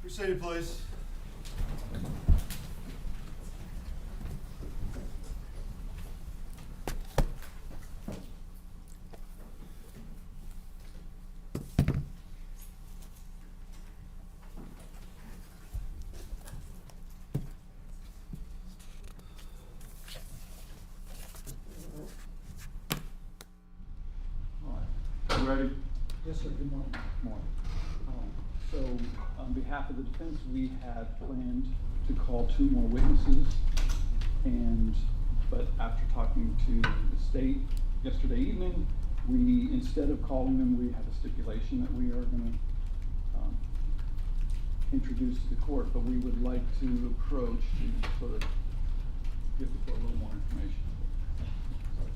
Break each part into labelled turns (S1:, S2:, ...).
S1: Be seated, please. Ready?
S2: Yes, sir. Good morning.
S1: Morning.
S2: So, on behalf of the defense, we had planned to call 2 more witnesses, but after talking to the state yesterday evening, we, instead of calling them, we have a stipulation that we are going to introduce to the court, but we would like to approach to sort of give the court a little more information.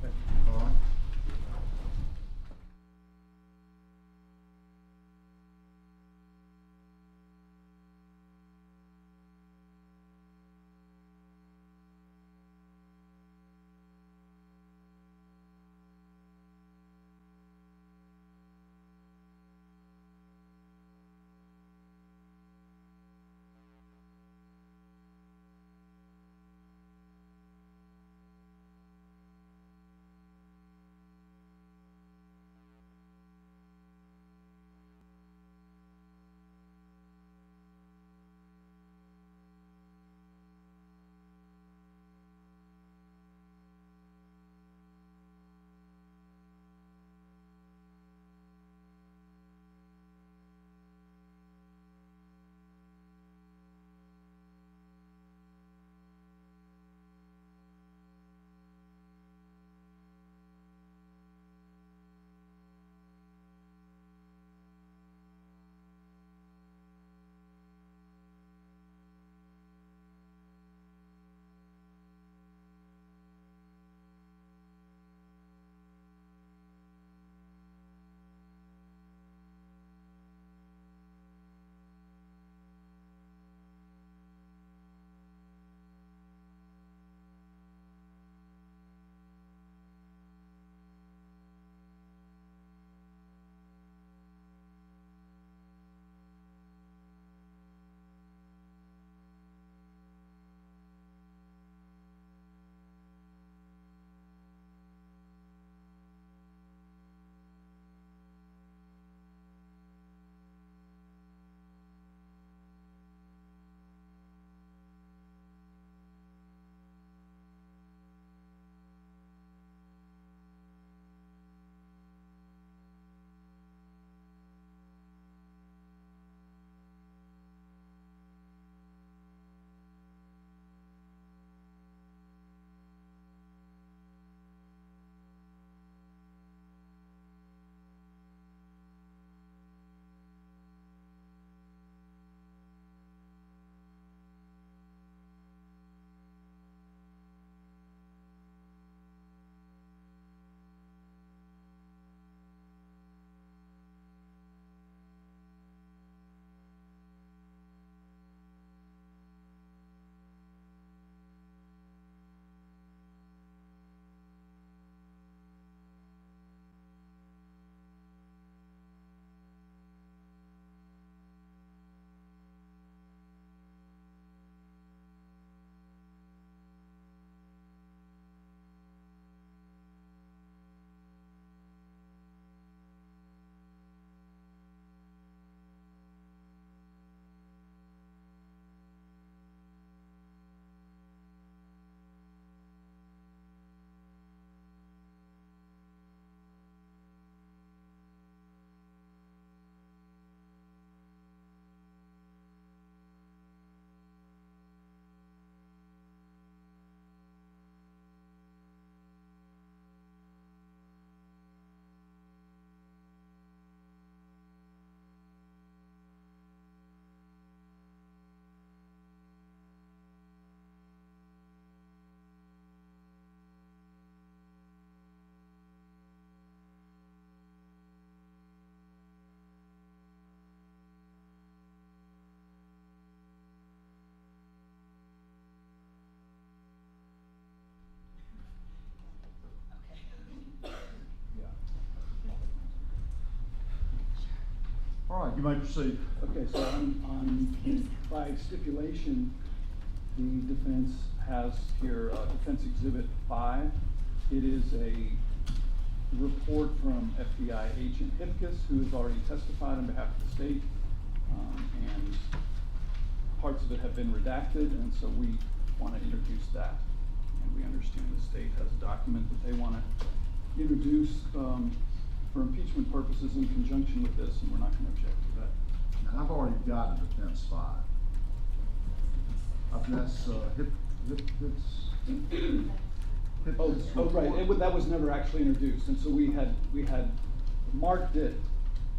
S2: Okay.
S1: All right. All right, you may proceed.
S2: Okay, so by stipulation, the defense has here, Defense Exhibit 5. It is a report from FBI Agent Hipkiss, who has already testified on behalf of the state, and parts of it have been redacted, and so we want to introduce that. And we understand the state has a document that they want to introduce for impeachment purposes in conjunction with this, and we're not going to object to that.
S1: Now, I've already got a defense 5. That's
S2: Oh, right, that was never actually introduced, and so we had marked it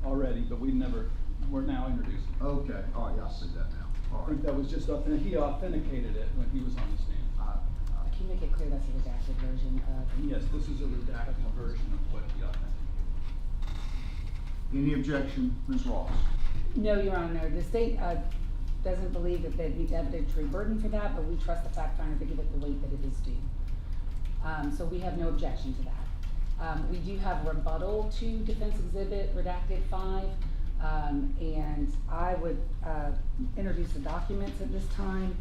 S2: already, but we're now introducing it.
S1: Okay, all right, I see that now. All
S2: I
S1: right.
S2: think that was just, he authenticated it when he was on the stand.
S3: Can you make it clear that's a redacted version of?
S2: Yes, this is a redacted version of what he authenticated.
S1: Any objection, Ms. Ross?
S3: No, Your Honor, the state doesn't believe that they'd meet the evidentiary burden for that, but we trust the fact finder to give it the weight that it is due. So we have no objection to that. We do have rebuttal to Defense Exhibit Redacted 5, and I would introduce the documents at this time,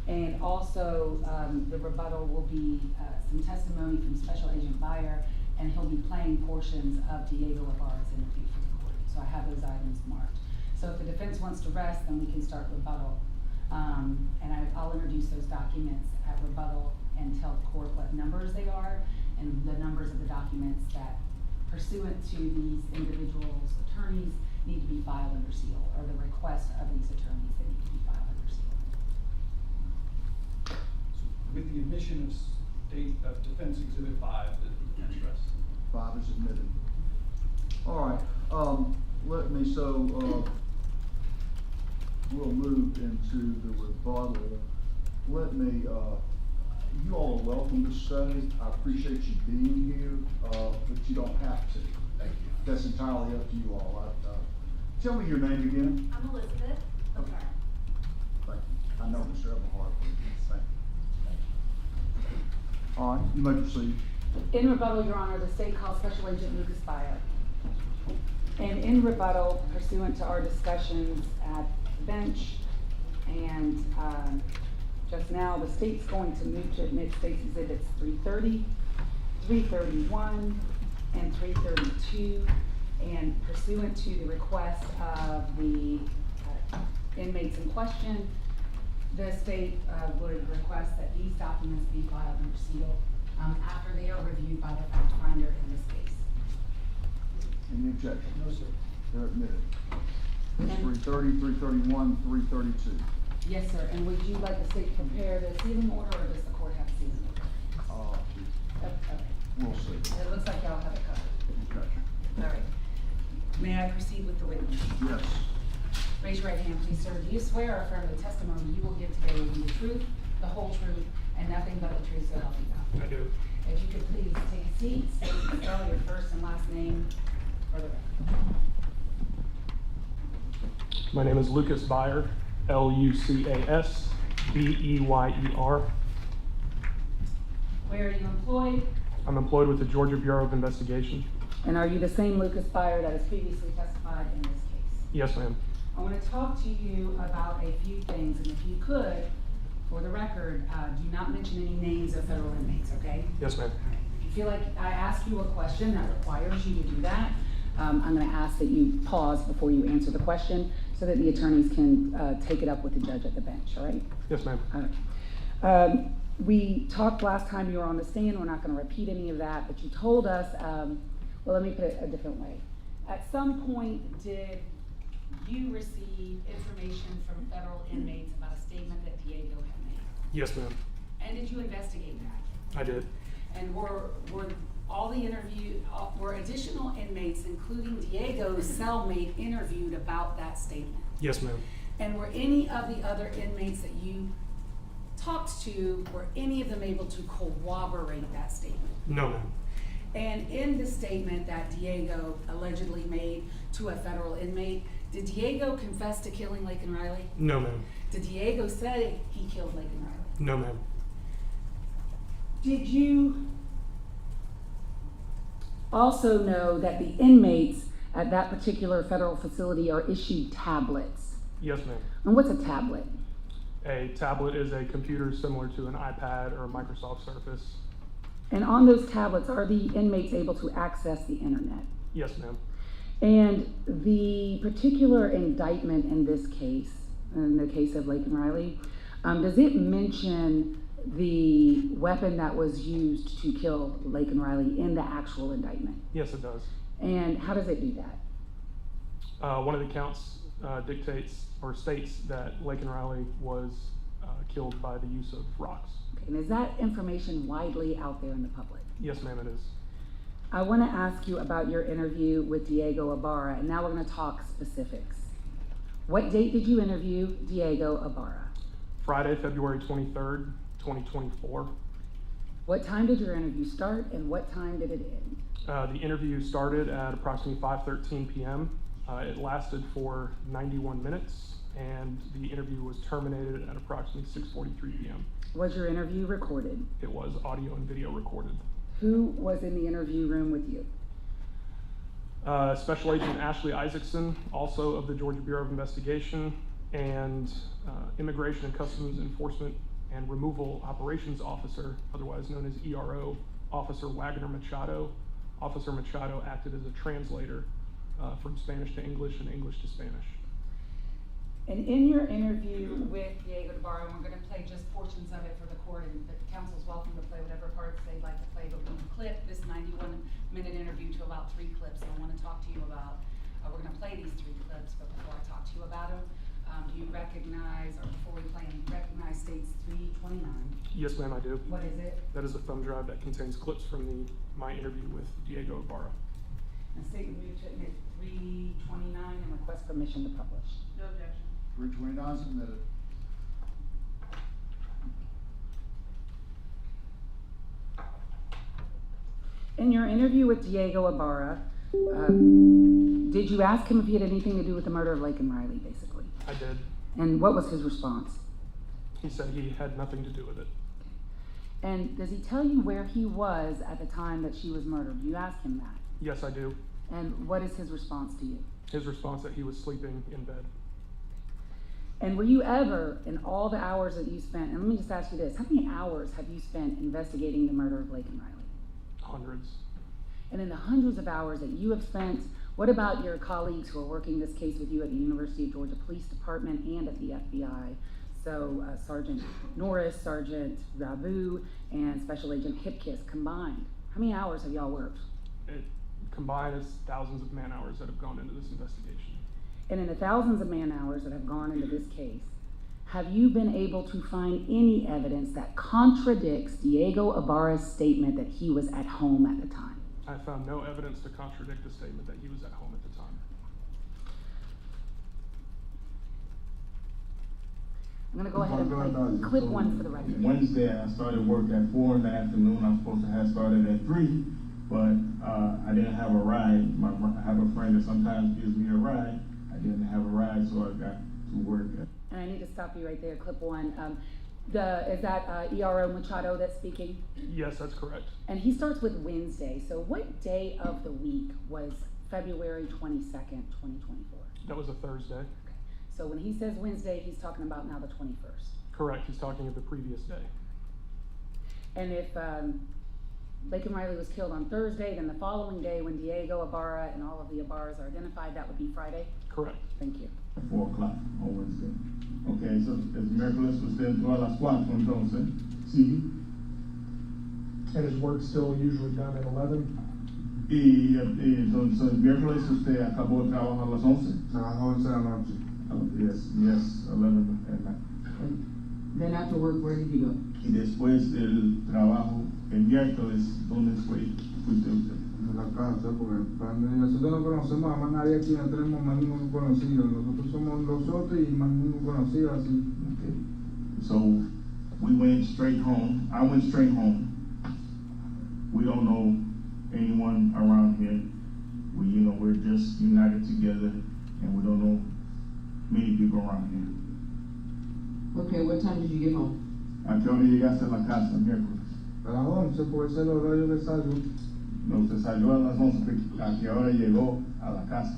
S3: and also the rebuttal will be some testimony from Special Agent Beyer, and he'll be playing portions of Diego Ibarra's interview for the court. So I have those items marked. So if the defense wants to rest, then we can start rebuttal. And I'll introduce those documents at rebuttal and tell the court what numbers they are and the numbers of the documents that, pursuant to these individuals' attorneys, need to be filed under seal, or the request of these attorneys that need to be filed under seal.
S2: With the admission of Defense Exhibit 5, the defense rests.
S1: 5 is admitted. All right, we'll move into the rebuttal. You all are welcome to stay. I appreciate you being here, but you don't have to.
S4: Thank you.
S1: That's entirely up to you all. Tell me your name again.
S5: I'm Elizabeth.
S1: Okay. Thank you. I know Mr. Everhart. Thank you. All right, you may proceed.
S3: In rebuttal, Your Honor, the state calls Special Agent Lucas Beyer. And in rebuttal, pursuant to our discussions at the bench, and just now, the state's going to move to admit State's Exhibits 330, 331, and 332, and pursuant to the request of the inmates in question, the state would request that these documents be filed under seal after they are reviewed by the fact finder in this case.
S1: Any objection?
S2: No, sir.
S1: They're admitted.
S3: And-
S1: 330, 331, 332.
S3: Yes, sir. And would you like the state to prepare the sealing order, or does the court have a sealing order? Okay.
S1: We'll see.
S3: It looks like y'all have it covered.
S1: Okay.
S3: All right. May I proceed with the witness?
S1: Yes.
S3: Raise your right hand, please, sir. Do you swear or affirm the testimony you will give today will be the truth, the whole truth, and nothing but the truth, so help you God?
S4: I do.
S3: If you could please take a seat, state and spell your first and last name for the record.
S4: My name is Lucas Beyer, Lucas Beyer.
S3: Where are you employed?
S4: I'm employed with the Georgia Bureau of Investigation.
S3: And are you the same Lucas Beyer that has previously testified in this case?
S4: Yes, ma'am.
S3: I want to talk to you about a few things, and if you could, for the record, do not mention any names of federal inmates, okay?
S4: Yes, ma'am.
S3: If you feel like I ask you a question that requires you to do that, I'm going to ask that you pause before you answer the question so that the attorneys can take it up with the judge at the bench, all right?
S4: Yes, ma'am.
S3: All right. We talked last time you were on the stand. We're not going to repeat any of that, but you told us, well, let me put it a different way. At some point, did you receive information from federal inmates about a statement that Diego had made?
S4: Yes, ma'am.
S3: And did you investigate that?
S4: I did.
S3: And were all the were additional inmates, including Diego's cellmate, interviewed about that statement?
S4: Yes, ma'am.
S3: And were any of the other inmates that you talked to, were any of them able to corroborate that statement?
S4: No, ma'am.
S3: And in the statement that Diego allegedly made to a federal inmate, did Diego confess to killing Laken Riley?
S4: No, ma'am.
S3: Did Diego say he killed Laken Riley?
S4: No, ma'am.
S3: Did you also know that the inmates at that particular federal facility are issued tablets.
S4: Yes, ma'am.
S3: And what's a tablet?
S4: A tablet is a computer similar to an iPad or a Microsoft Surface.
S3: And on those tablets, are the inmates able to access the internet?
S4: Yes, ma'am.
S3: And the particular indictment in this case, in the case of Laken Riley, does it mention the weapon that was used to kill Laken Riley in the actual indictment?
S4: Yes, it does.
S3: And how does it do that?
S4: One of the counts dictates or states that Laken Riley was killed by the use of rocks.
S3: Okay, and is that information widely out there in the public?
S4: Yes, ma'am, it is.
S3: I want to ask you about your interview with Diego Ibarra, and now we're going to talk specifics. What date did you interview Diego Ibarra?
S4: Friday, February 23rd, 2024.
S3: What time did your interview start, and what time did it end?
S4: The interview started at approximately 5:13 p.m. It lasted for 91 minutes, and the interview was terminated at approximately 6:43 p.m.
S3: Was your interview recorded?
S4: It was audio and video recorded.
S3: Who was in the interview room with you?
S4: Special Agent Ashley Isaacson, also of the Georgia Bureau of Investigation, and Immigration and Customs Enforcement and Removal Operations Officer, otherwise known as ERO, Officer Wagner Machado. Officer Machado acted as a translator from Spanish to English and English to Spanish.
S3: And in your interview with Diego Ibarra, we're going to play just portions of it for the court, and the council's welcome to play whatever parts they'd like to play, but we're going to clip this 91-minute interview to about 3 clips, and I want to talk to you about, we're going to play these 3 clips, but before I talk to you about them, do you recognize, or before we play them, recognize states 329?
S4: Yes, ma'am, I do.
S3: What is it?
S4: That is a thumb drive that contains clips from my interview with Diego Ibarra.
S3: And state review to admit 329 and request permission to publish.
S5: No objection.
S1: 329 submitted.
S3: In your interview with Diego Ibarra, did you ask him if he had anything to do with the murder of Laken Riley, basically?
S4: I did.
S3: And what was his response?
S4: He said he had nothing to do with it.
S3: And does he tell you where he was at the time that she was murdered? You ask him that.
S4: Yes, I do.
S3: And what is his response to you?
S4: His response that he was sleeping in bed.
S3: And were you ever, in all the hours that you spent, and let me just ask you this, how many hours have you spent investigating the murder of Laken Riley?
S4: Hundreds.
S3: And in the hundreds of hours that you have spent, what about your colleagues who are working this case with you at the University of Georgia Police Department and at the FBI? So Sergeant Norris, Sergeant Rabu, and Special Agent Hipkiss combined. How many hours have y'all worked?
S4: It combined is thousands of man hours that have gone into this investigation.
S3: And in the thousands of man hours that have gone into this case, have you been able to find any evidence that contradicts Diego Ibarra's statement that he was at home at the time?
S4: I found no evidence to contradict the statement that he was at home at the time.
S3: I'm gonna go ahead and play clip 1 for the record.
S6: Wednesday, I started work at 4 in the afternoon. I'm supposed to have started at 3, but I didn't have a ride. I have a friend that sometimes gives me a ride. I didn't have a ride, so I got to work.
S3: And I need to stop you right there, clip 1. Is that ERO Machado that's speaking?
S4: Yes, that's correct.
S3: And he starts with Wednesday. So what day of the week was February 22nd, 2024?
S4: That was a Thursday.
S3: Okay. So when he says Wednesday, he's talking about now the 21st.
S4: Correct, he's talking of the previous day.
S3: And if Laken Riley was killed on Thursday, then the following day when Diego Ibarra and all of the Ibarras are identified, that would be Friday?
S4: Correct.
S3: Thank you.
S6: 4 o'clock on Wednesday. Okay, so el miércoles usted entró a las 4 entonces. Sí.
S4: And his work's still usually done at 11?
S6: Y entonces el miércoles usted acabó de trabajar a las 11.
S7: Trabajó 11 de la noche.
S6: Yes, 11 at night.
S3: Then after work, where did you go?
S6: Y después del trabajo, el miércoles, ¿dónde fuiste usted?
S7: En la casa, porque nosotros no conocemos a más nadie aquí, no tenemos más ningún conocido. Nosotros somos nosotros y más ningún conocido así.
S6: Okay. So we went straight home. I went straight home. We don't know anyone around here. We're just united together, and we don't know many people around here.
S8: Okay, what time did you get home?
S6: ¿A qué hora llegaste a la casa el miércoles?
S7: A las 11, puede ser el horario que salgo.
S6: No, se salió a las 11, ¿a qué hora llegó a la casa?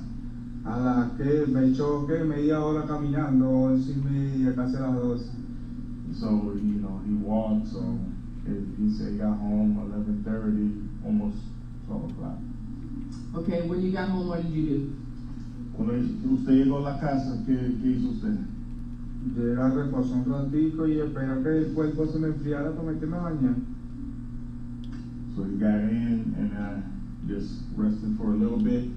S7: A las que me echó que media hora caminando, 11:30, casi a las 12.
S6: So, you know, he walked, so he said he got home 11:30, almost 12 o'clock.
S5: Okay, when you got home, what did you do?
S6: Cuando usted llegó a la casa, ¿qué hizo usted?
S7: Llega, reposó un ratico y espera que el cuerpo se me enfriara para meterme a bañar.
S6: So he got in and just rested for a little bit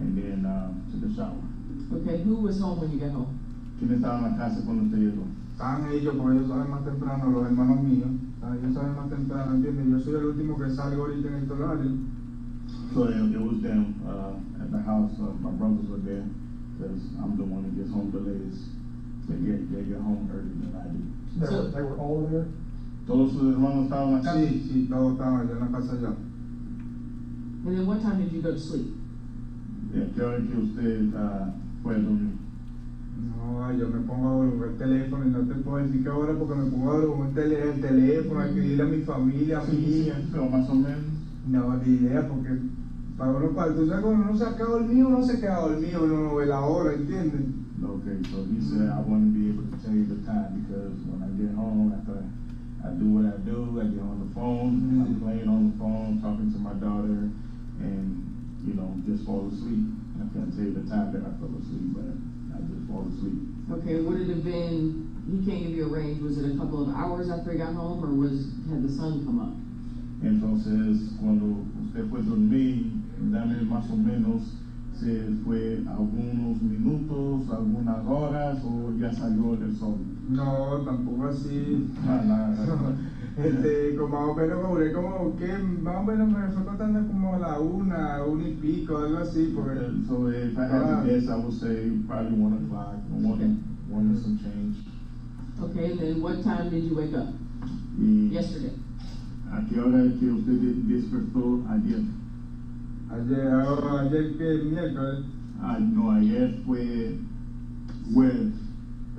S6: and then took a shower.
S5: Okay, who was home when you got home?
S6: ¿Quién estaba en la casa cuando usted llegó?
S7: Estaban ellos, porque ellos salen más temprano, los hermanos míos. Ellos salen más temprano, ¿entiendes? Yo soy el último que salgo ahorita en este horario.
S6: So it was them at the house. My brothers were there because I'm the one that gets home the latest. They get home early than I do.
S5: So-
S4: They were all there?
S6: ¿Todos sus hermanos estaban en la casa?
S7: Sí, todos estaban allá en la casa ya.
S5: And then what time did you go to sleep?
S6: ¿Qué hora que usted fue a dormir?
S7: No, yo me pongo a volver el teléfono y no te puedo decir qué hora porque me pongo a volver el teléfono, a escribirle a mi familia, a
S6: Sí,
S7: mí.
S6: pero más o menos.
S7: No, ni idea, porque para uno, tú sabes cuando uno se ha quedado dormido, uno se queda dormido, uno no ve la hora, ¿entiendes?
S6: Okay, so he said I want to be able to tell you the time because when I get home, after I do what I do, I get on the phone, I'm playing on the phone, talking to my daughter, and, you know, just fall asleep. I can't tell you the time that I fell asleep, but I just fall asleep.
S5: Okay, would it have been, he can't give you a range, was it a couple of hours after he got home, or had the sun come up?
S6: Entonces, cuando usted fue a dormir, dame más o menos si fue algunos minutos, algunas horas, o ya salió el sol.
S7: No, tampoco así.
S6: Nada.
S7: Como más o menos, más o menos me fue contando como a la una y pico, algo así, porque...
S6: So if I had to guess, I would say probably 1 o'clock, one and some change.
S5: Okay, and then what time did you wake up?
S6: Y
S5: Yesterday?
S6: ¿a qué hora es que usted despertó ayer?
S7: Ayer que miércoles.
S6: No, ayer fue jueves.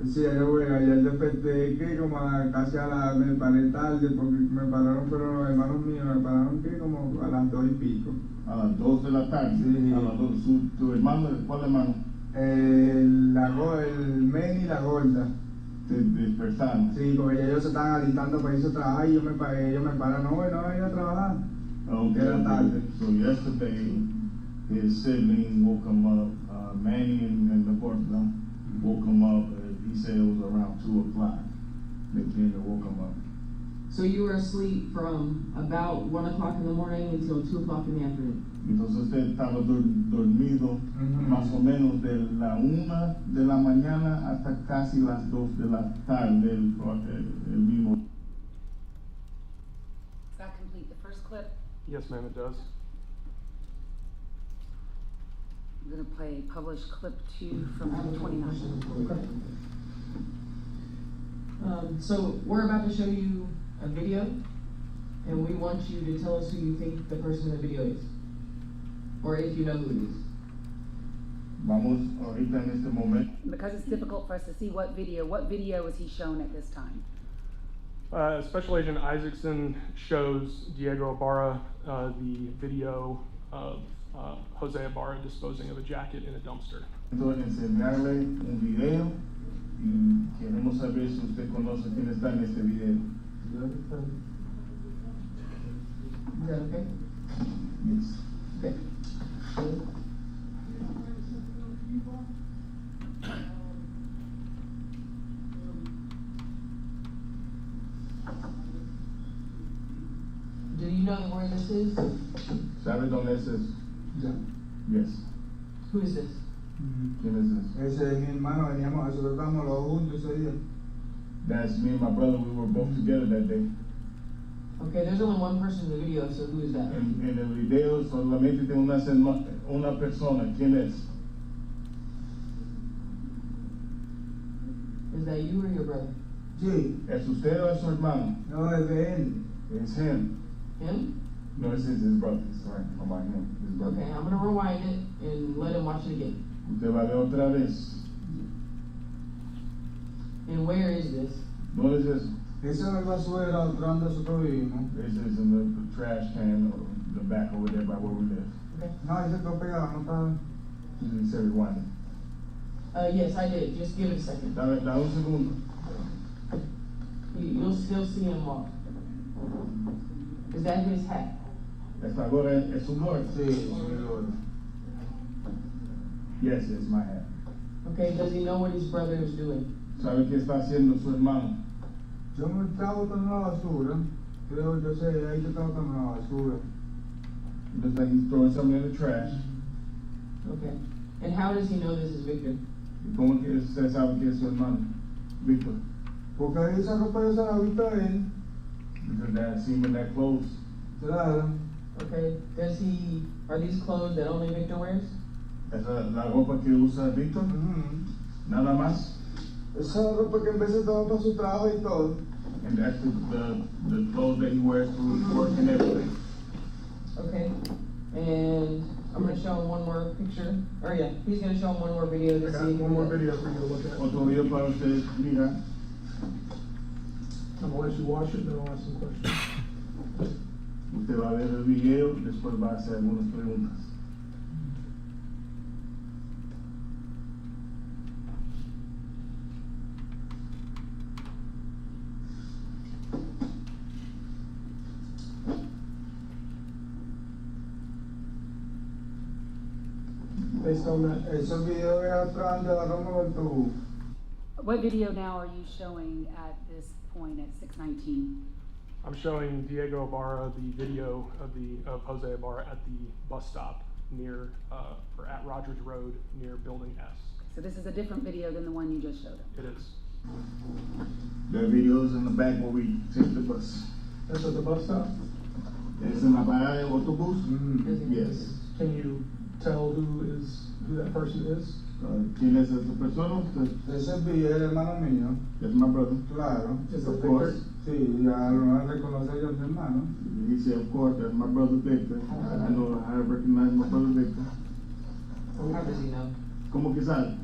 S7: Sí, ayer desperté que como casi me paré tarde porque me pararon, pero los hermanos míos me pararon que como a las 2 y pico.
S6: A las 2 de la tarde.
S7: Sí.
S6: A las 2. ¿Tu hermano, cuál hermano?
S7: El men y la gorda.
S6: Te despertaron.
S7: Sí, porque ellos se estaban alistando para irse a trabajar y ellos me pararon, no, no voy a ir a trabajar.
S6: Okay.
S7: Era tarde.
S6: So yesterday, his sibling woke him up, Manny and the gorda woke him up. He said it was around 2 o'clock. They came and woke him up.
S5: So you were asleep from about 1 o'clock in the morning until 2 o'clock in the afternoon?
S6: Entonces usted estaba dormido más o menos de la 1 de la mañana hasta casi las 2 de la tarde el mismo.
S3: Does that complete the first clip?
S4: Yes, ma'am, it does.
S3: I'm gonna play published clip 2 from 29.
S5: So we're about to show you a video, and we want you to tell us who you think the person in the video is, or if you know who it is.
S6: Vamos ahorita en este momento.
S3: Because it's difficult for us to see what video was he shown at this time?
S4: Special Agent Isaacson shows Diego Ibarra the video of Jose Ibarra disposing of a jacket in a dumpster.
S6: Entonces enseñarle un video y queremos saber si usted conoce quién está en este video.
S5: Is that okay?
S6: Yes.
S5: Okay. Do you know where this is?
S6: ¿Sabe dónde es eso?
S7: Ya.
S6: Yes.
S5: Who is this?
S6: ¿Quién es eso?
S7: Ese es mi hermano, nosotros estábamos los juntos ese día.
S6: That's me and my brother. We were both together that day.
S5: Okay, there's only one person in the video, so who is that?
S6: En el video solamente tengo una persona. ¿Quién es?
S5: Is that you or your brother?
S7: Sí,
S6: ¿Es usted o es su hermano?
S7: no, es de él.
S6: It's him.
S5: Him?
S6: No, it's his brother. Sorry about him. His brother.
S5: Okay, I'm gonna rewind it and let him watch it again.
S6: Usted va a ver otra vez.
S5: And where is this?
S6: ¿Dónde es eso?
S7: Eso es el basurero donde nosotros vivimos.
S6: This is in the trash can the back over there by where we live.
S7: No, ese está pegado, no está.
S6: He said rewind.
S5: Yes, I did, just give it a second.
S6: Dame un segundo.
S5: You'll still see him walk. Is that his hat?
S6: Esta agora es su gorro.
S7: Sí, mi gorro.
S6: Yes, it's my hat.
S5: Okay, does he know what his brother is doing?
S6: ¿Sabe qué está haciendo su hermano?
S7: Yo me estaba botando la basura. Creo, yo sé, ahí te estaba botando la basura.
S6: Looks like he's throwing something in the trash.
S5: Okay. And how does he know this is Victor?
S6: ¿Y cómo que usted sabe que es su hermano? Víctor.
S7: Porque ahí esa ropa yo se la vi a él.
S6: Because that seen in that clothes.
S7: Claro.
S5: Okay. Are these clothes that only Victor wears?
S6: Esa la ropa que usa Víctor. Nada más.
S7: Esa ropa que en vez estaba para su trabajo y todo.
S6: And that's the clothes that he wears for work and everything.
S5: Okay. And I'm gonna show him one more picture. Or yeah, he's gonna show him one more video to
S4: I got
S5: see.
S4: one more video for you to look at.
S6: Otro video para ustedes mirar.
S4: I'm gonna let you watch it, then I'll ask some questions.
S6: Usted va a ver el video, después va a hacer algunas preguntas.
S4: Based on that,
S7: Esos videos era atrás de la Roma del autobús.
S3: What video now are you showing at this point at 6:19?
S4: I'm showing Diego Ibarra the video of Jose Ibarra at the bus stop near, or at Rogers Road near Building S.
S3: So this is a different video than the one you just showed him.
S4: It is.
S6: There are videos in the back where we take the bus.
S4: That's at the bus stop?
S6: Es en la parada de autobús? Yes.
S4: Can you tell who that person is?
S6: ¿Quién es esa persona?
S7: Ese es Beyer, el hermano mío.
S6: That's my brother.
S7: Claro.
S4: Is it
S6: Of course.
S4: Victor?
S7: Sí, ya lo van a reconocer yo a mi hermano.
S6: He said, of course, that's my brother Victor. I know how to recognize my brother Victor.
S5: How does he know?
S6: ¿Cómo que sabe?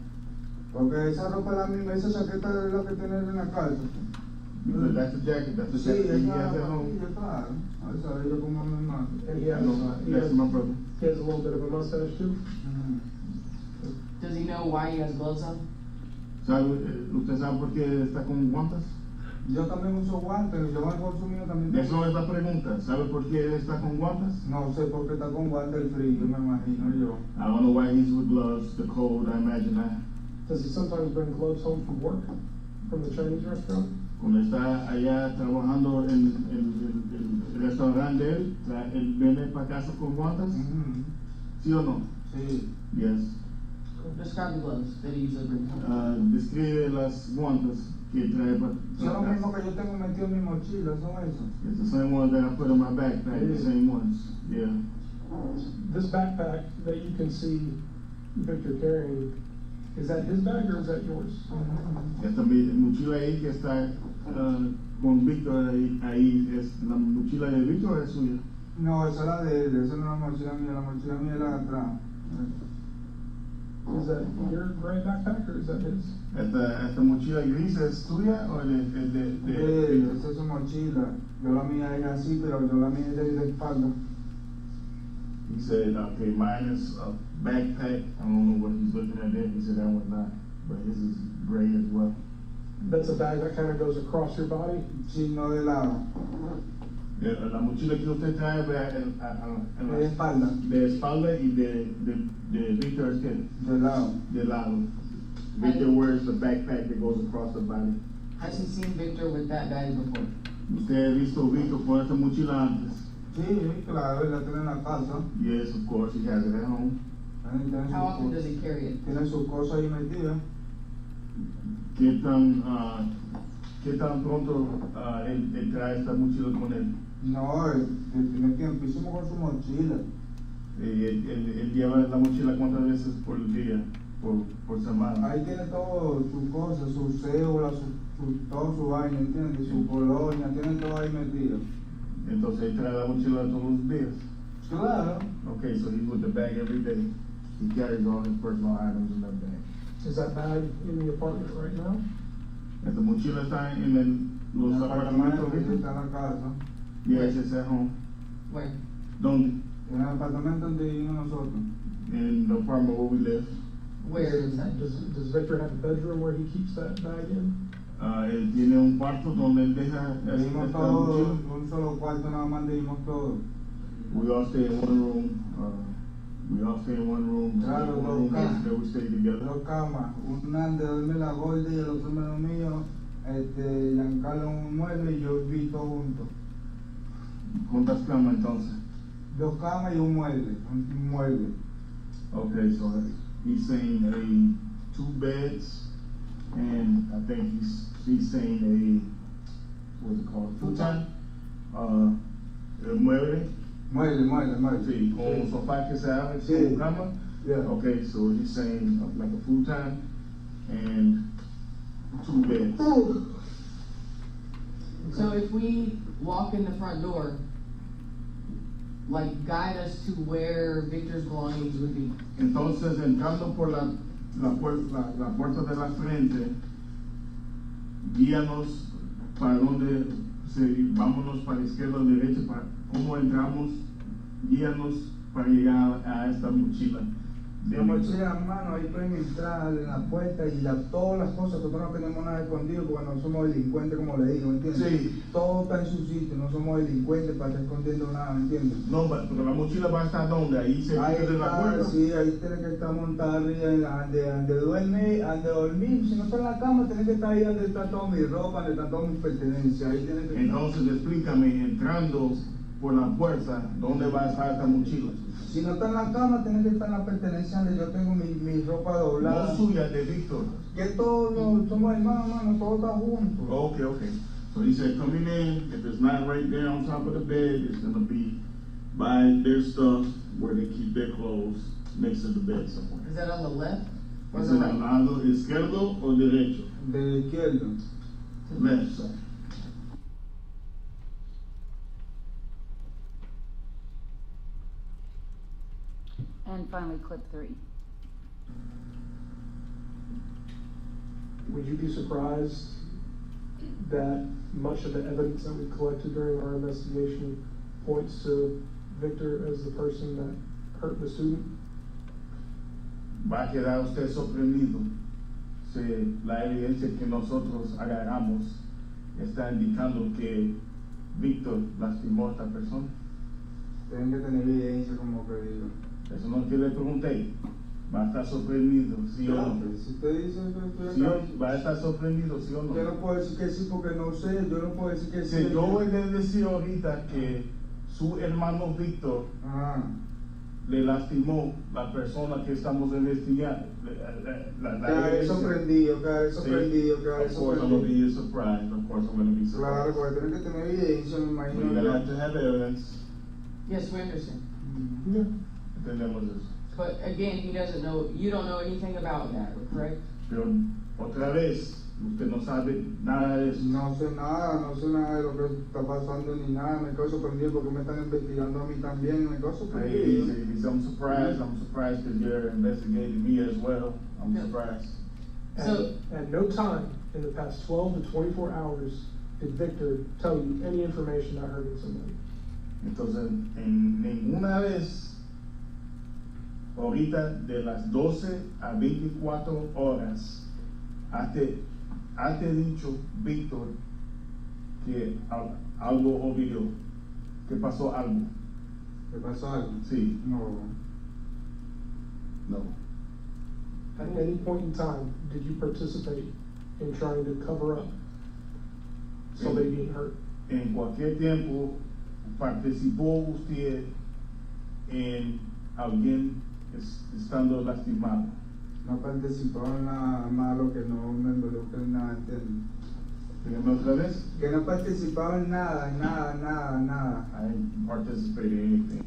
S7: Porque esa ropa es la misma, esa chaqueta es la que tiene en la calza.
S6: Because that's the jacket, that's the
S7: Sí,
S6: jacket
S7: es
S6: he
S7: la
S6: has at home.
S7: amarilla, claro. Ahí sabe yo como mi hermano.
S4: And he
S6: I
S4: has,
S6: know,
S4: he
S6: that's
S4: has,
S6: my brother.
S4: he has a little bit of a mustache too?
S5: Does he know why he has gloves on?
S6: ¿Usted sabe por qué está con guantes?
S7: Yo también uso guantes, yo en el bolso mío también
S6: Eso
S7: tengo.
S6: es la pregunta. ¿Sabe por qué está con guantes?
S7: No sé por qué está con guantes el frío, me imagino yo.
S6: I don't know why he's with gloves, the cold, I imagine that.
S4: Does he sometimes bring gloves home from work, from the Chinese restaurant?
S6: Cuando está allá trabajando en el restaurante de él, él viene para casa con guantes, ¿sí o no?
S7: Sí.
S6: Yes.
S5: Describe the gloves that he usually brings home.
S6: Describe las guantes que trae para
S7: Son los mismos que yo tengo metido en mi mochila, son esos.
S6: It's the same ones that I put in my backpack, the same ones, yeah.
S4: This backpack that you can see Victor carrying, is that his bag or is that yours?
S6: Esta mochila ahí que está con Víctor ahí, ¿es la mochila de Víctor o es suya?
S7: No, esa es la de él, esa no es la mochila mía es la de atrás.
S4: Is that your gray backpack or is that his?
S6: Esta mochila gris es tuya o de
S7: Esa es su mochila. Yo la mía es así, pero yo la mía es de espalda.
S6: He said, okay, mine is a backpack. I don't know what he's looking at there. He said that one's not, but his is gray as well.
S4: That's a bag that kind of goes across your body?
S7: Sí, no de lado.
S6: La mochila que usted trae
S7: De espalda.
S6: de espalda y de Víctor es que
S7: De lado.
S6: de lado. Victor wears the backpack that goes across the body.
S5: Has he seen Victor with that bag before?
S6: ¿Usted ha visto a Victor con esta mochila antes?
S7: Sí, claro, él la tiene en la casa.
S6: Yes, of course, he has it at home.
S5: How often does he carry it?
S7: Tiene sus cosas ahí metidas.
S6: ¿Qué tan pronto él trae esta mochila con él?
S7: No, él tiene tiempísimo con su mochila.
S6: Él lleva la mochila cuántas veces por día, por semana.
S7: Ahí tiene todo sus cosas, su cédula, todo su vaina, ¿entiendes? Su colonia, tiene todo ahí metido.
S6: Entonces él trae la mochila todos los días.
S7: Claro.
S6: Okay, so he's with the bag every day. He carries all his personal items in that bag.
S4: Is that bag in the apartment right now?
S6: Esta mochila está en los
S7: El apartamento
S6: apartamentos.
S7: que está en la casa.
S6: Yes, it's at home.
S5: Where?
S6: ¿Dónde?
S7: En el apartamento donde vivimos nosotros.
S6: In the apartment where we live.
S5: Where is that?
S4: Does Victor have a bedroom where he keeps that bag in?
S6: Él tiene un cuarto donde él deja
S7: Vivimos
S6: esta
S7: todos,
S6: mochila.
S7: un solo cuarto nada más vivimos todos.
S6: We all stay in one room. We all stay in one room.
S7: Claro,
S6: one
S7: dos
S6: room
S7: camas.
S6: that we stay together.
S7: Dos camas, una donde duerme la gorda y el otro menos mío, Giancarlo en un mueble y yo vi todo junto.
S6: ¿Cuántas camas entonces?
S7: Dos camas y un mueble.
S6: Okay, so he's saying two beds, and I think he's saying what's it called? Futon. El mueble.
S7: Mueble.
S6: Sí, con un sofá que se abre,
S7: Sí.
S6: con cama.
S7: Yeah.
S6: Okay, so he's saying like a futon and two beds.
S5: So if we walk in the front door, like guide us to where Victor's belongings would be.
S6: Entonces, entrando por la puerta de la frente, guíanos para donde, vámonos para la izquierda o derecha, para cómo entramos, guíanos para llegar a esta mochila.
S7: La mochila en mano, ahí pueden entrar en la puerta y todas las cosas, nosotros no tenemos nada escondido porque no somos delincuentes, como le digo, ¿entiendes?
S6: Sí.
S7: Todo está en su sitio, no somos delincuentes para estar escondiendo nada, ¿me entiendes?
S6: No, pero la mochila va a estar donde, ahí se
S7: Ahí
S6: de la
S7: está,
S6: puerta.
S7: sí, ahí tiene que estar montada arriba, donde duerme, donde dormir, si no está en la cama, tiene que estar ahí donde está toda mi ropa, donde están todas mis pertenencias, ahí tiene que estar.
S6: Entonces, explícame, entrando por la puerta, ¿dónde va a estar esta mochila?
S7: Si no está en la cama, tiene que estar en la pertenencia donde yo tengo mi ropa doblada.
S6: No suya, de Víctor.
S7: Que todos somos hermanos, todos están juntos.
S6: Okay. So he said, coming in, if it's not right there on top of the bed, it's gonna be by their stuff where they keep their clothes next to the bed somewhere.
S5: Is that on the left or
S6: ¿Es
S5: the
S6: en el
S5: right?
S6: lado izquierdo o derecho?
S7: De izquierdo.
S6: Left side.
S3: And finally, clip 3.
S4: Would you be surprised that much of the evidence that we collected during our investigation points to Victor as the person that hurt the student?
S6: Va a quedar usted sorprendido si la evidencia que nosotros agarramos está indicando que Víctor lastimó a esta persona.
S7: Tienen que tener evidencia, como que digo.
S6: Eso no es que le pregunté. Va a estar sorprendido, sí o no.
S7: Si usted dice que
S6: ¿Sí o- va a estar sorprendido, sí o no.
S7: yo no puedo decir que sí porque no sé, yo no puedo decir que sí.
S6: Si yo voy a decir ahorita que su hermano Víctor
S7: Ah,
S6: le lastimó la persona que estamos investigando.
S7: quedaré sorprendido, quedaré sorprendido.
S6: Of course I'm going to be surprised. Of course I'm going to be
S7: Claro,
S6: surprised.
S7: porque tienen que tener evidencia, me
S6: We're
S7: imagino.
S6: going to have to have evidence.
S5: Yes, we understand.
S4: Yeah.
S6: Entendemos eso.
S5: But again, he doesn't know, you don't know anything about that, correct?
S6: Pero otra vez, usted no sabe nada de eso.
S7: No sé nada de lo que está pasando ni nada, me quedo sorprendido porque me están investigando a mí también, me quedo
S6: He
S7: sorprendido.
S6: says, I'm surprised because you're investigating me as well. I'm
S5: Yeah.
S6: surprised.
S5: So-
S4: At no time in the past 12 to 24 hours did Victor tell you any information about hurting somebody.
S6: Entonces, en ninguna vez, ahorita de las 12 a 24 horas, has dicho, Víctor, que algo ocurrió, que pasó algo.
S7: ¿Qué pasó algo?
S6: Sí,
S7: No.
S6: no.
S4: At any point in time, did you participate in trying to cover up somebody being hurt?
S6: En cualquier tiempo, participó usted en alguien estando lastimado.
S7: No participó en nada malo que no me involucre en nada, ¿entiendes?
S6: Dígame otra vez.
S7: Que no participaba en nada.
S6: I didn't participate in anything.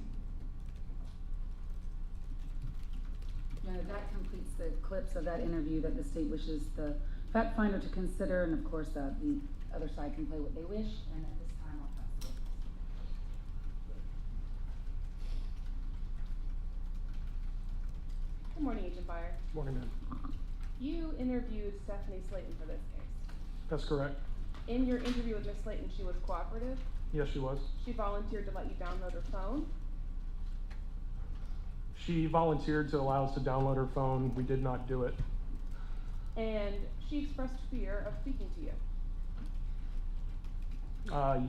S3: That completes the clips of that interview that the state wishes the fact finder to consider, and of course, the other side can play what they wish, and at this time, I'll pass the witness.
S8: Good morning, Agent Beyer.
S4: Morning, ma'am.
S8: You interviewed Stephanie Slayton for this case.
S4: That's correct.
S8: In your interview with Ms. Slayton, she was cooperative.
S4: Yes, she was.
S8: She volunteered to let you download her phone.
S4: She volunteered to allow us to download her phone. We did not do it.
S8: And she expressed fear of speaking to you.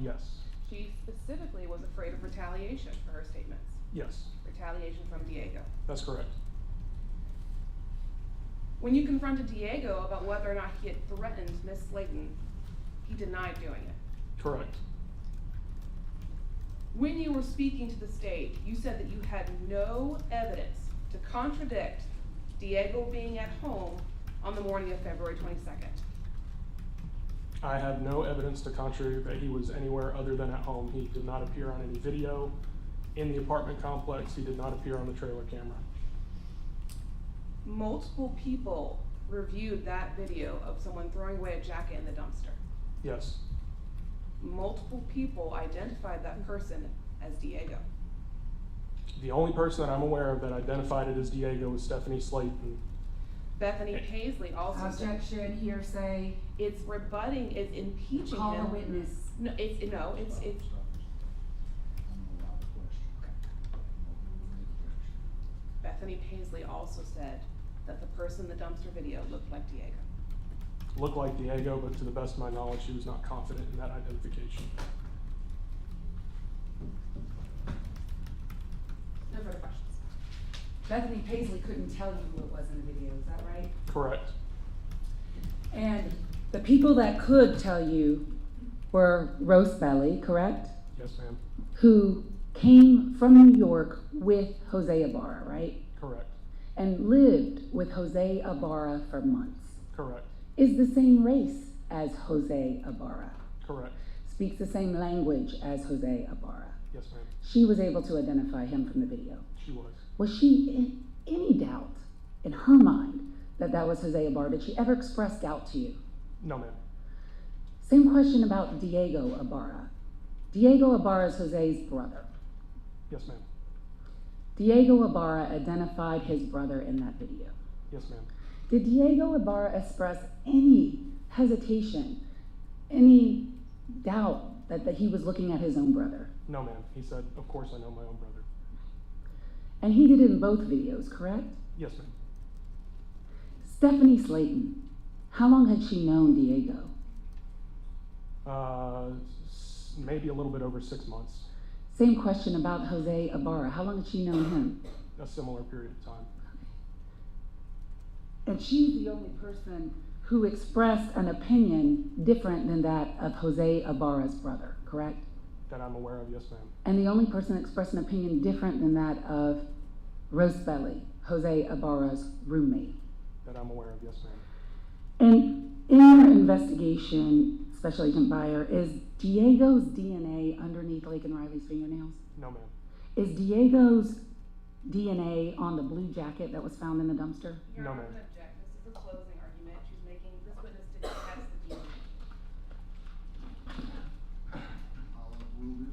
S4: Yes.
S8: She specifically was afraid of retaliation for her statements.
S4: Yes,
S8: Retaliation from Diego.
S4: that's correct.
S8: When you confronted Diego about whether or not he had threatened Miss Slayton, he denied doing it.
S4: Correct.
S8: When you were speaking to the state, you said that you had no evidence to contradict Diego being at home on the morning of February 22nd.
S4: I have no evidence to contradict that he was anywhere other than at home. He did not appear on any video in the apartment complex. He did not appear on the trailer camera.
S8: Multiple people reviewed that video of someone throwing away a jacket in the dumpster.
S4: Yes,
S8: Multiple people identified that person as Diego.
S4: the only person that I'm aware of that identified it as Diego was Stephanie Slayton.
S8: Bethany Paisley also said
S3: Objection, hearsay,
S8: it's rebutting, it's impeaching
S3: call a
S8: him.
S3: witness.
S8: No, it's
S1: I'm gonna allow the question.
S8: Bethany Paisley also said that the person in the dumpster video looked like Diego.
S4: Looked like Diego, but to the best of my knowledge, she was not confident in that identification.
S8: No further questions.
S3: Bethany Paisley couldn't tell you who it was in the video, is that right?
S4: Correct.
S3: And the people that could tell you were Roast Belly, correct?
S4: Yes, ma'am.
S3: Who came from New York with Jose Ibarra, right?
S4: Correct.
S3: And lived with Jose Ibarra for months.
S4: Correct.
S3: Is the same race as Jose Ibarra.
S4: Correct.
S3: Speaks the same language as Jose Ibarra.
S4: Yes, ma'am.
S3: She was able to identify him from the video.
S4: She was.
S3: Was she in any doubt in her mind that that was Jose Ibarra? Did she ever express doubt to you?
S4: No, ma'am.
S3: Same question about Diego Ibarra. Diego Ibarra is Jose's brother.
S4: Yes, ma'am.
S3: Diego Ibarra identified his brother in that video.
S4: Yes, ma'am.
S3: Did Diego Ibarra express any hesitation, any doubt that he was looking at his own brother?
S4: No, ma'am. He said, of course I know my own brother.
S3: And he did it in both videos, correct?
S4: Yes, ma'am.
S3: Stephanie Slayton, how long had she known Diego?
S4: Maybe a little bit over 6 months.
S3: Same question about Jose Ibarra. How long had she known him?
S4: A similar period of time.
S3: And she's the only person who expressed an opinion different than that of Jose Ibarra's brother, correct?
S4: That I'm aware of, yes, ma'am.
S3: And the only person that expressed an opinion different than that of Roast Belly, Jose Ibarra's roommate.
S4: That I'm aware of, yes, ma'am.
S3: And in your investigation, Special Agent Beyer, is Diego's DNA underneath Laken Riley's fingernails?
S4: No, ma'am.
S3: Is Diego's DNA on the blue jacket that was found in the dumpster?
S8: Your
S4: No,
S8: Honor,
S4: ma'am.
S8: I'm gonna object. This is a closing argument. She's making, this witness did not test the DNA.
S1: I'll rule the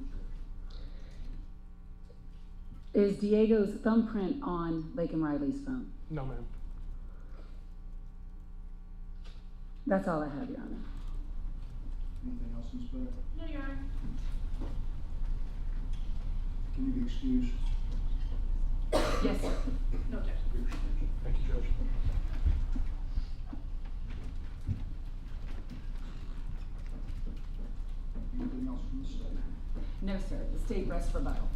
S1: objection.
S3: Is Diego's thumbprint on Laken Riley's phone?
S4: No, ma'am.
S3: That's all I have, Your Honor.
S1: Anything else, Ms. Beck?
S8: No, Your Honor.
S1: Can you be excused?
S3: Yes, sir.
S8: No objection.
S4: Thank you, Judge.
S1: Anything else from the state?
S3: No, sir. The state rests for battle.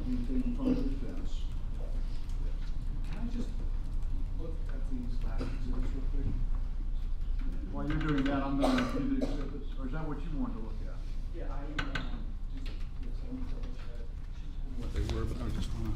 S1: Anything from the defense?
S9: Can I just look at these last exhibits real quick?
S1: While you're doing that, I'm gonna review the exhibits, or is that what you wanted to look at?
S9: Yeah, I, just, yes, I want to look at what they were, but I just wanna.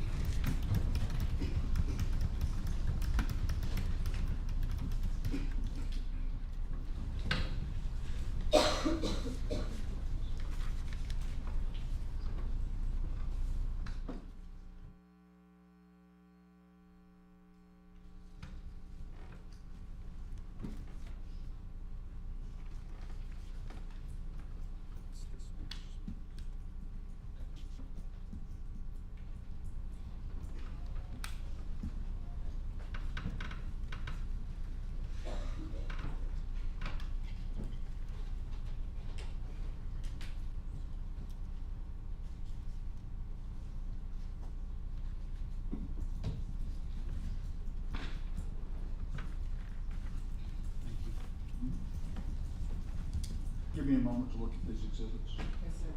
S1: moment to look at these exhibits?
S3: Yes, sir.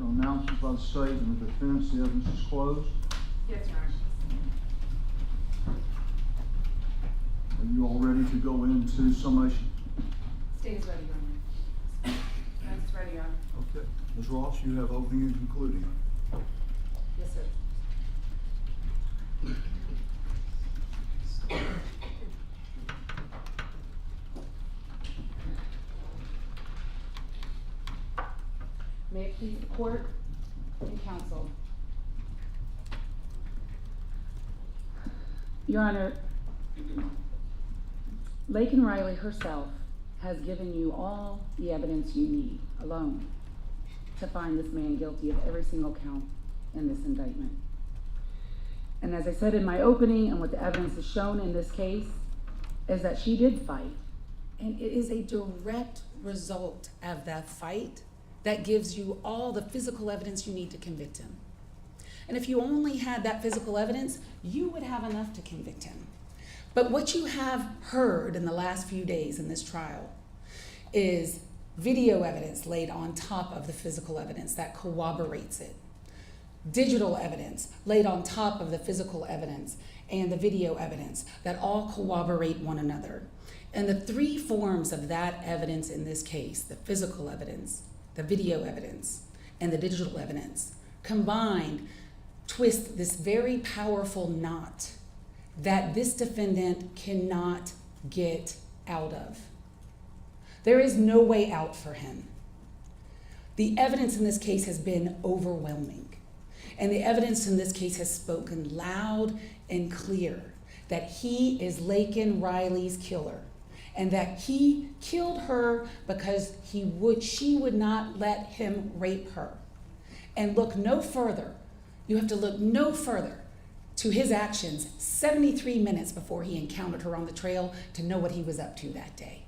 S1: Announcement by the state and the defense, the evidence is closed.
S8: Yes, Your Honor.
S1: Are you all ready to go into summation?
S8: State is ready, Your Honor. That's ready, Your Honor.
S1: Okay. Ms. Ross, you have opening and concluding.
S3: Yes, sir. May it please the court and counsel. Your Honor, Laken Riley herself has given you all the evidence you need alone to find this man guilty of every single count in this indictment. And as I said in my opening, and what the evidence has shown in this case, is that she did fight. And it is a direct result of that fight that gives you all the physical evidence you need to convict him. And if you only had that physical evidence, you would have enough to convict him. But what you have heard in the last few days in this trial is video evidence laid on top of the physical evidence that corroborates it. Digital evidence laid on top of the physical evidence and the video evidence that all corroborate one another. And the three forms of that evidence in this case, the physical evidence, the video evidence, and the digital evidence, combined twist this very powerful knot that this defendant cannot get out of. There is no way out for him. The evidence in this case has been overwhelming. And the evidence in this case has spoken loud and clear that he is Laken Riley's killer, and that he killed her because she would not let him rape her. And look no further, you have to look no further to his actions 73 minutes before he encountered her on the trail to know what he was up to that day.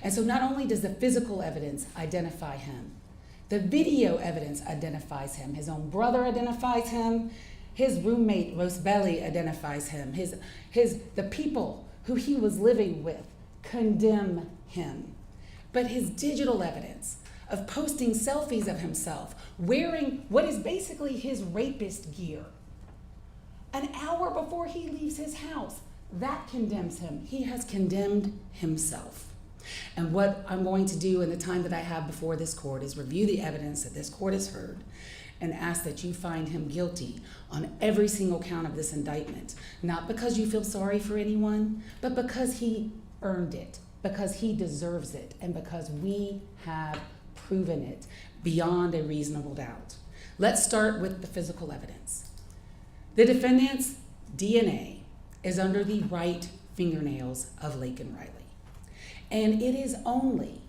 S3: And so not only does the physical evidence identify him, the video evidence identifies him. His own brother identifies him. His roommate, Rosebelly, identifies him. The people who he was living with condemn him. But his digital evidence of posting selfies of himself wearing what is basically his rapist gear an hour before he leaves his house, that condemns him. He has condemned himself. And what I'm going to do in the time that I have before this court is review the evidence that this court has heard and ask that you find him guilty on every single count of this indictment, not because you feel sorry for anyone, but because he earned it, because he deserves it, and because we have proven it beyond a reasonable doubt. Let's start with the physical evidence. The defendant's DNA is under the right fingernails of Laken Riley. And it is only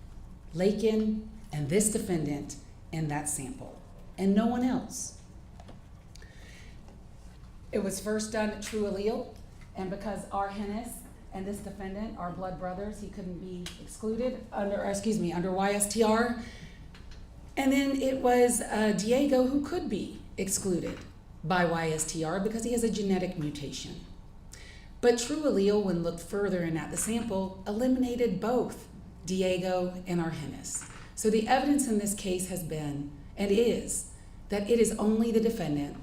S3: Laken and this defendant in that sample, and no one else. It was first done at True Allele, and because our Hennis and this defendant are blood brothers, he couldn't be excluded under YSTR. And then it was Diego who could be excluded by YSTR because he has a genetic mutation. But True Allele, when looked further in at the sample, eliminated both Diego and Argenis. So the evidence in this case has been, and is, that it is only the defendant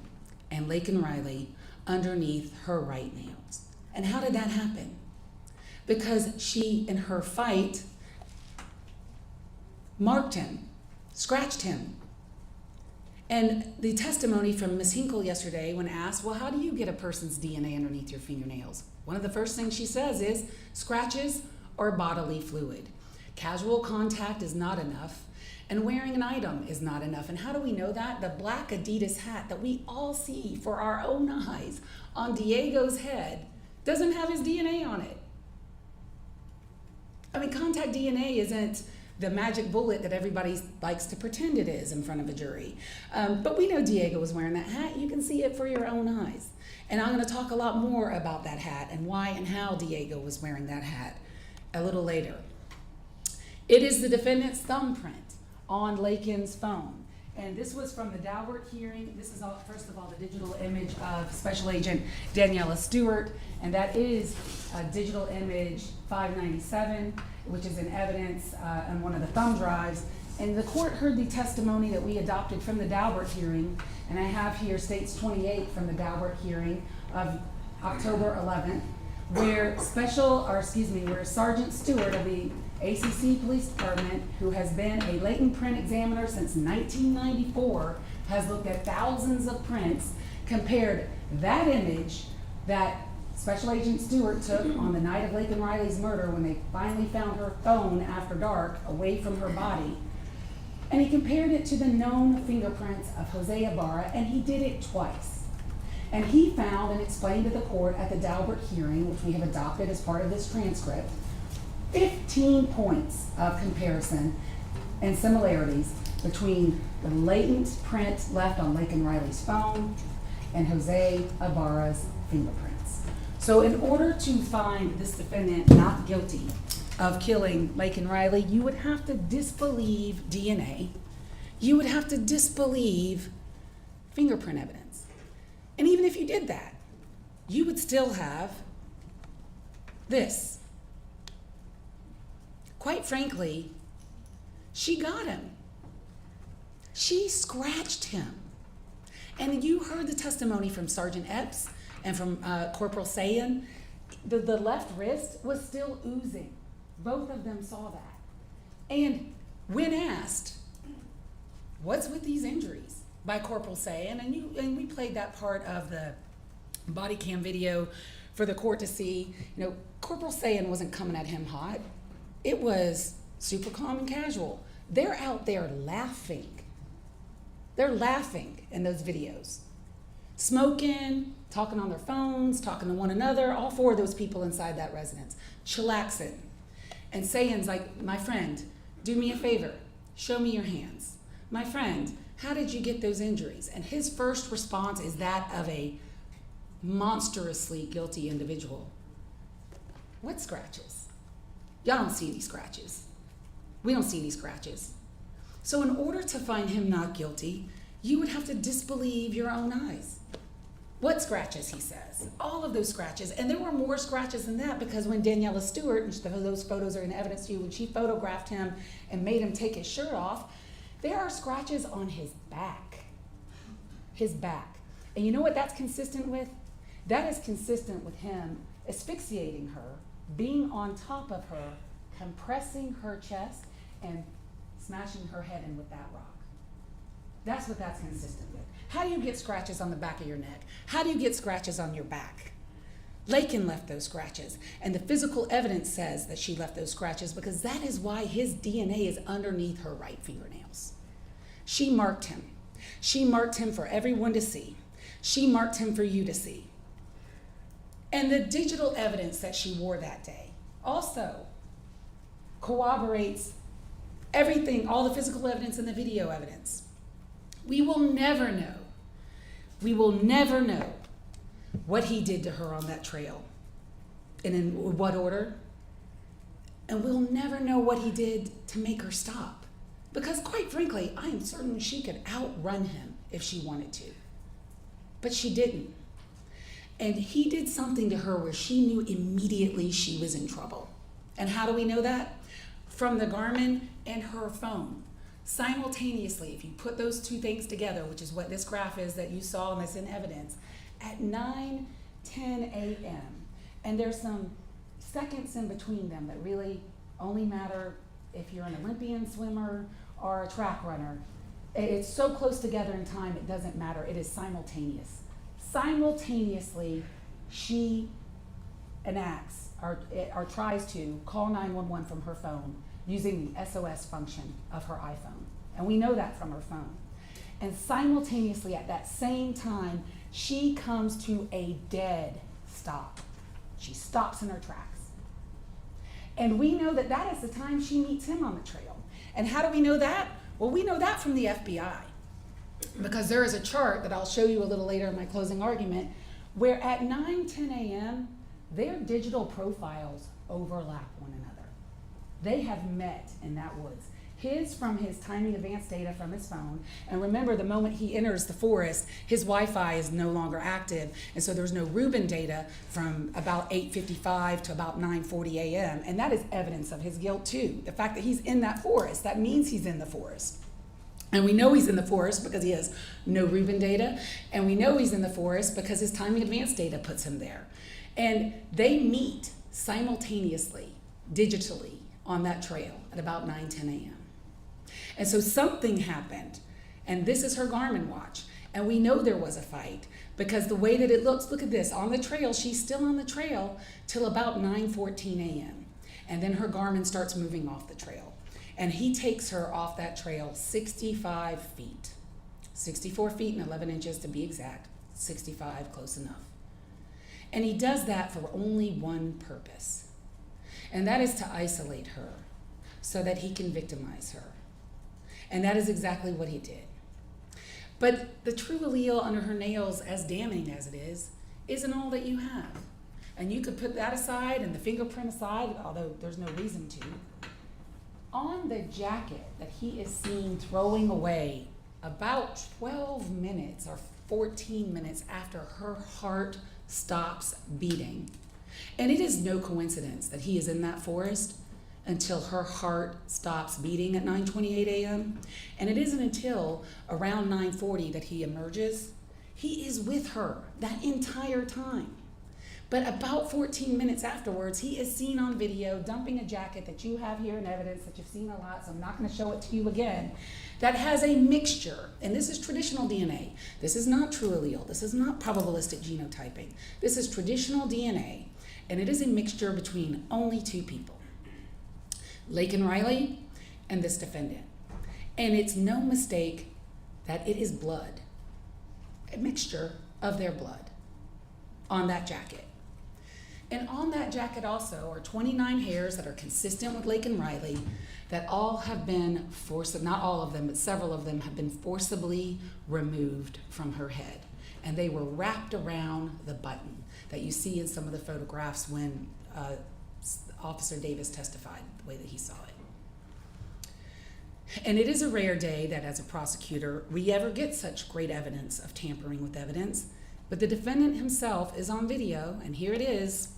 S3: and Laken Riley underneath her right nails. And how did that happen? Because she, in her fight, marked him, scratched him. And the testimony from Ms. Hinkle yesterday when asked, well, how do you get a person's DNA underneath your fingernails? One of the first things she says is scratches or bodily fluid. Casual contact is not enough, and wearing an item is not enough. And how do we know that? The black Adidas hat that we all see for our own eyes on Diego's head doesn't have his DNA on it. I mean, contact DNA isn't the magic bullet that everybody likes to pretend it is in front of a jury. But we know Diego was wearing that hat. You can see it for your own eyes. And I'm gonna talk a lot more about that hat and why and how Diego was wearing that hat a little later. It is the defendant's thumbprint on Laken's phone. And this was from the Daubert hearing. This is, first of all, the digital image of Special Agent Daniela Stewart, and that is digital image 597, which is in evidence on one of the thumb drives. And the court heard the testimony that we adopted from the Daubert hearing, and I have here states 28 from the Daubert hearing of October 11th, where where Sergeant Stewart of the ACC Police Department, who has been a latent print examiner since 1994, has looked at thousands of prints, compared that image that Special Agent Stewart took on the night of Laken Riley's murder when they finally found her phone after dark away from her body, and he compared it to the known fingerprints of Jose Ibarra, and he did it twice. And he found and explained to the court at the Daubert hearing, which we have adopted as part of this transcript, 15 points of comparison and similarities between the latent print left on Laken Riley's phone and Jose Ibarra's fingerprints. So in order to find this defendant not guilty of killing Laken Riley, you would have to disbelieve DNA. You would have to disbelieve fingerprint evidence. And even if you did that, you would still have this. Quite frankly, she got him. She scratched him. And you heard the testimony from Sergeant Epps and from Corporal Sayan. The left wrist was still oozing. Both of them saw that. And when asked, what's with these injuries by Corporal Sayan, and we played that part of the body cam video for the court to see, Corporal Sayan wasn't coming at him hot. It was super calm and casual. They're out there laughing. They're laughing in those videos. Smoking, talking on their phones, talking to one another, all four of those people inside that residence, chillaxing. And Sayan's like, my friend, do me a favor, show me your hands. My friend, how did you get those injuries? And his first response is that of a monstrously guilty individual. What scratches? Y'all don't see these scratches. We don't see these scratches. So in order to find him not guilty, you would have to disbelieve your own eyes. What scratches, he says? All of those scratches. And there were more scratches than that, because when Daniela Stewart, and those photos are in evidence to you, when she photographed him and made him take his shirt off, there are scratches on his back. His back. And you know what that's consistent with? That is consistent with him asphyxiating her, being on top of her, compressing her chest, and smashing her head in with that rock. That's what that's consistent with. How do you get scratches on the back of your neck? How do you get scratches on your back? Laken left those scratches, and the physical evidence says that she left those scratches because that is why his DNA is underneath her right fingernails. She marked him. She marked him for everyone to see. She marked him for you to see. And the digital evidence that she wore that day also corroborates everything, all the physical evidence and the video evidence. We will never know what he did to her on that trail and in what order. And we'll never know what he did to make her stop. Because quite frankly, I am certain she could outrun him if she wanted to. But she didn't. And he did something to her where she knew immediately she was in trouble. And how do we know that? From the Garmin and her phone. Simultaneously, if you put those two things together, which is what this graph is that you saw and that's in evidence, at 9:10 a.m., and there's some seconds in between them that really only matter if you're an Olympian swimmer or a track runner. It's so close together in time, it doesn't matter. It is simultaneous. Simultaneously, she enacts or tries to call 911 from her phone using the SOS function of her iPhone. And we know that from her phone. And simultaneously at that same time, she comes to a dead stop. She stops in her tracks. And we know that that is the time she meets him on the trail. And how do we know that? Well, we know that from the FBI. Because there is a chart that I'll show you a little later in my closing argument, where at 9:10 a.m., their digital profiles overlap one another. They have met in that woods. His from his timing advance data from his phone. And remember, the moment he enters the forest, his Wi-Fi is no longer active. And so there's no Reuben data from about 8:55 to about 9:40 a.m. And that is evidence of his guilt too. The fact that he's in that forest, that means he's in the forest. And we know he's in the forest because he has no Reuben data. And we know he's in the forest because his timing advance data puts him there. And they meet simultaneously, digitally, on that trail at about 9:10 a.m. And so something happened. And this is her Garmin watch. And we know there was a fight because the way that it looks, look at this, on the trail, she's still on the trail till about 9:14 a.m. And then her Garmin starts moving off the trail. And he takes her off that trail 65 feet. 64 feet and 11 inches to be exact. 65, close enough. And he does that for only one purpose. And that is to isolate her so that he can victimize her. And that is exactly what he did. But the true allele under her nails, as damning as it is, isn't all that you have. And you could put that aside and the fingerprint aside, although there's no reason to. On the jacket that he is seen throwing away about 12 minutes or 14 minutes after her heart stops beating. And it is no coincidence that he is in that forest until her heart stops beating at 9:28 a.m. And it isn't until around 9:40 that he emerges. He is with her that entire time. But about 14 minutes afterwards, he is seen on video dumping a jacket that you have here in evidence that you've seen a lot, so I'm not going to show it to you again, that has a mixture, and this is traditional DNA. This is not true allele. This is not probabilistic genotyping. This is traditional DNA, and it is a mixture between only two people, Laken Riley and this defendant. And it's no mistake that it is blood, a mixture of their blood on that jacket. And on that jacket also are 29 hairs that are consistent with Laken Riley that all have been not all of them, but several of them have been forcibly removed from her head. And they were wrapped around the button that you see in some of the photographs when Officer Davis testified, the way that he saw it. And it is a rare day that as a prosecutor, we ever get such great evidence of tampering with evidence. But the defendant himself is on video, and here it is.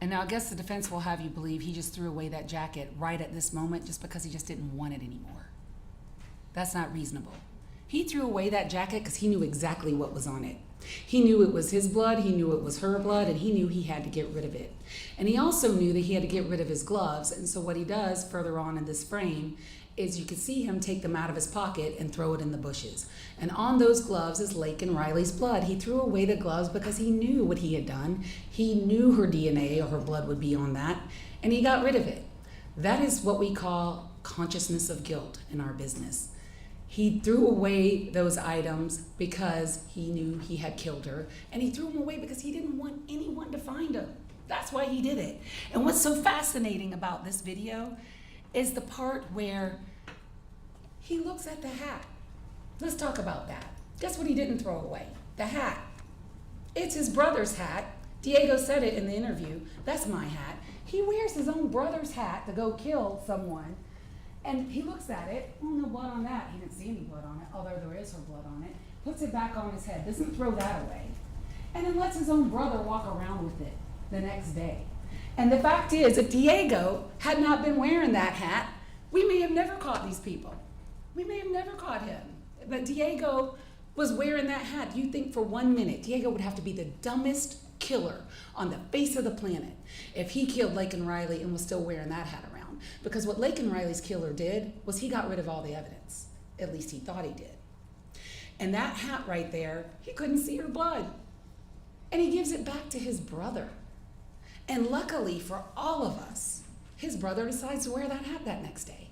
S3: And now I guess the defense will have you believe he just threw away that jacket right at this moment just because he just didn't want it anymore. That's not reasonable. He threw away that jacket because he knew exactly what was on it. He knew it was his blood, he knew it was her blood, and he knew he had to get rid of it. And he also knew that he had to get rid of his gloves, and so what he does further on in this frame is you can see him take them out of his pocket and throw it in the bushes. And on those gloves is Laken Riley's blood. He threw away the gloves because he knew what he had done. He knew her DNA or her blood would be on that, and he got rid of it. That is what we call consciousness of guilt in our business. He threw away those items because he knew he had killed her, and he threw them away because he didn't want anyone to find him. That's why he did it. And what's so fascinating about this video is the part where he looks at the hat. Let's talk about that. Guess what he didn't throw away? The hat. It's his brother's hat. Diego said it in the interview. That's my hat. He wears his own brother's hat to go kill someone. And he looks at it. Oh, no blood on that. He didn't see any blood on it, although there is her blood on it. Puts it back on his head. Doesn't throw that away. And then lets his own brother walk around with it the next day. And the fact is, if Diego had not been wearing that hat, we may have never caught these people. We may have never caught him. But Diego was wearing that hat. You think for 1 minute, Diego would have to be the dumbest killer on the face of the planet if he killed Laken Riley and was still wearing that hat around. on. Because what Laken Riley's killer did was he got rid of all the evidence. At least he thought he did. And that hat right there, he couldn't see her blood. And he gives it back to his brother. And luckily for all of us, his brother decides to wear that hat that next day.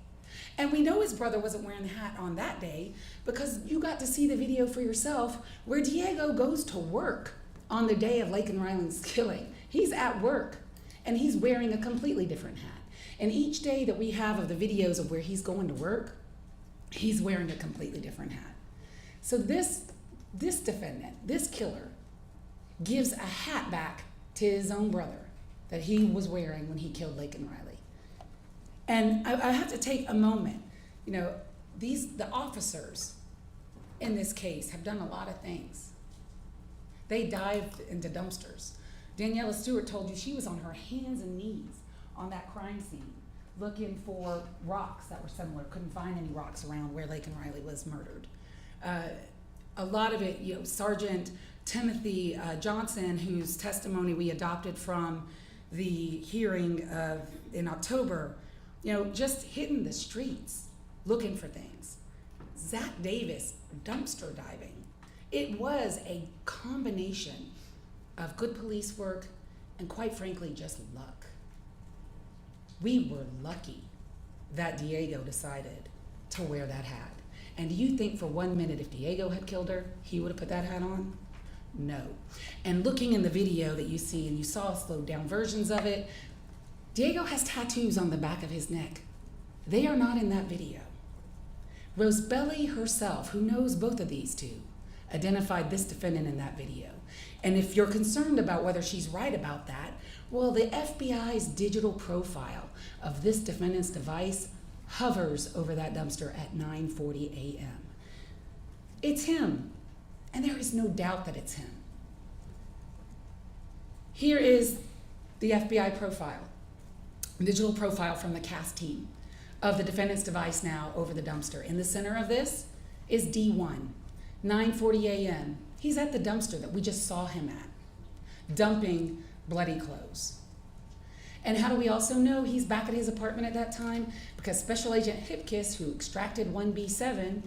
S3: And we know his brother wasn't wearing the hat on that day because you got to see the video for yourself where Diego goes to work on the day of Laken Riley's killing. He's at work and he's wearing a completely different hat. And each day that we have of the videos of where he's going to work, he's wearing a completely different hat. So this defendant, this killer, gives a hat back to his own brother that he was wearing when he killed Laken Riley. And I have to take a moment. You know, the officers in this case have done a lot of things. They dived into dumpsters. Daniela Stewart told you she was on her hands and knees on that crime scene looking for rocks that were similar. Couldn't find any rocks around where Laken Riley was murdered. A lot of it, you know, Sergeant Timothy Johnson, whose testimony we adopted from the hearing in October, you know, just hitting the streets, looking for things. Zach Davis, dumpster diving. It was a combination of good police work and, quite frankly, just luck. We were lucky that Diego decided to wear that hat. And do you think for 1 minute if Diego had killed her, he would have put that hat on? No. And looking in the video that you see, and you saw slowed down versions of it, Diego has tattoos on the back of his neck. They are not in that video. Rosebelly herself, who knows both of these two, identified this defendant in that video. And if you're concerned about whether she's right about that, well, the FBI's digital profile of this defendant's device hovers over that dumpster at 9:40 a.m. It's him, and there is no doubt that it's him. Here is the FBI profile, digital profile from the CAS team of the defendant's device now over the dumpster. In the center of this is D1, 9:40 a.m. He's at the dumpster that we just saw him at, dumping bloody clothes. And how do we also know he's back at his apartment at that time? Because Special Agent Hipkiss, who extracted 1B7,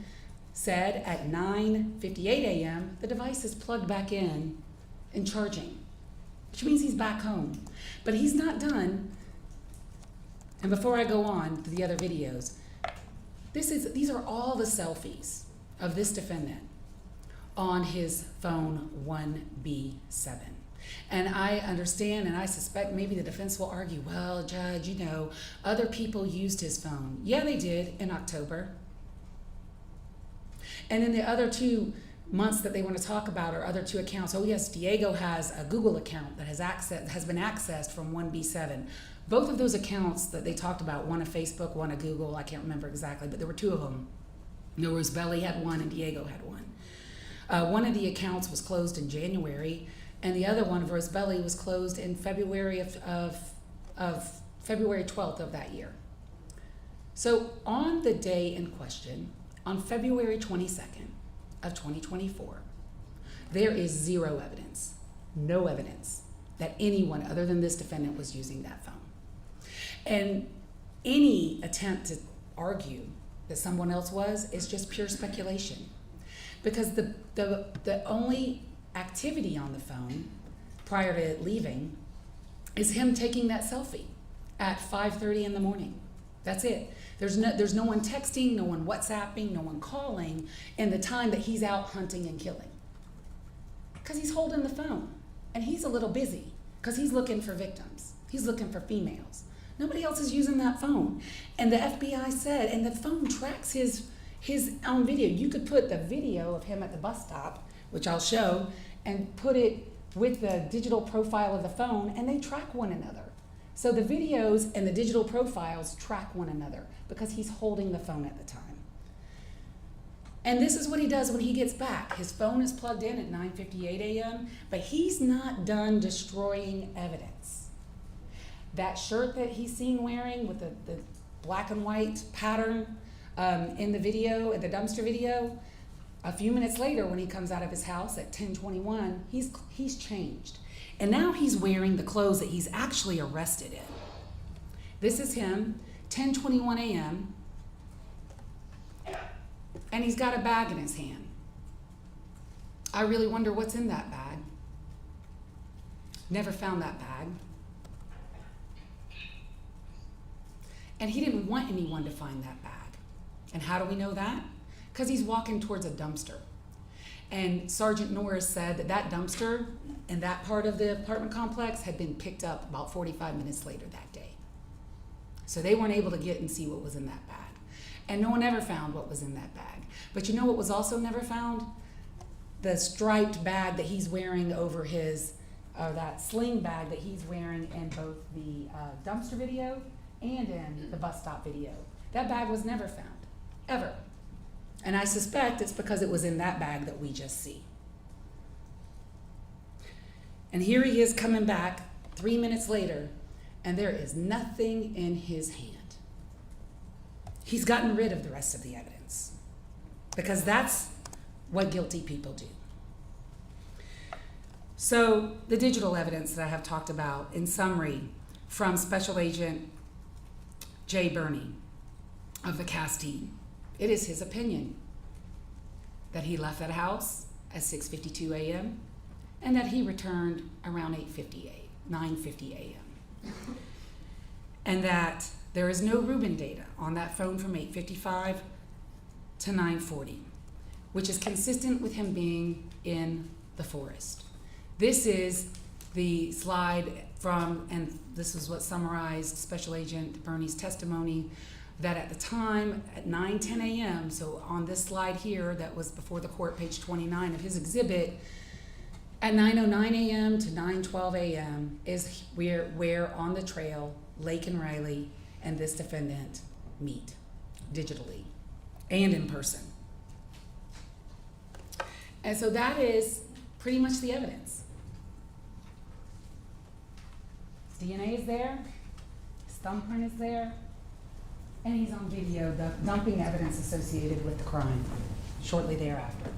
S3: said at 9:58 a.m. the device is plugged back in and charging, which means he's back home. But he's not done. And before I go on to the other videos, these are all the selfies of this defendant on his phone 1B7. And I understand, and I suspect maybe the defense will argue, well, Judge, you know, other people used his phone. Yeah, they did in October. And then the other 2 months that they want to talk about are other 2 accounts. Oh yes, Diego has a Google account that has been accessed from 1B7. Both of those accounts that they talked about, one a Facebook, one a Google, I can't remember exactly, but there were 2 of them. Rosebelly had one and Diego had one. One of the accounts was closed in January, and the other one of Rosebelly was closed in February of February 12th of that year. So on the day in question, on February 22nd of 2024, there is zero evidence, no evidence that anyone other than this defendant was using that phone. And any attempt to argue that someone else was is just pure speculation. Because the only activity on the phone prior to leaving is him taking that selfie at 5:30 in the morning. That's it. There's no one texting, no one WhatsApping, no one calling in the time that he's out hunting and killing. Because he's holding the phone and he's a little busy because he's looking for victims. He's looking for females. Nobody else is using that phone. And the FBI said, and the phone tracks his own video. You could put the video of him at the bus stop, which I'll show, and put it with the digital profile of the phone, and they track one another. So the videos and the digital profiles track one another because he's holding the phone at the time. And this is what he does when he gets back. His phone is plugged in at 9:58 a.m., but he's not done destroying evidence. That shirt that he's seen wearing with the black and white pattern in the video, in the dumpster video, a few minutes later when he comes out of his house at 10:21, he's changed. And now he's wearing the clothes that he's actually arrested in. This is him 10:21 a.m., and he's got a bag in his hand. I really wonder what's in that bag. Never found that bag. And he didn't want anyone to find that bag. And how do we know that? Because he's walking towards a dumpster. And Sergeant Norris said that that dumpster in that part of the apartment complex had been picked up about 45 minutes later that day. So they weren't able to get and see what was in that bag. And no one ever found what was in that bag. But you know what was also never found? The striped bag that he's wearing over his, that sling bag that he's wearing in both the dumpster video and in the bus stop video. That bag was never found, ever. And I suspect it's because it was in that bag that we just see. And here he is coming back 3 minutes later, and there is nothing in his hand. He's gotten rid of the rest of the evidence, because that's what guilty people do. So the digital evidence that I have talked about, in summary, from Special Agent Jay Burney of the CAS team, it is his opinion that he left that house at 6:52 a.m. and that he returned around 9:50 a.m. And that there is no Reuben data on that phone from 8:55 to 9:40, which is consistent with him being in the forest. This is the slide from, and this is what summarized Special Agent Burney's testimony, that at the time at 9:10 a.m., so on this slide here that was before the court, page 29 of his exhibit, at 9:09 a.m. to 9:12 a.m. is where on the trail Laken Riley and this defendant meet digitally and in person. And so that is pretty much the evidence. His DNA is there, his thumbprint is there, and he's on video, the dumping evidence associated with the crime shortly thereafter.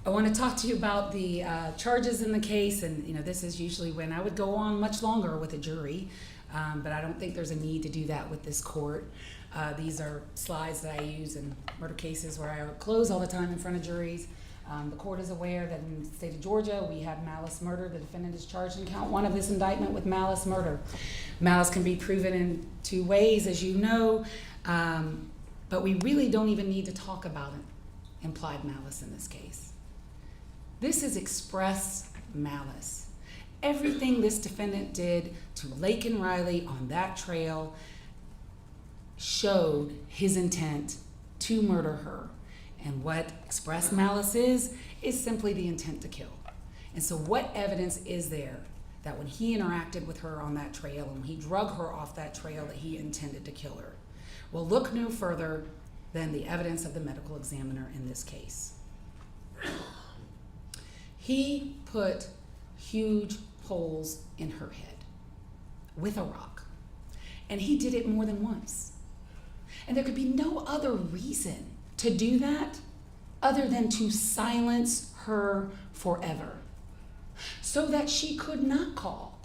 S3: I want to talk to you about the charges in the case, and this is usually when I would go on much longer with a jury, but I don't think there's a need to do that with this court. These are slides that I use in murder cases where I close all the time in front of juries. The court is aware that in the state of Georgia, we have malice murder. The defendant is charged in count 1 of this indictment with malice murder. Malice can be proven in 2 ways, as you know, but we really don't even need to talk about implied malice in this case. This is express malice. Everything this defendant did to Laken Riley on that trail showed his intent to murder her. And what express malice is simply the intent to kill. And so what evidence is there that when he interacted with her on that trail and when he drug her off that trail that he intended to kill her? Well, look no further than the evidence of the medical examiner in this case. He put huge holes in her head with a rock. And he did it more than once. And there could be no other reason to do that other than to silence her forever, so that she could not call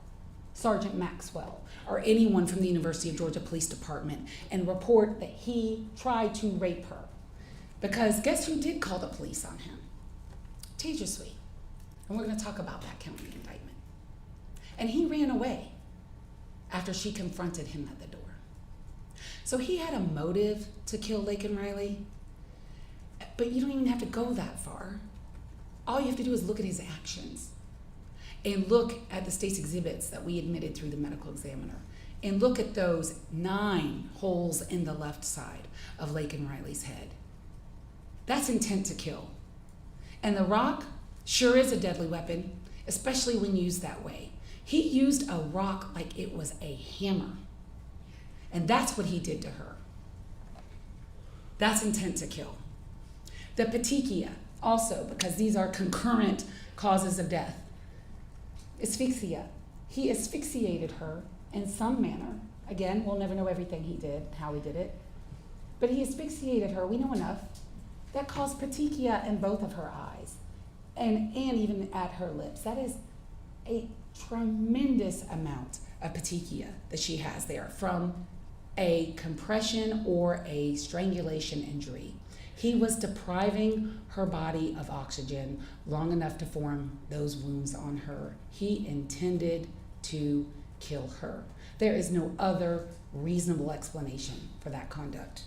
S3: Sergeant Maxwell or anyone from the University of Georgia Police Department and report that he tried to rape her. Because guess who did call the police on him? Tejas. And we're going to talk about that county indictment. And he ran away after she confronted him at the door. So he had a motive to kill Laken Riley, but you don't even have to go that far. All you have to do is look at his actions and look at the state's exhibits that we admitted through the medical examiner and look at those 9 holes in the left side of Laken Riley's head. That's intent to kill. And the rock sure is a deadly weapon, especially when used that way. He used a rock like it was a hammer. And that's what he did to her. That's intent to kill. The petechia, also, because these are concurrent causes of death. Asphyxia. He asphyxiated her in some manner. Again, we'll never know everything he did, how he did it. But he asphyxiated her, we know enough. That caused petechia in both of her eyes and even at her lips. That is a tremendous amount of petechia that she has there from a compression or a strangulation injury. He was depriving her body of oxygen long enough to form those wounds on her. He intended to kill her. There is no other reasonable explanation for that conduct.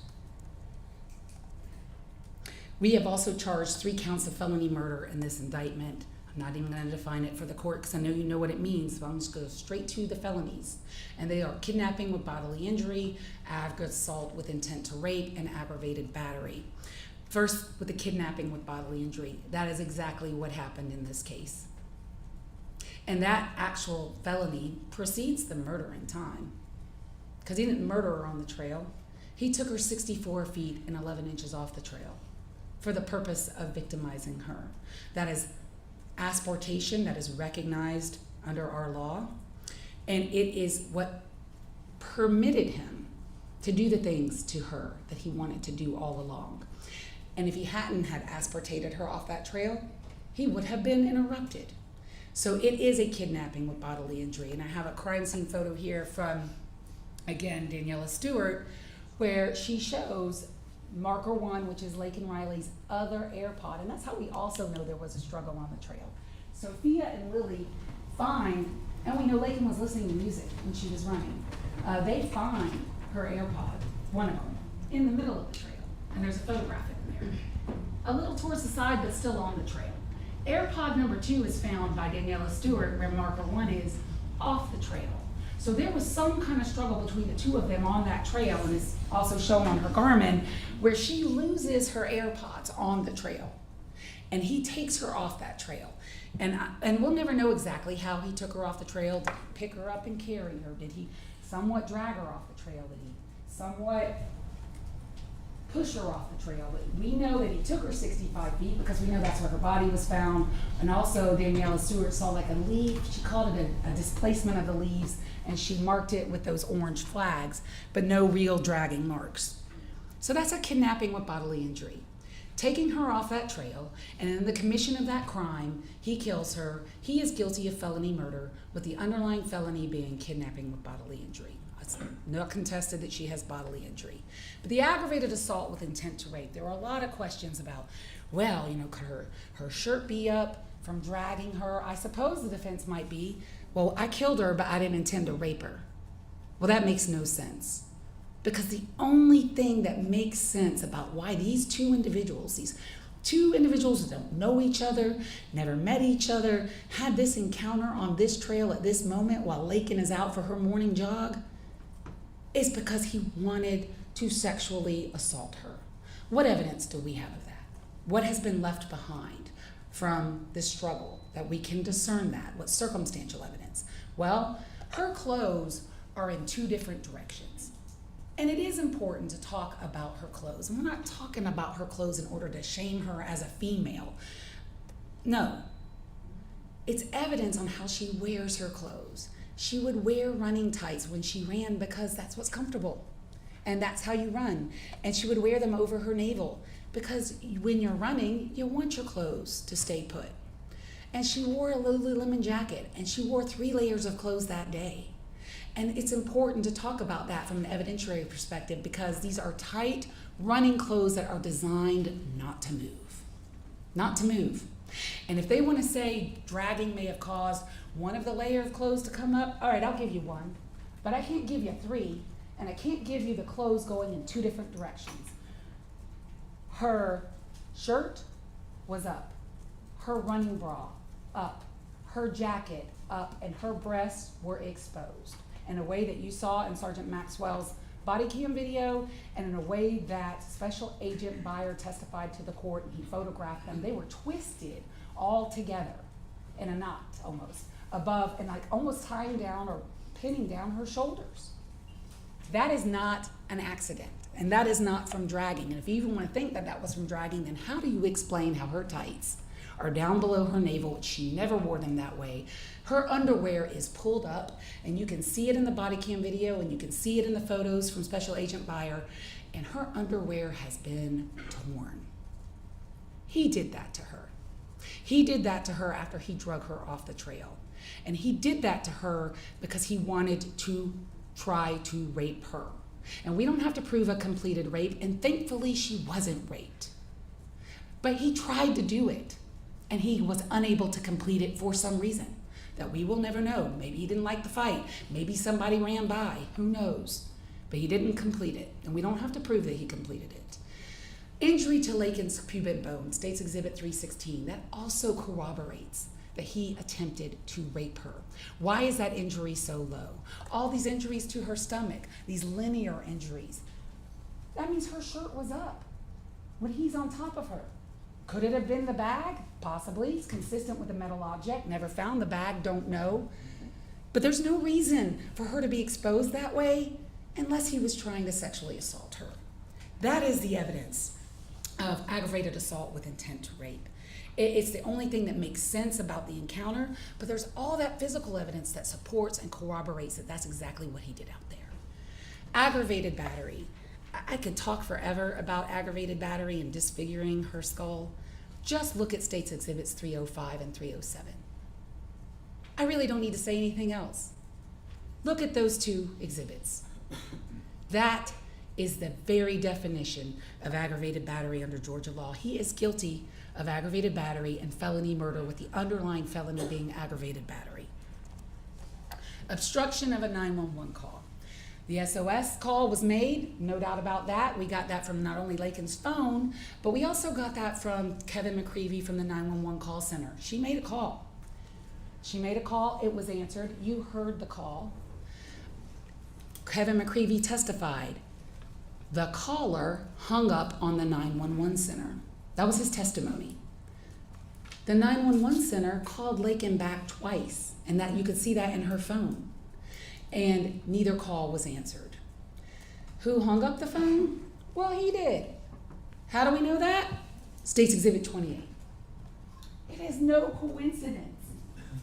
S3: We have also charged 3 counts of felony murder in this indictment. I'm not even going to define it for the court because I know you know what it means, so I'm just going to go straight to the felonies. And they are kidnapping with bodily injury, aggravated assault with intent to rape, and aggravated battery. First, with the kidnapping with bodily injury, that is exactly what happened in this case. And that actual felony precedes the murder in time, because he didn't murder her on the trail. He took her 64 feet and 11 inches off the trail for the purpose of victimizing her. That is asportation, that is recognized under our law, and it is what permitted him to do the things to her that he wanted to do all along. And if he hadn't had asportated her off that trail, he would have been interrupted. So it is a kidnapping with bodily injury. And I have a crime scene photo here from, again, Daniela Stewart, where she shows marker 1, which is Laken Riley's other AirPod. And that's how we also know there was a struggle on the trail. Sophia and Lily find, and we know Laken was listening to music when she was running. They find her AirPod, one of them, in the middle of the trail. And there's a photograph in there. A little towards the side, but still on the trail. AirPod number 2 is found by Daniela Stewart, where marker 1 is off the trail. So there was some kind of struggle between the two of them on that trail, and it's also shown on her Garmin, where she loses her AirPods on the trail. And he takes her off that trail. And we'll never know exactly how he took her off the trail. Did he pick her up and carry her? Did he somewhat drag her off the trail? Did he somewhat push her off the trail? But we know that he took her 65 feet because we know that's where her body was found. And also Daniela Stewart saw like a leaf. She called it a displacement of the leaves, and she marked it with those orange flags, but no real dragging marks. So that's a kidnapping with bodily injury. Taking her off that trail, and in the commission of that crime, he kills her. He is guilty of felony murder, with the underlying felony being kidnapping with bodily injury. It's not contested that she has bodily injury. But the aggravated assault with intent to rape, there are a lot of questions about, well, you know, could her shirt be up from dragging her? I suppose the defense might be, well, I killed her, but I didn't intend to rape her. Well, that makes no sense. Because the only thing that makes sense about why these two individuals who don't know each other, never met each other, had this encounter on this trail at this moment while Laken is out for her morning jog, is because he wanted to sexually assault her. What evidence do we have of that? What has been left behind from this struggle that we can discern that? What circumstantial evidence? Well, her clothes are in 2 different directions. And it is important to talk about her clothes. And we're not talking about her clothes in order to shame her as a female. No. It's evidence on how she wears her clothes. She would wear running tights when she ran because that's what's comfortable. And that's how you run. And she would wear them over her navel because when you're running, you want your clothes to stay put. And she wore a Lululemon jacket, and she wore 3 layers of clothes that day. And it's important to talk about that from an evidentiary perspective because these are tight running clothes that are designed not to move. Not to move. And if they want to say dragging may have caused one of the layer of clothes to come up, all right, I'll give you 1. But I can't give you 3, and I can't give you the clothes going in 2 different directions. Her shirt was up. Her running bra up. Her jacket up, and her breasts were exposed in a way that you saw in Sergeant Maxwell's body cam video, and in a way that Special Agent Beyer testified to the court, and he photographed them. They were twisted all together in a knot almost above, and like almost tying down or pinning down her shoulders. That is not an accident, and that is not from dragging. And if you even want to think that that was from dragging, then how do you explain how her tights are down below her navel, which she never wore them that way? Her underwear is pulled up, and you can see it in the body cam video, and you can see it in the photos from Special Agent Beyer, and her underwear has been torn. He did that to her. He did that to her after he drug her off the trail. And he did that to her because he wanted to try to rape her. And we don't have to prove a completed rape, and thankfully she wasn't raped. But he tried to do it, and he was unable to complete it for some reason that we will never know. Maybe he didn't like the fight. Maybe somebody ran by. Who knows? But he didn't complete it, and we don't have to prove that he completed it. Injury to Laken's pubic bone, State's Exhibit 316, that also corroborates that he attempted to rape her. Why is that injury so low? All these injuries to her stomach, these linear injuries, that means her shirt was up when he's on top of her. Could it have been the bag? Possibly. It's consistent with a metal object. Never found the bag, don't know. But there's no reason for her to be exposed that way unless he was trying to sexually assault her. That is the evidence of aggravated assault with intent to rape. It's the only thing that makes sense about the encounter, but there's all that physical evidence that supports and corroborates that that's exactly what he did out there. Aggravated battery. I could talk forever about aggravated battery and disfiguring her skull. Just look at State's Exhibits 305 and 307. I really don't need to say anything else. Look at those two exhibits. That is the very definition of aggravated battery under Georgia law. He is guilty of aggravated battery and felony murder, with the underlying felony being aggravated battery. Obstruction of a 911 call. The SOS call was made, no doubt about that. We got that from not only Laken's phone, but we also got that from Kevin McCreevy from the 911 call center. She made a call. She made a call, it was answered. You heard the call. Kevin McCreevy testified. The caller hung up on the 911 center. That was his testimony. The 911 center called Laken back twice, and that you could see that in her phone. And neither call was answered. Who hung up the phone? Well, he did. How do we know that? State's Exhibit 28. It is no coincidence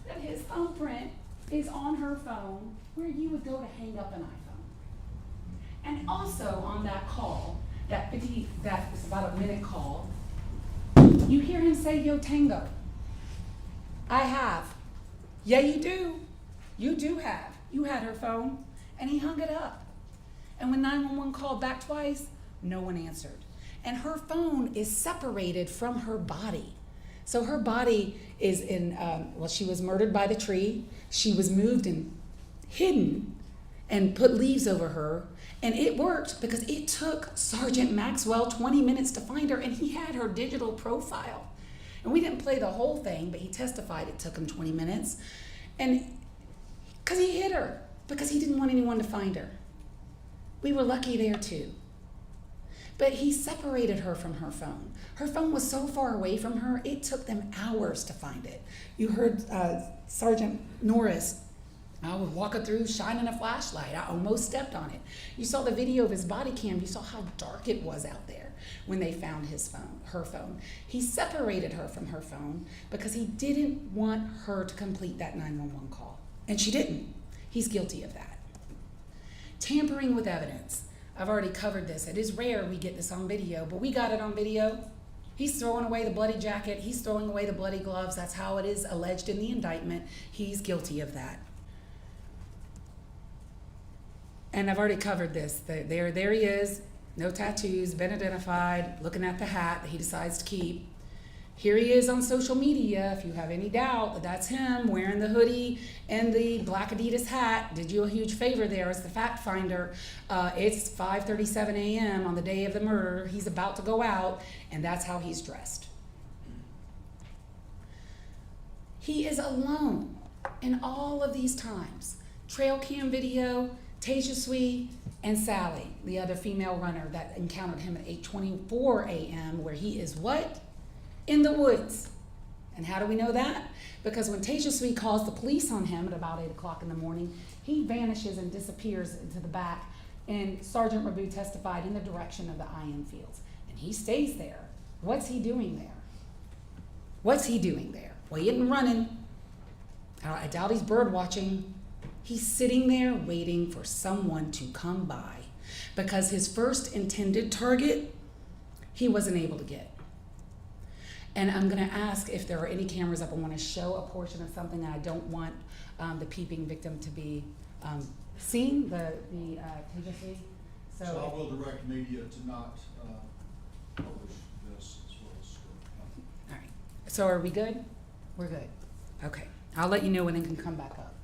S3: that his thumbprint is on her phone where you would go to hang up an iPhone. And also on that call, that was about a minute call, you hear him say, "Yo, Tango." I have. Yeah, you do. You do have. You had her phone, and he hung it up. And when 911 called back twice, no one answered. And her phone is separated from her body. So her body is in, she was murdered by the tree. She was moved and hidden and put leaves over her. And it worked because it took Sergeant Maxwell 20 minutes to find her, and he had her digital profile. And we didn't play the whole thing, but he testified it took him 20 minutes. And because he hid her, because he didn't want anyone to find her. We were lucky there too. But he separated her from her phone. Her phone was so far away from her, it took them hours to find it. You heard Sergeant Norris, I was walking through shining a flashlight. I almost stepped on it. You saw the video of his body cam. You saw how dark it was out there when they found her phone. He separated her from her phone because he didn't want her to complete that 911 call. And she didn't. He's guilty of that. Tampering with evidence. I've already covered this. It is rare we get this on video, but we got it on video. He's throwing away the bloody jacket. He's throwing away the bloody gloves. That's how it is alleged in the indictment. He's guilty of that. And I've already covered this. There he is, no tattoos, been identified, looking at the hat that he decides to keep. Here he is on social media. If you have any doubt that that's him wearing the hoodie and the black Adidas hat, did you a huge favor there as the fact finder. It's 5:37 a.m. on the day of the murder. He's about to go out, and that's how he's dressed. He is alone in all of these times. Trail cam video, Tejaswi and Sally, the other female runner that encountered him at 8:24 a.m. where he is what? In the woods. And how do we know that? Because when Tejaswi calls the police on him at about 8 o'clock in the morning, he vanishes and disappears into the back, and Sergeant Rebu testified in the direction of the IM fields. And he stays there. What's he doing there? What's he doing there? Well, he isn't running. I doubt he's bird watching. He's sitting there waiting for someone to come by because his first intended target, he wasn't able to get. And I'm gonna ask if there are any cameras up. I wanna show a portion of something that I don't want the peeping victim to be seen, the Tejaswi. So,
S10: So I will direct media to not, publish this as well as.
S3: all right. So are we good? We're good. Okay. I'll let you know when it can come back up.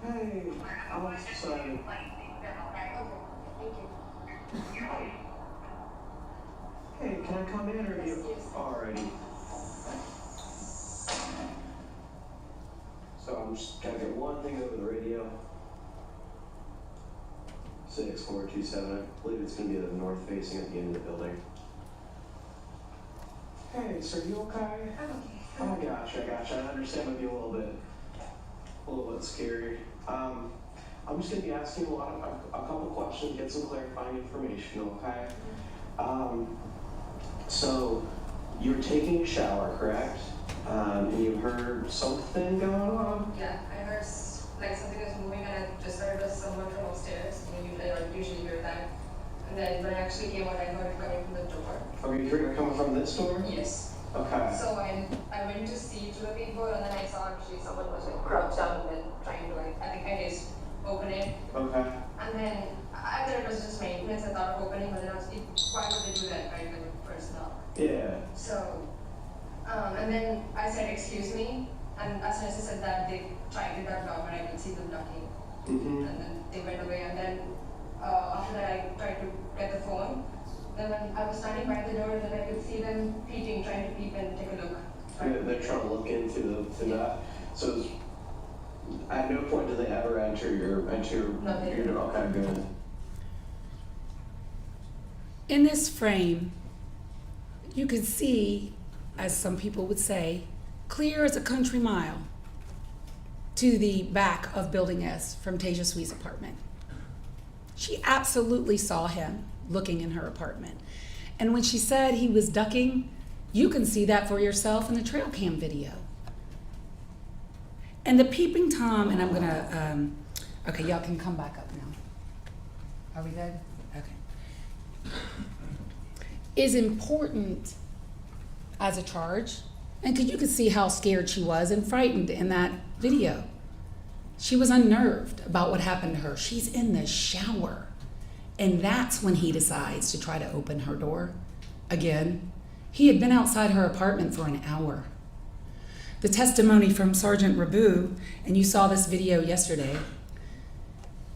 S11: Hey, I'm sorry. Hey, can I come in or are you? Alrighty. So I'm just gonna get one thing over the radio. 6427, I believe it's gonna be the north facing at the end of the building. Hey, so are you okay? I'm okay. Oh, gotcha. I understand it might be a little bit scary. I'm just gonna be asking a couple questions, get some clarifying information, okay? So you were taking a shower, correct? And you heard something going on?
S12: Yeah, I heard like something was moving and I just heard it was someone from upstairs. I usually hear that. And then when I actually came out, I heard it coming from the door.
S11: Are you hearing it coming from this door?
S12: Yes.
S11: Okay.
S12: So I went to see through the peephole and then I saw actually someone was like crouched down and then trying to like, I think I just open it.
S11: Okay.
S12: And then I thought it was just maintenance. I thought of opening, but then I was like, why would they do that right when the first knock?
S11: Yeah.
S12: So, and then I said, excuse me. And as soon as I said that, they tried to duck down, but I could see them ducking.
S11: Mm-hmm.
S12: And then they went away. And then after that, I tried to get the phone. Then when I was standing by the door, then I could see them peeping, trying to peep and take a look.
S11: They're trying to look into that. So at no point do they ever enter your
S12: No, they
S11: your
S12: don't.
S11: door? Okay, good.
S3: In this frame, you can see, as some people would say, clear as a country mile to the back of Building S from Tasia Sweet's apartment. She absolutely saw him looking in her apartment. And when she said he was ducking, you can see that for yourself in the trail cam video. And the peeping Tom, and I'm gonna, okay, y'all can come back up now. Are we good? Okay. Is important as a charge, and you could see how scared she was and frightened in that video. She was unnerved about what happened to her. She's in the shower. And that's when he decides to try to open her door. Again, he had been outside her apartment for an hour. The testimony from Sergeant Rebu, and you saw this video yesterday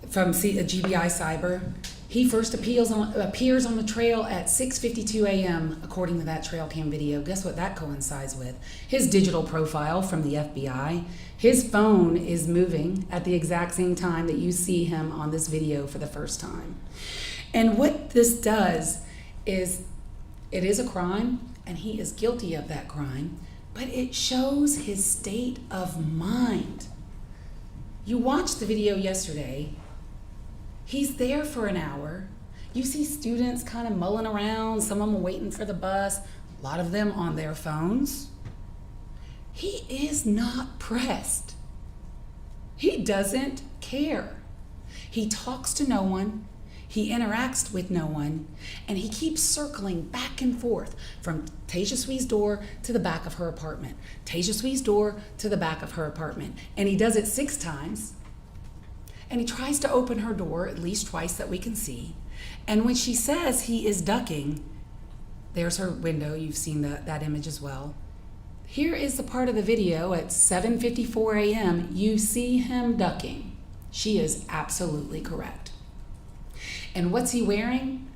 S3: from GBI Cyber, he first appears on the trail at 6:52 a.m. according to that trail cam video. Guess what that coincides with? His digital profile from the FBI. His phone is moving at the exact same time that you see him on this video for the first time. And what this does is, it is a crime, and he is guilty of that crime, but it shows his state of mind. You watched the video yesterday. He's there for an hour. You see students kind of mulling around, some of them waiting for the bus, a lot of them on their phones. He is not pressed. He doesn't care. He talks to no one, he interacts with no one, and he keeps circling back and forth from Tasia Sweet's door to the back of her apartment, Tasia Sweet's door to the back of her apartment. And he does it 6 times. And he tries to open her door at least twice that we can see. And when she says he is ducking, there's her window. You've seen that image as well. Here is the part of the video at 7:54 a.m. You see him ducking. She is absolutely correct. And what's he wearing?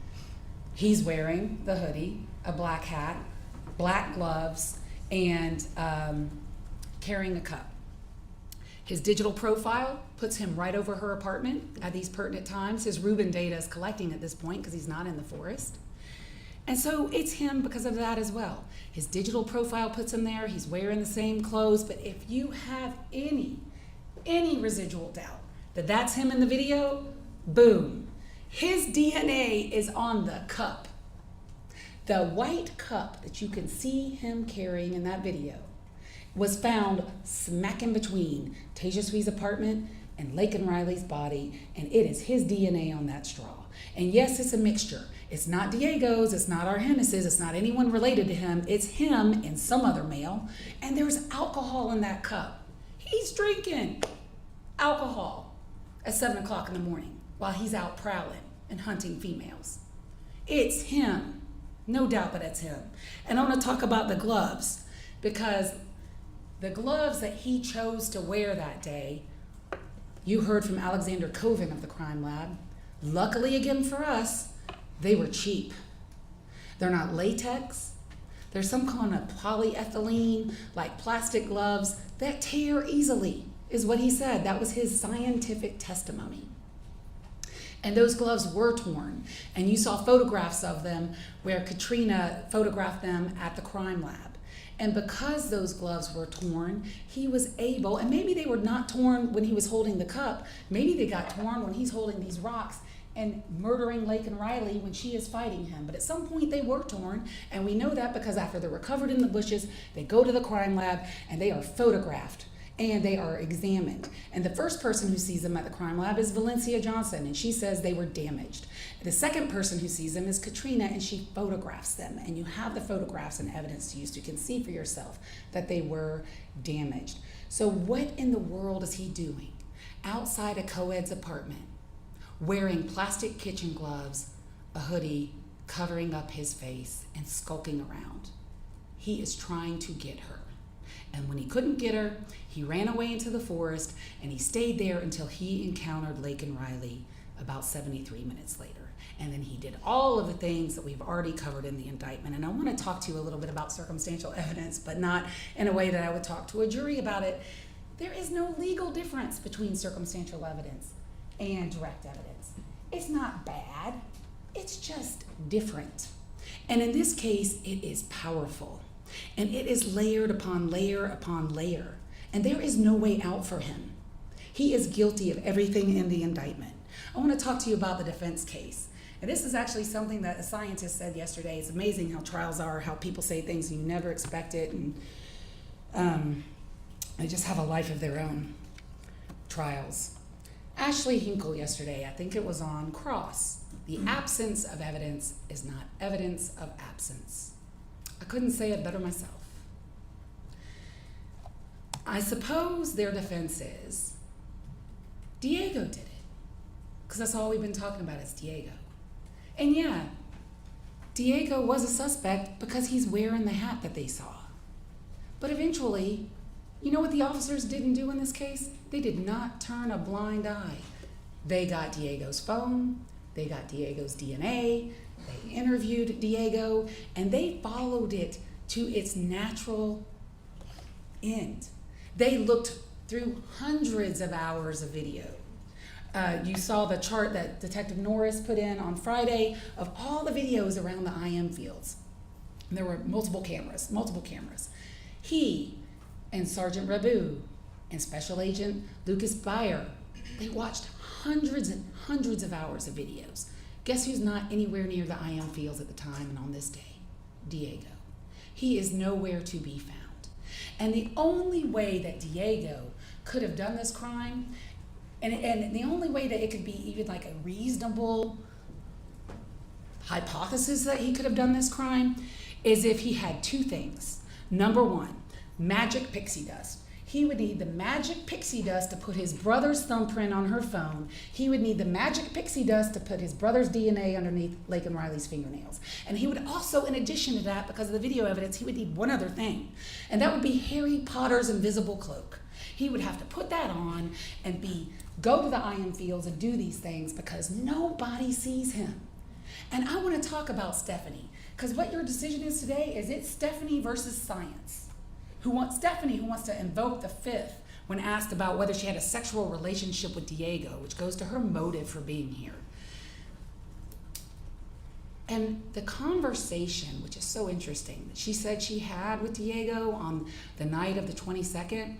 S3: He's wearing the hoodie, a black hat, black gloves, and carrying a cup. His digital profile puts him right over her apartment at these pertinent times. His Reuben data is collecting at this point because he's not in the forest. And so it's him because of that as well. His digital profile puts him there. He's wearing the same clothes. But if you have any residual doubt that that's him in the video, boom. His DNA is on the cup. The white cup that you can see him carrying in that video was found smack in between Tasia Sweet's apartment and Laken Riley's body, and it is his DNA on that straw. And yes, it's a mixture. It's not Diego's, it's not Argenis's, it's not anyone related to him. It's him and some other male. And there's alcohol in that cup. He's drinking alcohol at 7 o'clock in the morning while he's out prowling and hunting females. It's him. No doubt that it's him. And I want to talk about the gloves, because the gloves that he chose to wear that day, you heard from Alexander Coven of the crime lab. Luckily, again for us, they were cheap. They're not latex. They're some kind of polyethylene, like plastic gloves that tear easily, is what he said. That was his scientific testimony. And those gloves were torn. And you saw photographs of them where Katrina photographed them at the crime lab. And because those gloves were torn, he was able, and maybe they were not torn when he was holding the cup, maybe they got torn when he's holding these rocks and murdering Laken Riley when she is fighting him. But at some point they were torn, and we know that because after they're recovered in the bushes, they go to the crime lab and they are photographed and they are examined. And the first person who sees them at the crime lab is Valencia Johnson, and she says they were damaged. The second person who sees them is Katrina, and she photographs them. And you have the photographs and evidence to use. You can see for yourself that they were damaged. So what in the world is he doing outside a co-ed's apartment, wearing plastic kitchen gloves, a hoodie, covering up his face, and skulking around? He is trying to get her. And when he couldn't get her, he ran away into the forest, and he stayed there until he encountered Laken Riley about 73 minutes later. And then he did all of the things that we've already covered in the indictment. And I want to talk to you a little bit about circumstantial evidence, but not in a way that I would talk to a jury about it. There is no legal difference between circumstantial evidence and direct evidence. It's not bad, it's just different. And in this case, it is powerful. And it is layered upon layer upon layer. And there is no way out for him. He is guilty of everything in the indictment. I want to talk to you about the defense case. And this is actually something that a scientist said yesterday. It's amazing how trials are, how people say things and you never expect it. And they just have a life of their own. Trials. Ashley Hinkle yesterday, I think it was on Cross. The absence of evidence is not evidence of absence. I couldn't say it better myself. I suppose their defense is Diego did it, because that's all we've been talking about is Diego. And yeah, Diego was a suspect because he's wearing the hat that they saw. But eventually, you know what the officers didn't do in this case? They did not turn a blind eye. They got Diego's phone, they got Diego's DNA, they interviewed Diego, and they followed it to its natural end. They looked through hundreds of hours of video. You saw the chart that Detective Norris put in on Friday of all the videos around the IM fields. And there were multiple cameras. He and Sergeant Rebu and Special Agent Lucas Beyer, they watched hundreds and hundreds of hours of videos. Guess who's not anywhere near the IM fields at the time and on this day? Diego. He is nowhere to be found. And the only way that Diego could have done this crime, and the only way that it could be even like a reasonable hypothesis that he could have done this crime, is if he had two things. Number one, magic pixie dust. He would need the magic pixie dust to put his brother's thumbprint on her phone. He would need the magic pixie dust to put his brother's DNA underneath Laken Riley's fingernails. And he would also, in addition to that, because of the video evidence, he would need one other thing. And that would be Harry Potter's invisible cloak. He would have to put that on and go to the IM fields and do these things because nobody sees him. And I want to talk about Stephanie, because what your decision is today is it's Stephanie versus science. Stephanie, who wants to invoke the fifth when asked about whether she had a sexual relationship with Diego, which goes to her motive for being here. And the conversation, which is so interesting, that she said she had with Diego on the night of the 22nd,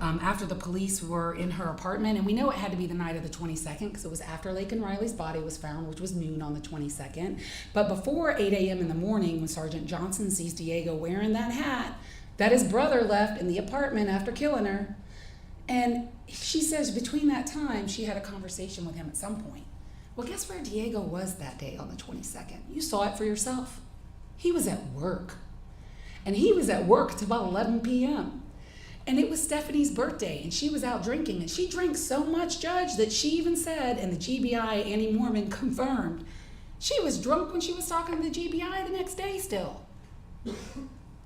S3: after the police were in her apartment, and we know it had to be the night of the 22nd because it was after Laken Riley's body was found, which was noon on the 22nd. But before 8 a.m. in the morning, when Sergeant Johnson sees Diego wearing that hat that his brother left in the apartment after killing her, and she says between that time, she had a conversation with him at some point. Well, guess where Diego was that day on the 22nd? You saw it for yourself. He was at work. And he was at work till about 11 p.m. And it was Stephanie's birthday, and she was out drinking. And she drank so much, Judge, that she even said, and the GBI, Annie Mormon, confirmed, she was drunk when she was talking to the GBI the next day still.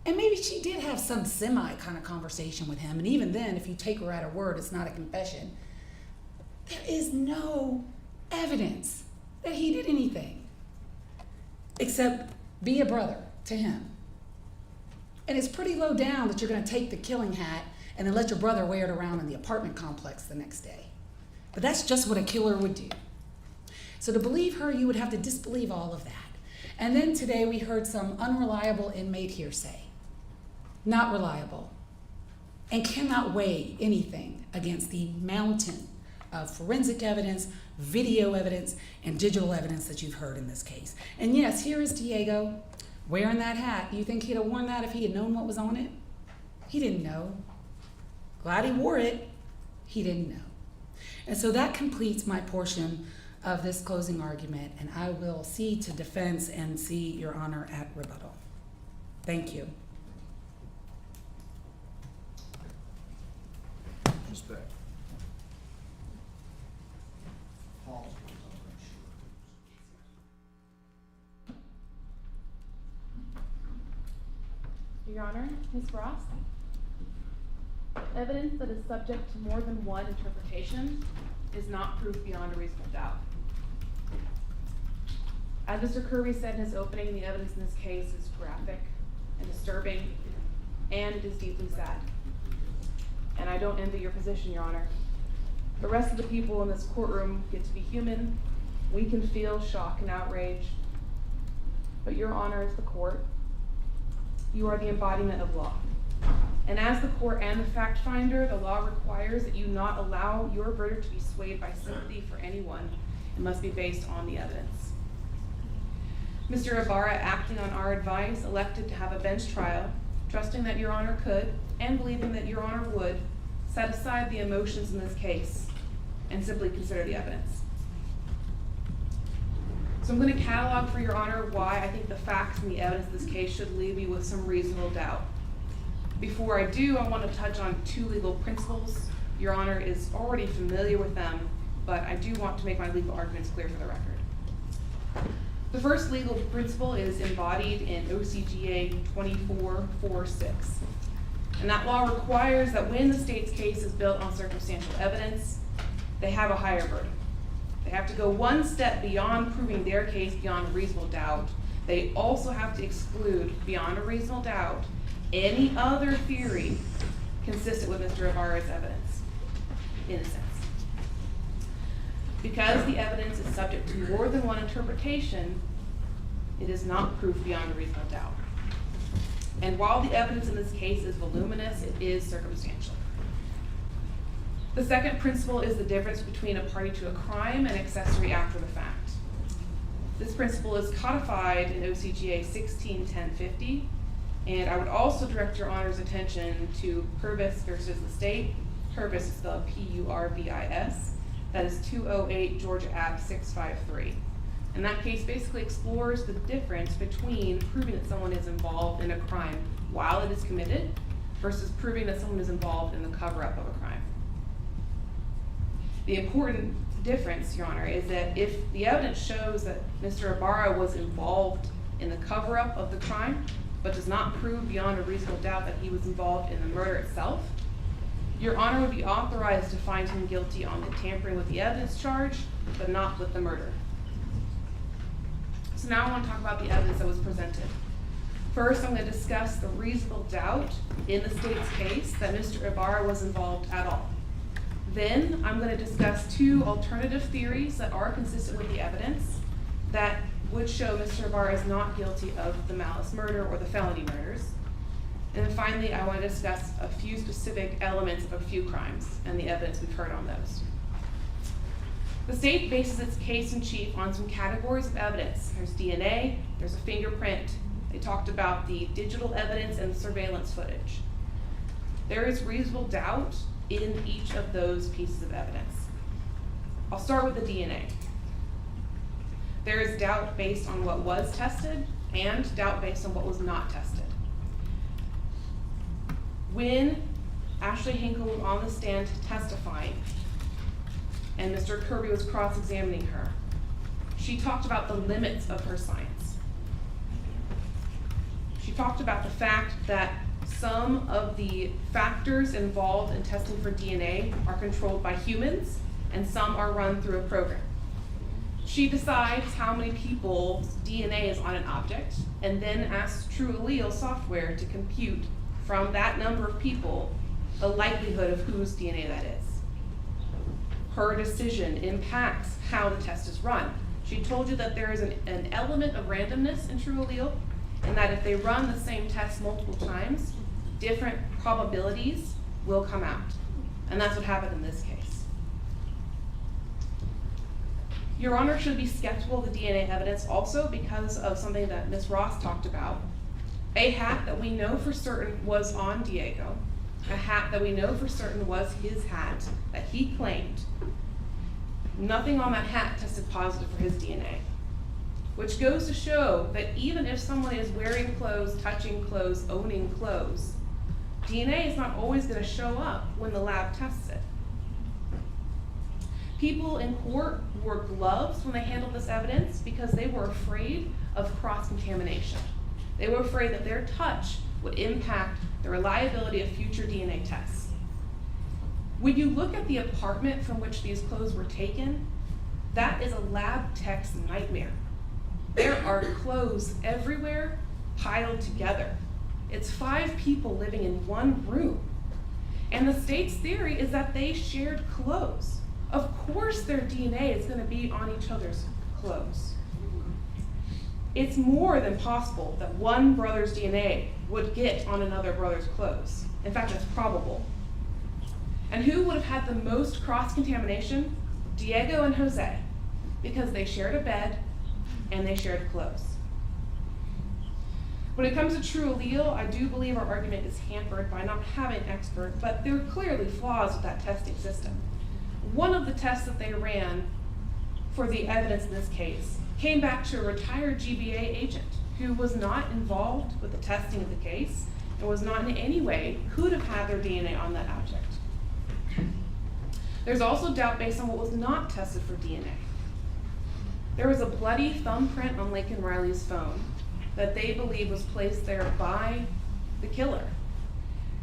S3: And maybe she did have some semi kind of conversation with him. And even then, if you take her at her word, it's not a confession. There is no evidence that he did anything except be a brother to him. And it's pretty low down that you're going to take the killing hat and then let your brother wear it around in the apartment complex the next day. But that's just what a killer would do. So to believe her, you would have to disbelieve all of that. And then today we heard some unreliable inmate hearsay. Not reliable. And cannot weigh anything against the mountain of forensic evidence, video evidence, and digital evidence that you've heard in this case. And yes, here is Diego wearing that hat. You think he'd have worn that if he had known what was on it? He didn't know. Glad he wore it. He didn't know. And so that completes my portion of this closing argument, and I will see to defense and see Your Honor at rebuttal. Thank you.
S10: Ms. Beck.
S8: Your Honor, Ms. Ross, evidence that is subject to more than one interpretation is not proof beyond a reasonable doubt. As Mr. Kirby said in his opening, the evidence in this case is graphic and disturbing, and it is deeply sad. And I don't envy your position, Your Honor. The rest of the people in this courtroom get to be human. We can feel shock and outrage. But Your Honor is the court. You are the embodiment of law. And as the court and the fact finder, the law requires that you not allow your verdict to be swayed by sympathy for anyone. It must be based on the evidence. Mr. Ibarra, acting on our advice, elected to have a bench trial, trusting that Your Honor could, and believing that Your Honor would, set aside the emotions in this case and simply consider the evidence. So I'm going to catalog for Your Honor why I think the facts and the evidence in this case should leave you with some reasonable doubt. Before I do, I want to touch on two legal principles. Your Honor is already familiar with them, but I do want to make my legal arguments clear for the record. The first legal principle is embodied in OCGA 2446. And that law requires that when the state's case is built on circumstantial evidence, they have a higher burden. They have to go one step beyond proving their case beyond a reasonable doubt. They also have to exclude, beyond a reasonable doubt, any other theory consistent with Mr. Ibarra's evidence, in a sense. Because the evidence is subject to more than one interpretation, it is not proof beyond a reasonable doubt. And while the evidence in this case is voluminous, it is circumstantial. The second principle is the difference between a party to a crime and accessory after the fact. This principle is codified in OCGA 16-1050, and I would also direct Your Honor's attention to Purvis versus the state. Purvis is spelled P-U-R-V-I-S. That is 208 Georgia Act 653. And that case basically explores the difference between proving that someone is involved in a crime while it is committed versus proving that someone is involved in the cover-up of a crime. The important difference, Your Honor, is that if the evidence shows that Mr. Ibarra was involved in the cover-up of the crime, but does not prove beyond a reasonable doubt that he was involved in the murder itself, Your Honor would be authorized to find him guilty on the tampering with the evidence charge, but not with the murder. So now I want to talk about the evidence that was presented. First, I'm going to discuss the reasonable doubt in the state's case that Mr. Ibarra was involved at all. Then, I'm going to discuss two alternative theories that are consistent with the evidence that would show Mr. Ibarra is not guilty of the malice murder or the felony murders. And then finally, I want to discuss a few specific elements of a few crimes and the evidence we've heard on those. The state bases its case in chief on some categories of evidence. There's DNA, there's a fingerprint. They talked about the digital evidence and the surveillance footage. There is reasonable doubt in each of those pieces of evidence. I'll start with the DNA. There is doubt based on what was tested and doubt based on what was not tested. When Ashley Hinkle was on the stand testifying and Mr. Kirby was cross-examining her, she talked about the limits of her science. She talked about the fact that some of the factors involved in testing for DNA are controlled by humans and some are run through a program. She decides how many people's DNA is on an object and then asks True Allele software to compute from that number of people the likelihood of whose DNA that is. Her decision impacts how the test is run. She told you that there is an element of randomness in True Allele, and that if they run the same test multiple times, different probabilities will come out. And that's what happened in this case. Your Honor should be skeptical of the DNA evidence also because of something that Ms. Ross talked about. A hat that we know for certain was on Diego, a hat that we know for certain was his hat that he claimed. Nothing on that hat tested positive for his DNA, which goes to show that even if someone is wearing clothes, touching clothes, owning clothes, DNA is not always going to show up when the lab tests it. People in court wore gloves when they handled this evidence because they were afraid of cross-contamination. They were afraid that their touch would impact the reliability of future DNA tests. When you look at the apartment from which these clothes were taken, that is a lab tech's nightmare. There are clothes everywhere piled together. It's 5 people living in one room. And the state's theory is that they shared clothes. Of course their DNA is going to be on each other's clothes. It's more than possible that one brother's DNA would get on another brother's clothes. In fact, it's probable. And who would have had the most cross-contamination? Diego and Jose, because they shared a bed and they shared clothes. When it comes to True Allele, I do believe our argument is hampered by not having an expert, but there are clearly flaws with that testing system. One of the tests that they ran for the evidence in this case came back to a retired GBA agent who was not involved with the testing of the case and was not in any way could have had their DNA on that object. There's also doubt based on what was not tested for DNA. There was a bloody thumbprint on Laken Riley's phone that they believe was placed there by the killer.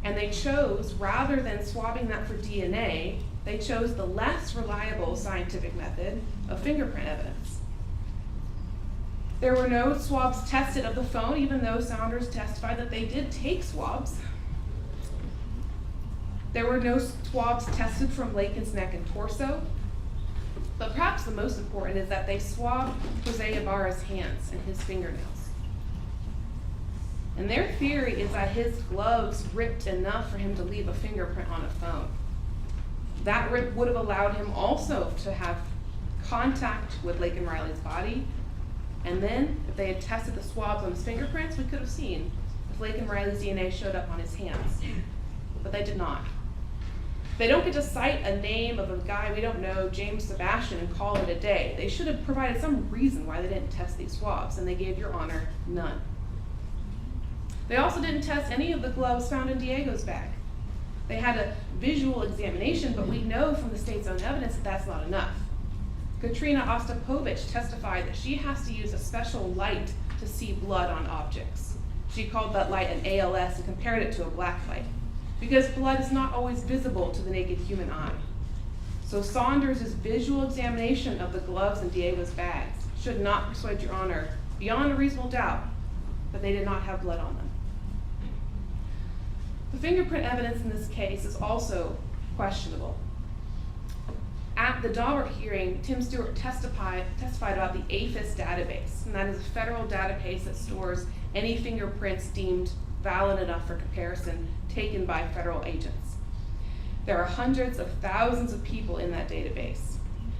S8: And they chose, rather than swabbing that for DNA, they chose the less reliable scientific method of fingerprint evidence. There were no swabs tested of the phone, even though Saunders testified that they did take swabs. There were no swabs tested from Laken's neck and torso. But perhaps the most important is that they swabbed Jose Ibarra's hands and his fingernails. And their theory is that his gloves ripped enough for him to leave a fingerprint on a phone. That rip would have allowed him also to have contact with Laken Riley's body. And then, if they had tested the swabs on his fingerprints, we could have seen if Laken Riley's DNA showed up on his hands. But they did not. They don't get to cite a name of a guy we don't know, James Sebastian, and call it a day. They should have provided some reason why they didn't test these swabs, and they gave Your Honor none. They also didn't test any of the gloves found in Diego's bag. They had a visual examination, but we know from the state's own evidence that that's not enough. Katrina Ostapovich testified that she has to use a special light to see blood on objects. She called that light an ALS and compared it to a black light, because blood is not always visible to the naked human eye. So Saunders' visual examination of the gloves in Diego's bags should not persuade Your Honor beyond a reasonable doubt that they did not have blood on them. The fingerprint evidence in this case is also questionable. At the Daubert hearing, Tim Stewart testified about the APHIS database, and that is a federal database that stores any fingerprints deemed valid enough for comparison taken by federal agents. There are hundreds of thousands of people in that database.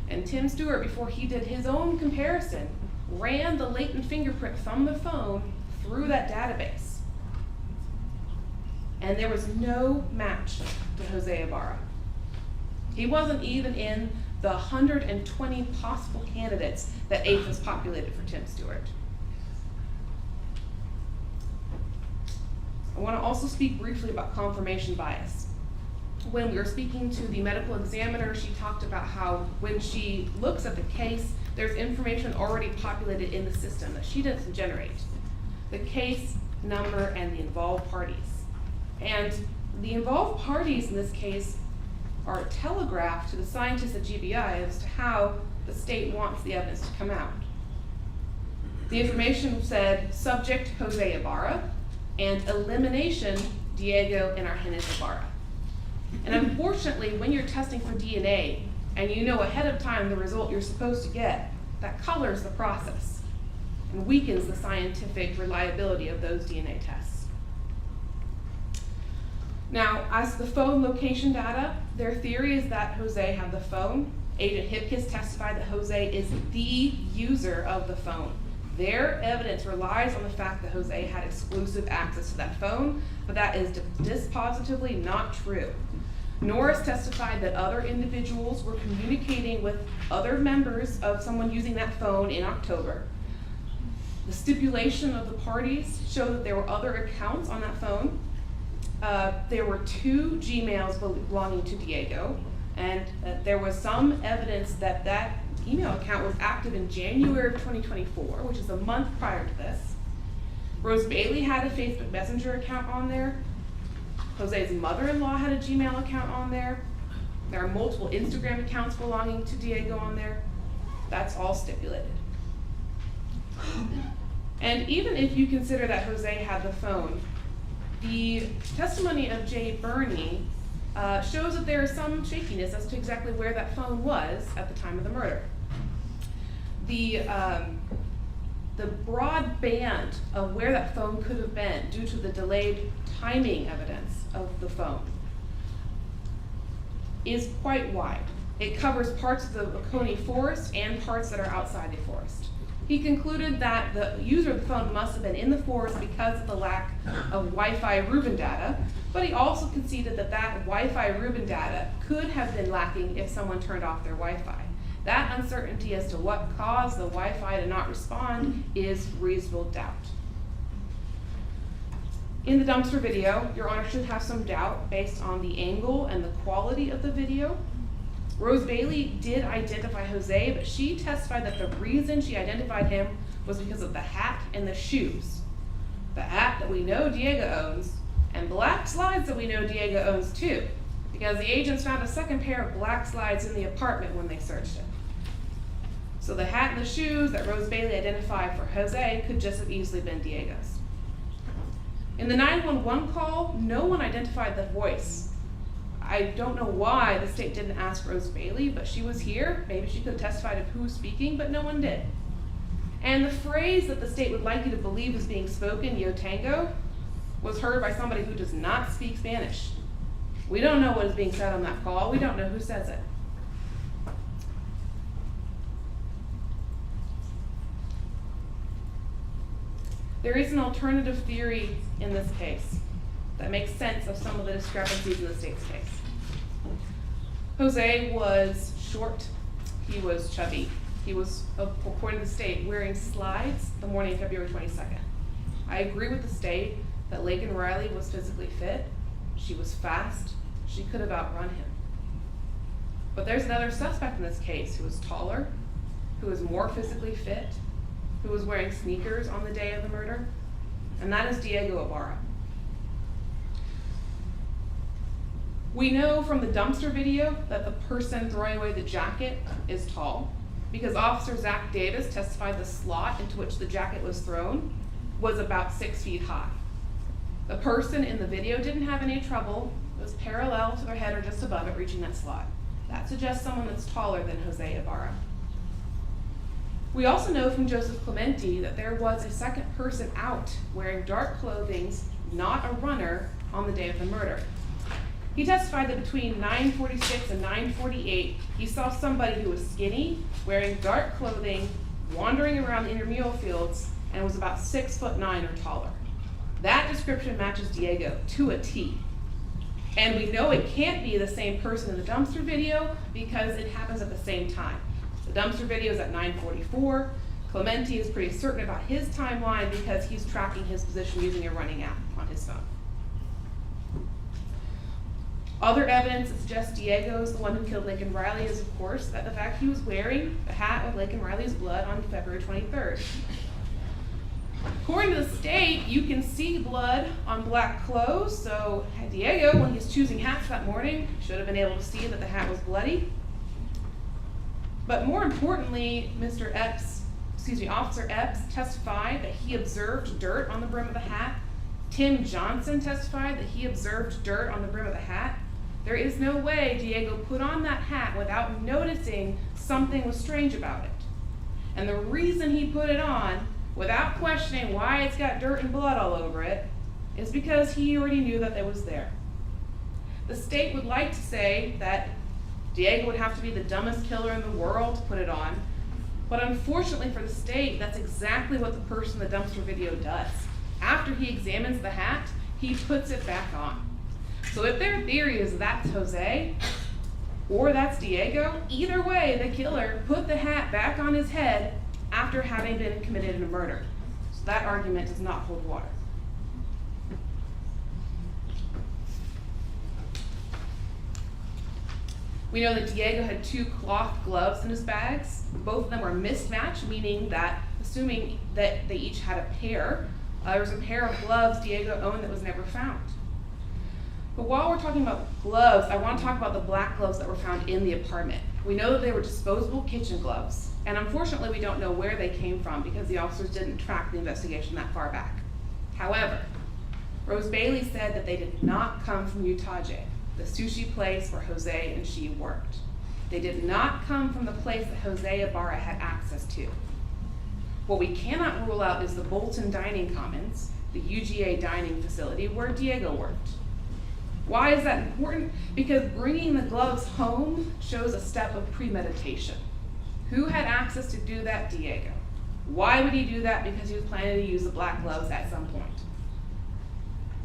S8: And Tim Stewart, before he did his own comparison, ran the latent fingerprint from the phone through that database. And there was no match to Jose Ibarra. He wasn't even in the 120 possible candidates that APHIS populated for Tim Stewart. I want to also speak briefly about confirmation bias. When we were speaking to the medical examiner, she talked about how when she looks at the case, there's information already populated in the system that she doesn't generate. The case, number, and the involved parties. And the involved parties in this case are telegraphed to the scientists at GBI as to how the state wants the evidence to come out. The information said subject Jose Ibarra and elimination Diego and Argenis Ibarra. And unfortunately, when you're testing for DNA and you know ahead of time the result you're supposed to get, that colors the process and weakens the scientific reliability of those DNA tests. Now, as to the phone location data, their theory is that Jose had the phone. Agent Hipkiss testified that Jose is the user of the phone. Their evidence relies on the fact that Jose had exclusive access to that phone, but that is dispositively not true. Norris testified that other individuals were communicating with other members of someone using that phone in October. The stipulation of the parties showed that there were other accounts on that phone. There were 2 Gmails belonging to Diego, and there was some evidence that that email account was active in January of 2024, which is a month prior to this. Rose Bailey had a Facebook Messenger account on there. Jose's mother-in-law had a Gmail account on there. There are multiple Instagram accounts belonging to Diego on there. That's all stipulated. And even if you consider that Jose had the phone, the testimony of Jay Burney shows that there is some shakiness as to exactly where that phone was at the time of the murder. The broad band of where that phone could have been due to the delayed timing evidence of the phone is quite wide. It covers parts of the Oconee forest and parts that are outside the forest. He concluded that the user of the phone must have been in the forest because of the lack of Wi-Fi Rubin data, but he also conceded that that Wi-Fi Rubin data could have been lacking if someone turned off their Wi-Fi. That uncertainty as to what caused the Wi-Fi to not respond is reasonable doubt. In the dumpster video, Your Honor should have some doubt based on the angle and the quality of the video. Rose Bailey did identify Jose, but she testified that the reason she identified him was because of the hat and the shoes. The hat that we know Diego owns, and black slides that we know Diego owns too, because the agents found a second pair of black slides in the apartment when they searched it. So the hat and the shoes that Rose Bailey identified for Jose could just have easily been Diego's. In the 911 call, no one identified the voice. I don't know why the state didn't ask Rose Bailey, but she was here. Maybe she could have testified of who was speaking, but no one did. And the phrase that the state would like you to believe is being spoken, yo tango, was heard by somebody who does not speak Spanish. We don't know what is being said on that call. We don't know who says it. There is an alternative theory in this case that makes sense of some of the discrepancies in the state's case. Jose was short, he was chubby, he was, according to the state, wearing slides the morning of February 22nd. I agree with the state that Laken Riley was physically fit, she was fast, she could have outrun him. But there's another suspect in this case who was taller, who was more physically fit, who was wearing sneakers on the day of the murder, and that is Diego Ibarra. We know from the dumpster video that the person throwing away the jacket is tall, because Officer Zach Davis testified the slot into which the jacket was thrown was about 6 feet high. The person in the video didn't have any trouble. It was parallel to their head or just above it reaching that slot. That suggests someone that's taller than Jose Ibarra. We also know from Joseph Clemente that there was a second person out wearing dark clothing, not a runner, on the day of the murder. He testified that between 9:46 and 9:48, he saw somebody who was skinny, wearing dark clothing, wandering around the intramural fields, and was about 6'9" or taller. That description matches Diego to a T. And we know it can't be the same person in the dumpster video because it happens at the same time. The dumpster video is at 9:44. Clemente is pretty certain about his timeline because he's tracking his position using a running app on his phone. Other evidence that suggests Diego is the one who killed Laken Riley is, of course, that the fact he was wearing a hat with Laken Riley's blood on February 23rd. According to the state, you can see blood on black clothes, so Diego, when he's choosing hats that morning, should have been able to see that the hat was bloody. But more importantly, Officer Epps testified that he observed dirt on the brim of the hat. Tim Johnson testified that he observed dirt on the brim of the hat. There is no way Diego put on that hat without noticing something was strange about it. And the reason he put it on, without questioning why it's got dirt and blood all over it, is because he already knew that it was there. The state would like to say that Diego would have to be the dumbest killer in the world to put it on, but unfortunately for the state, that's exactly what the person in the dumpster video does. After he examines the hat, he puts it back on. So if their theory is that's Jose, or that's Diego, either way, the killer put the hat back on his head after having been committed in a murder. So that argument does not hold water. We know that Diego had 2 cloth gloves in his bags. Both of them were mismatched, meaning that, assuming that they each had a pair, there was a pair of gloves Diego owned that was never found. But while we're talking about gloves, I want to talk about the black gloves that were found in the apartment. We know that they were disposable kitchen gloves, and unfortunately we don't know where they came from because the officers didn't track the investigation that far back. However, Rose Bailey said that they did not come from Utaje, the sushi place where Jose and she worked. They did not come from the place that Jose Ibarra had access to. What we cannot rule out is the Bolton Dining Commons, the UGA dining facility where Diego worked. Why is that important? Because bringing the gloves home shows a step of premeditation. Who had access to do that? Diego. Why would he do that? Because he was planning to use the black gloves at some point.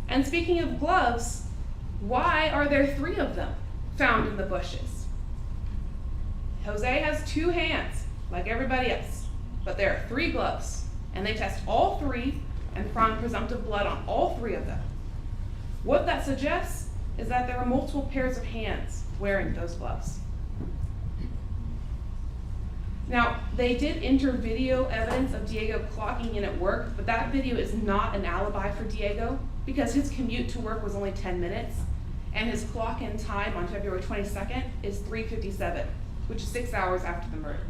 S8: And speaking of gloves, why are there 3 of them found in the bushes? Jose has 2 hands, like everybody else, but there are 3 gloves, and they test all 3 and found presumptive blood on all 3 of them. What that suggests is that there were multiple pairs of hands wearing those gloves. Now, they did enter video evidence of Diego clocking in at work, but that video is not an alibi for Diego because his commute to work was only 10 minutes, and his clock-in time on February 22nd is 3:57, which is 6 hours after the murder.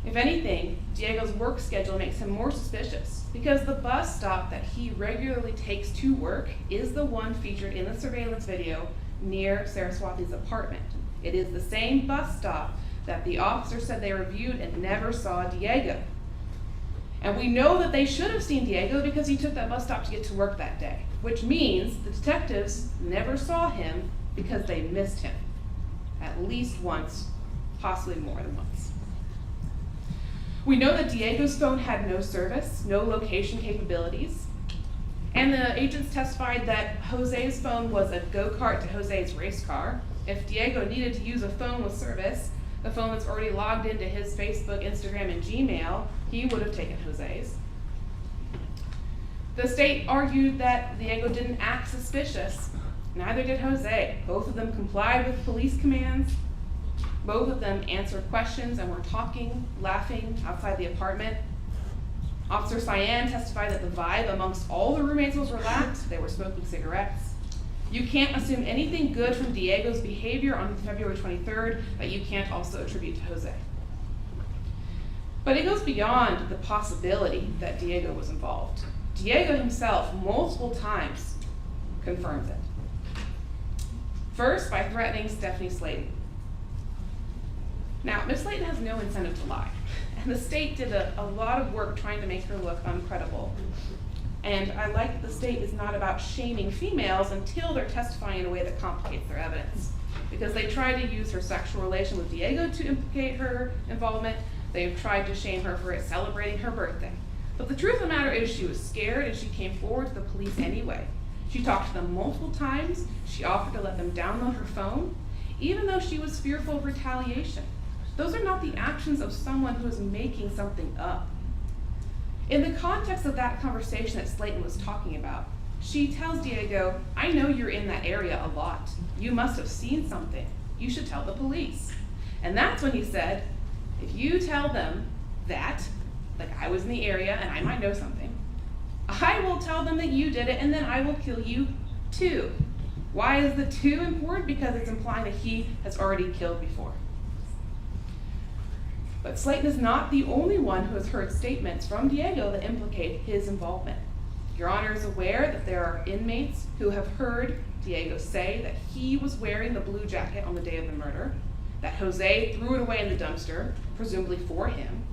S8: If anything, Diego's work schedule makes him more suspicious because the bus stop that he regularly takes to work is the one featured in the surveillance video near Saraswati's apartment. It is the same bus stop that the officer said they reviewed and never saw Diego. And we know that they should have seen Diego because he took that bus stop to get to work that day, which means the detectives never saw him because they missed him at least once, possibly more than once. We know that Diego's phone had no service, no location capabilities, and the agents testified that Jose's phone was a go-kart to Jose's race car. If Diego needed to use a phone with service, the phone that's already logged into his Facebook, Instagram, and Gmail, he would have taken Jose's. The state argued that Diego didn't act suspicious. Neither did Jose. Both of them complied with police commands. Both of them answered questions and were talking, laughing outside the apartment. Officer Cyan testified that the vibe amongst all the roommates was relaxed. They were smoking cigarettes. You can't assume anything good from Diego's behavior on February 23rd that you can't also attribute to Jose. But it goes beyond the possibility that Diego was involved. Diego himself, multiple times, confirms it. First, by threatening Stephanie Slayton. Now, Ms. Slayton has no incentive to lie, and the state did a lot of work trying to make her look uncredible. And I like that the state is not about shaming females until they're testifying in a way that complicates their evidence. Because they tried to use her sexual relation with Diego to implicate her involvement. They've tried to shame her for celebrating her birthday. But the truth of the matter is she was scared and she came forward to the police anyway. She talked to them multiple times. She offered to let them download her phone, even though she was fearful of retaliation. Those are not the actions of someone who is making something up. In the context of that conversation that Slayton was talking about, she tells Diego, I know you're in that area a lot. You must have seen something. You should tell the police. And that's when he said, if you tell them that, like I was in the area and I might know something, I will tell them that you did it and then I will kill you too. Why is the two important? Because it's implying that he has already killed before. But Slayton is not the only one who has heard statements from Diego that implicate his involvement. Your Honor is aware that there are inmates who have heard Diego say that he was wearing the blue jacket on the day of the murder, that Jose threw it away in the dumpster, presumably for him.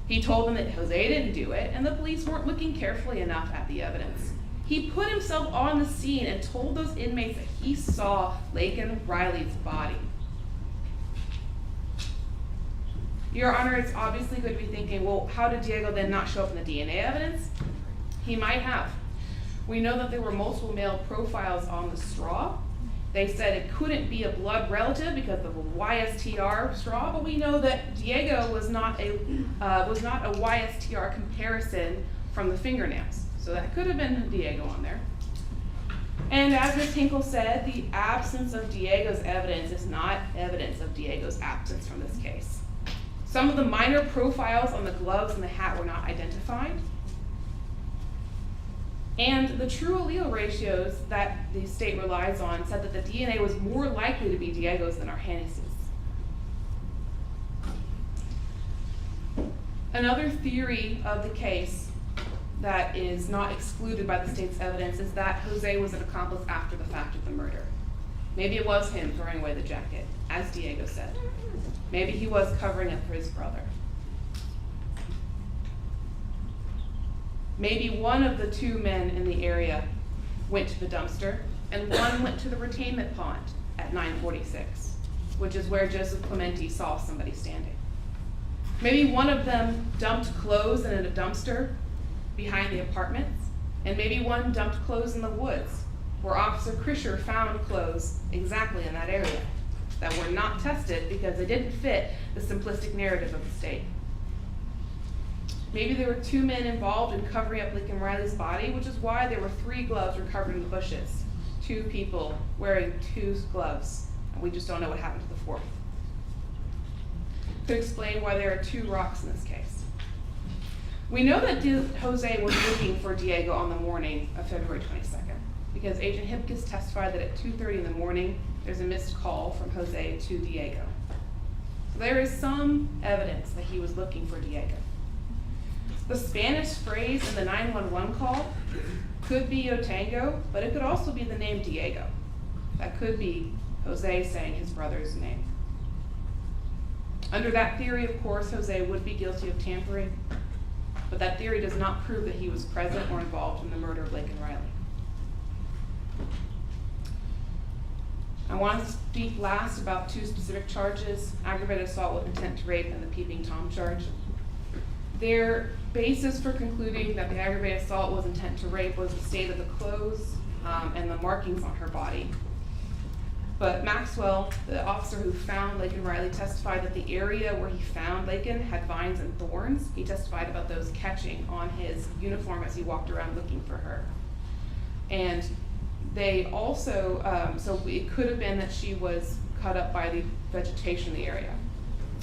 S8: He told them that Jose didn't do it, and the police weren't looking carefully enough at the evidence. He put himself on the scene and told those inmates that he saw Laken Riley's body. Your Honor, it's obviously going to be thinking, well, how did Diego then not show up in the DNA evidence? He might have. We know that there were multiple male profiles on the straw. They said it couldn't be a blood relative because of a YSTR straw, but we know that Diego was not a YSTR comparison from the fingernails. So that could have been Diego on there. And as Ms. Hinkle said, the absence of Diego's evidence is not evidence of Diego's absence from this case. Some of the minor profiles on the gloves and the hat were not identified. And the true allele ratios that the state relies on said that the DNA was more likely to be Diego's than Arhannes's. Another theory of the case that is not excluded by the state's evidence is that Jose was an accomplice after the fact of the murder. Maybe it was him throwing away the jacket, as Diego said. Maybe he was covering up for his brother. Maybe one of the two men in the area went to the dumpster and one went to the retainment pond at 946, which is where Joseph Clemente saw somebody standing. Maybe one of them dumped clothes in a dumpster behind the apartments, and maybe one dumped clothes in the woods, where Officer Krischer found clothes exactly in that area that were not tested because they didn't fit the simplistic narrative of the state. Maybe there were two men involved in covering up Laken Riley's body, which is why there were 3 gloves recovered in the bushes. 2 people wearing 2 gloves, and we just don't know what happened to the 4th. Could explain why there are 2 rocks in this case. We know that Jose was looking for Diego on the morning of February 22nd, because Agent Hipkiss testified that at 2:30 in the morning, there's a missed call from Jose to Diego. So there is some evidence that he was looking for Diego. The Spanish phrase in the 911 call could be Yo Tango, but it could also be the name Diego. That could be Jose saying his brother's name. Under that theory, of course, Jose would be guilty of tampering, but that theory does not prove that he was present or involved in the murder of Laken Riley. I want to speak last about 2 specific charges: aggravated assault with intent to rape and the peeping Tom charge. Their basis for concluding that the aggravated assault was intent to rape was the state of the clothes and the markings on her body. But Maxwell, the officer who found Laken Riley, testified that the area where he found Laken had vines and thorns. He testified about those catching on his uniform as he walked around looking for her. And they also, so it could have been that she was cut up by the vegetation in the area.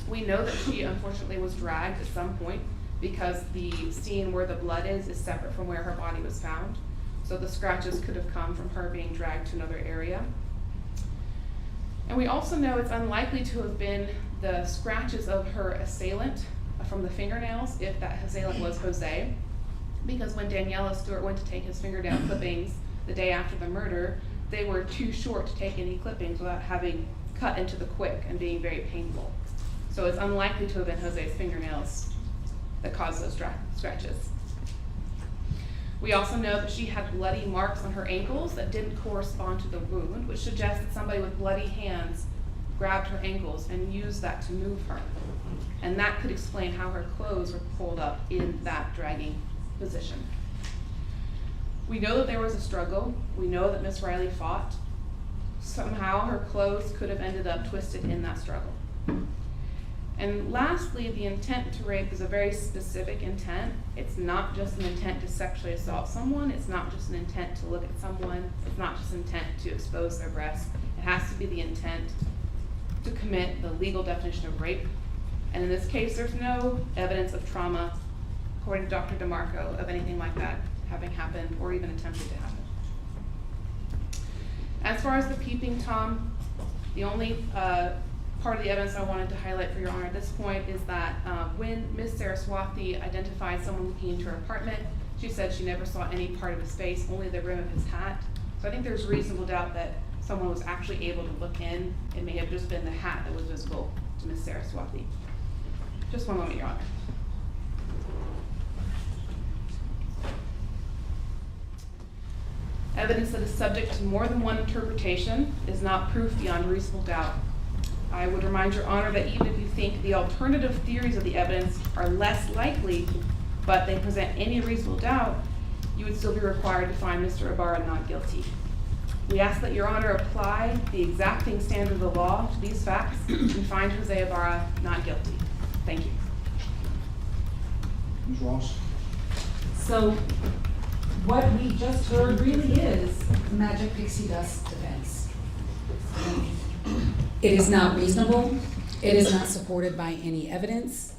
S8: We know that she unfortunately was dragged at some point because the scene where the blood is separate from where her body was found. So the scratches could have come from her being dragged to another area. And we also know it's unlikely to have been the scratches of her assailant from the fingernails, if that assailant was Jose, because when Daniela Stewart went to take his fingernail clippings the day after the murder, they were too short to take any clippings without having cut into the quick and being very painful. So it's unlikely to have been Jose's fingernails that caused those scratches. We also know that she had bloody marks on her ankles that didn't correspond to the wound, which suggests that somebody with bloody hands grabbed her ankles and used that to move her. And that could explain how her clothes were pulled up in that dragging position. We know that there was a struggle. We know that Miss Riley fought. Somehow her clothes could have ended up twisted in that struggle. And lastly, the intent to rape is a very specific intent. It's not just an intent to sexually assault someone. It's not just an intent to look at someone. It's not just an intent to expose their breasts. It has to be the intent to commit the legal definition of rape. And in this case, there's no evidence of trauma, according to Dr. DeMarco, of anything like that having happened or even attempted to happen. As far as the peeping Tom, the only part of the evidence I wanted to highlight for Your Honor at this point is that when Ms. Saraswati identified someone looking into her apartment, she said she never saw any part of his face, only the rim of his hat. So I think there's reasonable doubt that someone was actually able to look in. It may have just been the hat that was visible to Ms. Saraswati. Just one moment, Your Honor. Evidence that is subject to more than one interpretation is not proof beyond reasonable doubt. I would remind Your Honor that even if you think the alternative theories of the evidence are less likely, but they present any reasonable doubt, you would still be required to find Mr. Ibarra not guilty. We ask that Your Honor apply the exacting standard of the law to these facts and find Jose Ibarra not guilty. Thank you.
S10: Ms. Ross?
S3: So what we just heard really is magic pixie dust defense. It is not reasonable, it is not supported by any evidence,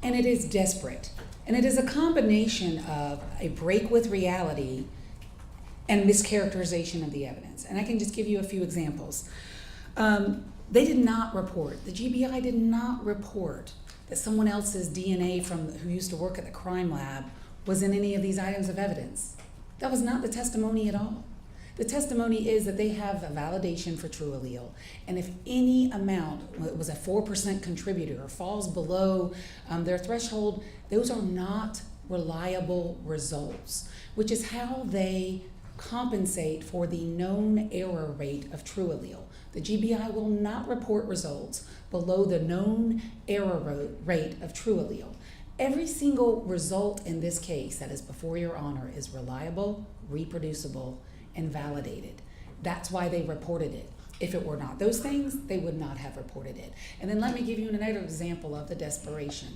S3: and it is desperate. And it is a combination of a break with reality and mischaracterization of the evidence. And I can just give you a few examples. They did not report, the GBI did not report that someone else's DNA who used to work at the crime lab was in any of these items of evidence. That was not the testimony at all. The testimony is that they have a validation for true allele, and if any amount was a 4% contributor or falls below their threshold, those are not reliable results, which is how they compensate for the known error rate of true allele. The GBI will not report results below the known error rate of true allele. Every single result in this case that is before Your Honor is reliable, reproducible, and validated. That's why they reported it. If it were not those things, they would not have reported it. And then let me give you another example of the desperation.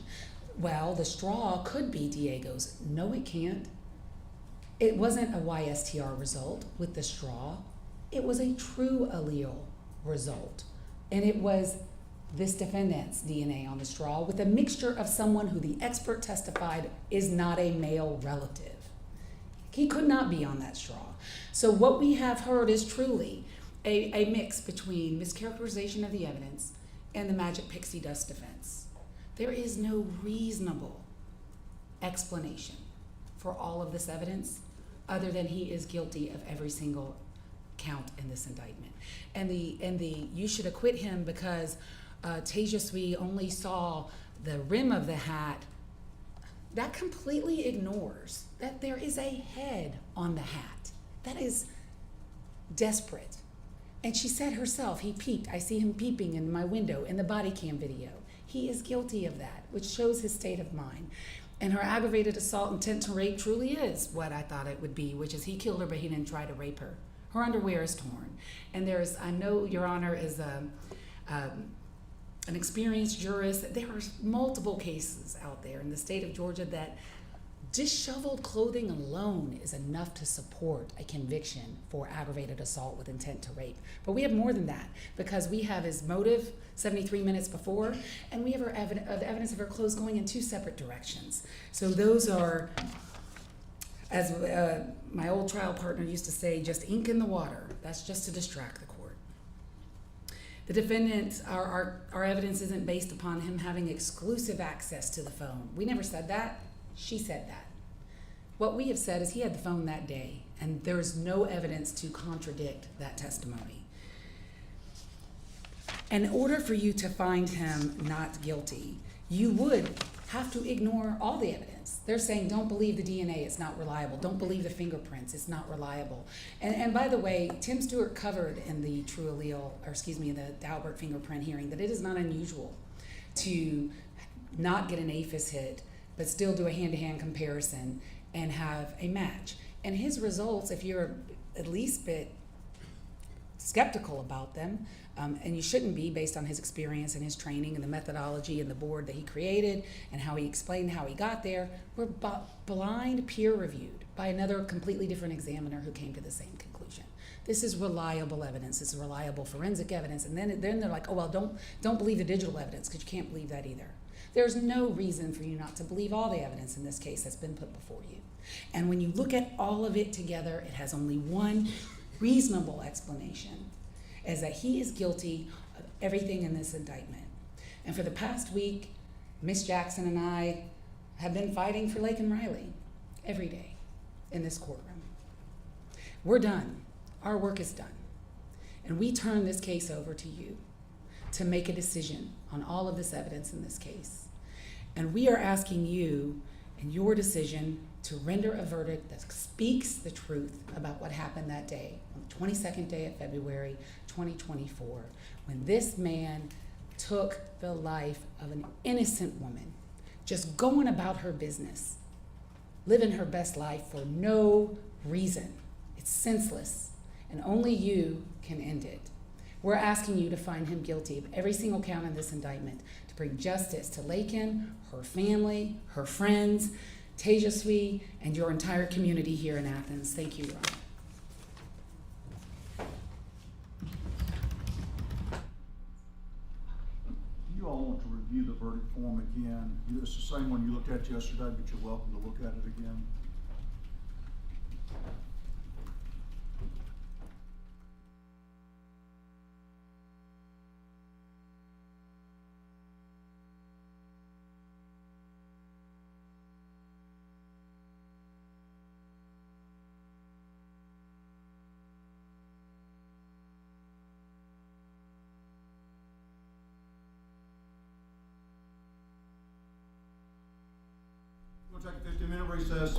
S3: Well, the straw could be Diego's. No, it can't. It wasn't a YSTR result with the straw. It was a true allele result. And it was this defendant's DNA on the straw with a mixture of someone who the expert testified is not a male relative. He could not be on that straw. So what we have heard is truly a mix between mischaracterization of the evidence and the magic pixie dust defense. There is no reasonable explanation for all of this evidence other than he is guilty of every single count in this indictment. And the you should acquit him because Tejaswi only saw the rim of the hat. That completely ignores that there is a head on the hat. That is desperate. And she said herself, he peeped. I see him peeping in my window in the body cam video. He is guilty of that, which shows his state of mind. And her aggravated assault intent to rape truly is what I thought it would be, which is he killed her, but he didn't try to rape her. Her underwear is torn. And I know Your Honor is an experienced jurist. There are multiple cases out there in the state of Georgia that disheveled clothing alone is enough to support a conviction for aggravated assault with intent to rape. But we have more than that because we have his motive 73 minutes before, and we have the evidence of her clothes going in two separate directions. So those are, as my old trial partner used to say, just ink in the water. That's just to distract the court. The defendant, our evidence isn't based upon him having exclusive access to the phone. We never said that. She said that. What we have said is he had the phone that day, and there's no evidence to contradict that testimony. In order for you to find him not guilty, you would have to ignore all the evidence. They're saying, don't believe the DNA, it's not reliable. Don't believe the fingerprints, it's not reliable. And by the way, Tim Stewart covered in the the Daubert fingerprint hearing that it is not unusual to not get an APHIS hit, but still do a hand-to-hand comparison and have a match. And his results, if you're at least bit skeptical about them, and you shouldn't be based on his experience and his training and the methodology and the board that he created and how he explained how he got there, were blind peer reviewed by another completely different examiner who came to the same conclusion. This is reliable evidence. This is reliable forensic evidence. And then they're like, oh, well, don't believe the digital evidence, because you can't believe that either. There's no reason for you not to believe all the evidence in this case that's been put before you. And when you look at all of it together, it has only one reasonable explanation, is that he is guilty of everything in this indictment. And for the past week, Miss Jackson and I have been fighting for Laken Riley every day in this courtroom. We're done. Our work is done. And we turn this case over to you to make a decision on all of this evidence in this case. And we are asking you, in your decision, to render a verdict that speaks the truth about what happened that day, on the 22nd day of February, 2024, when this man took the life of an innocent woman, just going about her business, living her best life for no reason. It's senseless, and only you can end it. We're asking you to find him guilty of every single count in this indictment, to bring justice to Laken, her family, her friends, Tejaswi, and your entire community here in Athens. Thank you, Your Honor.
S1: You all want to review the verdict form again. It's the same one you looked at yesterday, but you're welcome to look at it again. We'll take a 15-minute recess.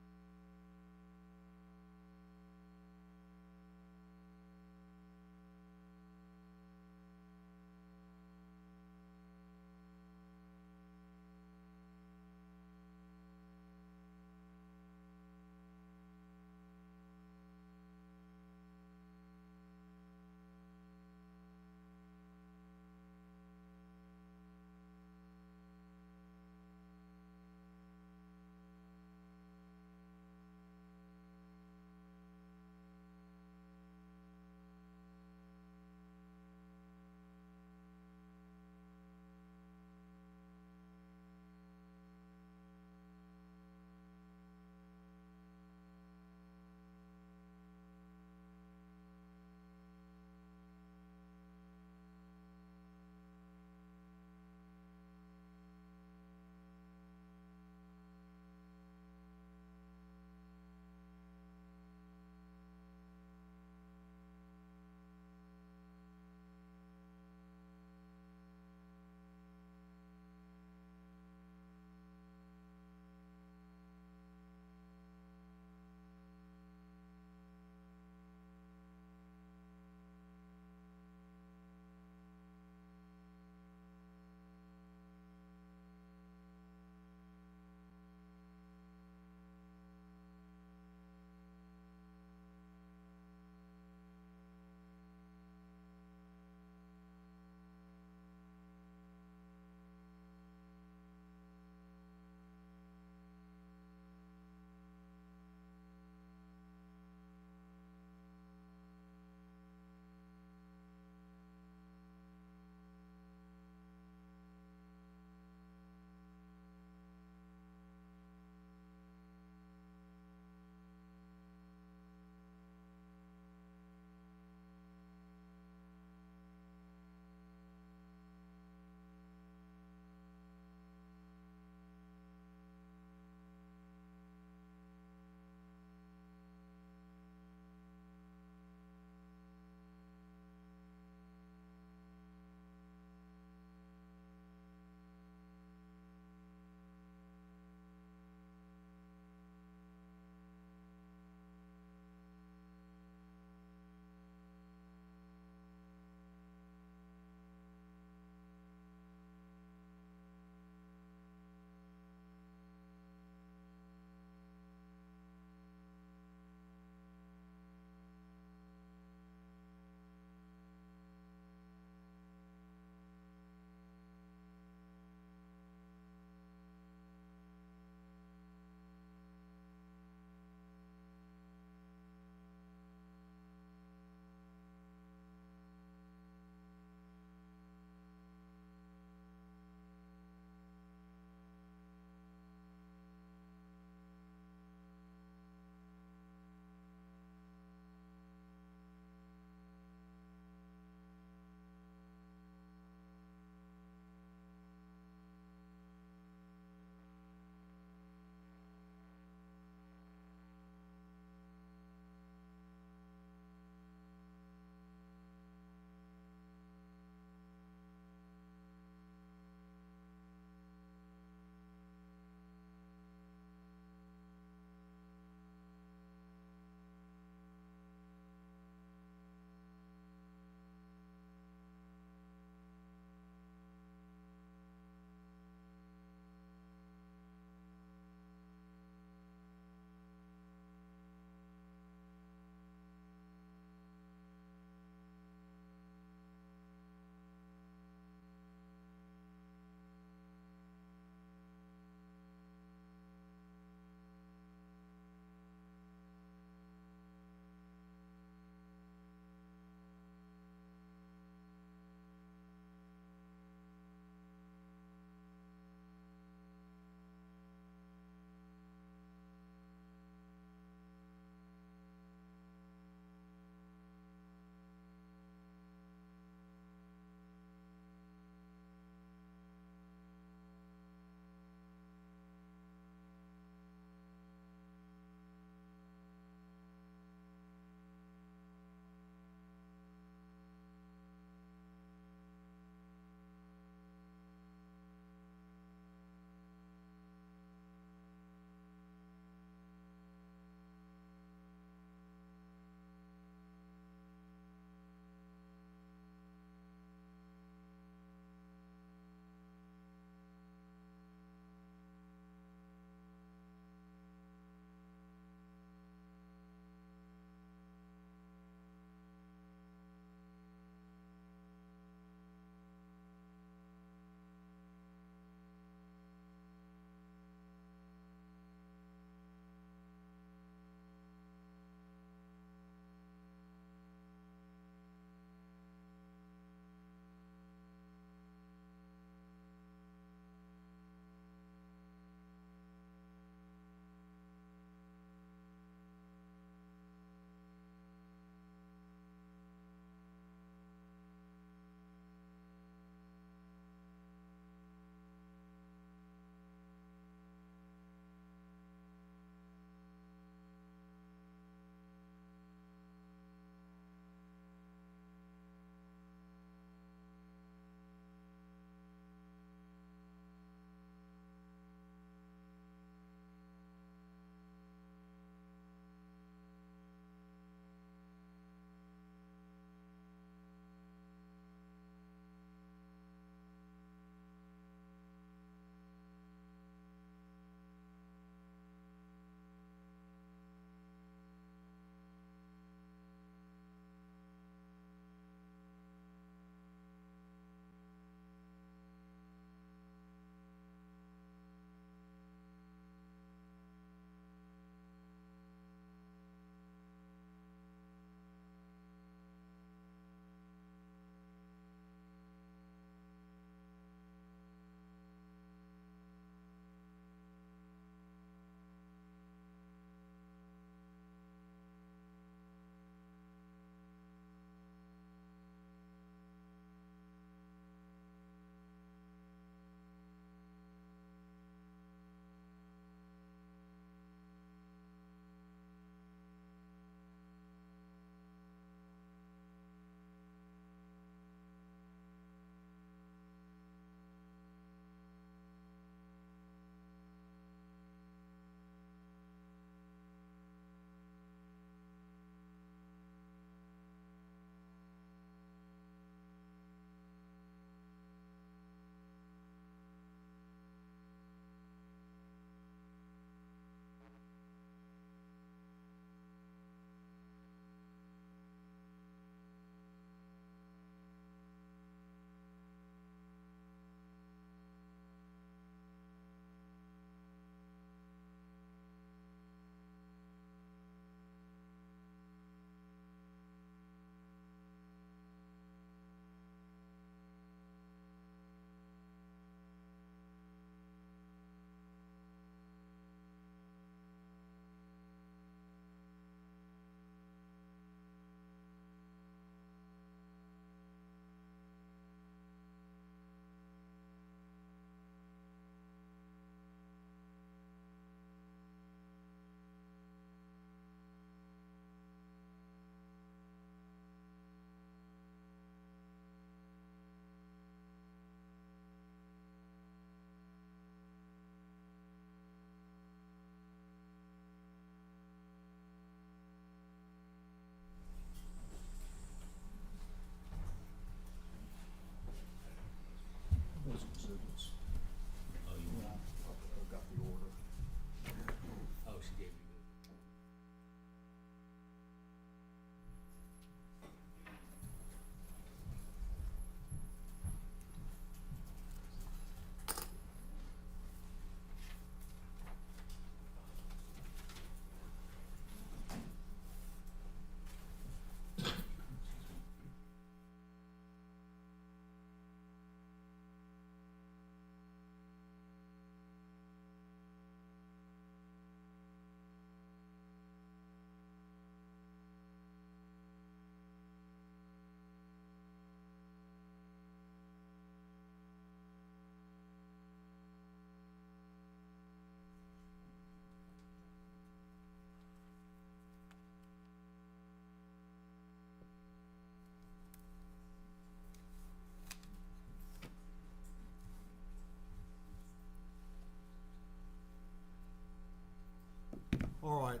S1: All right,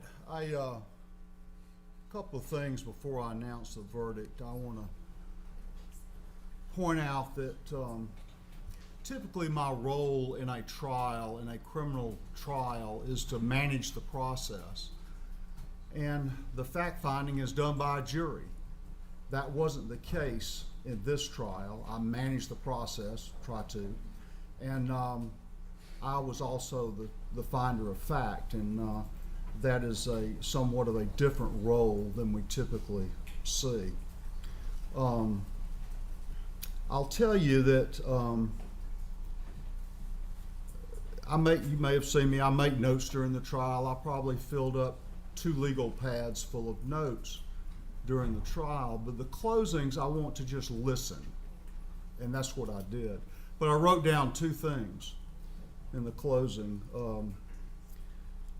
S1: couple of things before I announce the verdict. I want to point out that typically my role in a trial, in a criminal trial, is to manage the process. And the fact finding is done by a jury. That wasn't the case in this trial. I managed the process, try to, and I was also the finder of fact, and that is somewhat of a different role than we typically see. I'll tell you that you may have seen me, I make notes during the trial. I probably filled up 2 legal pads full of notes during the trial, but the closings I want to just listen, and that's what I did. But I wrote down 2 things in the closing.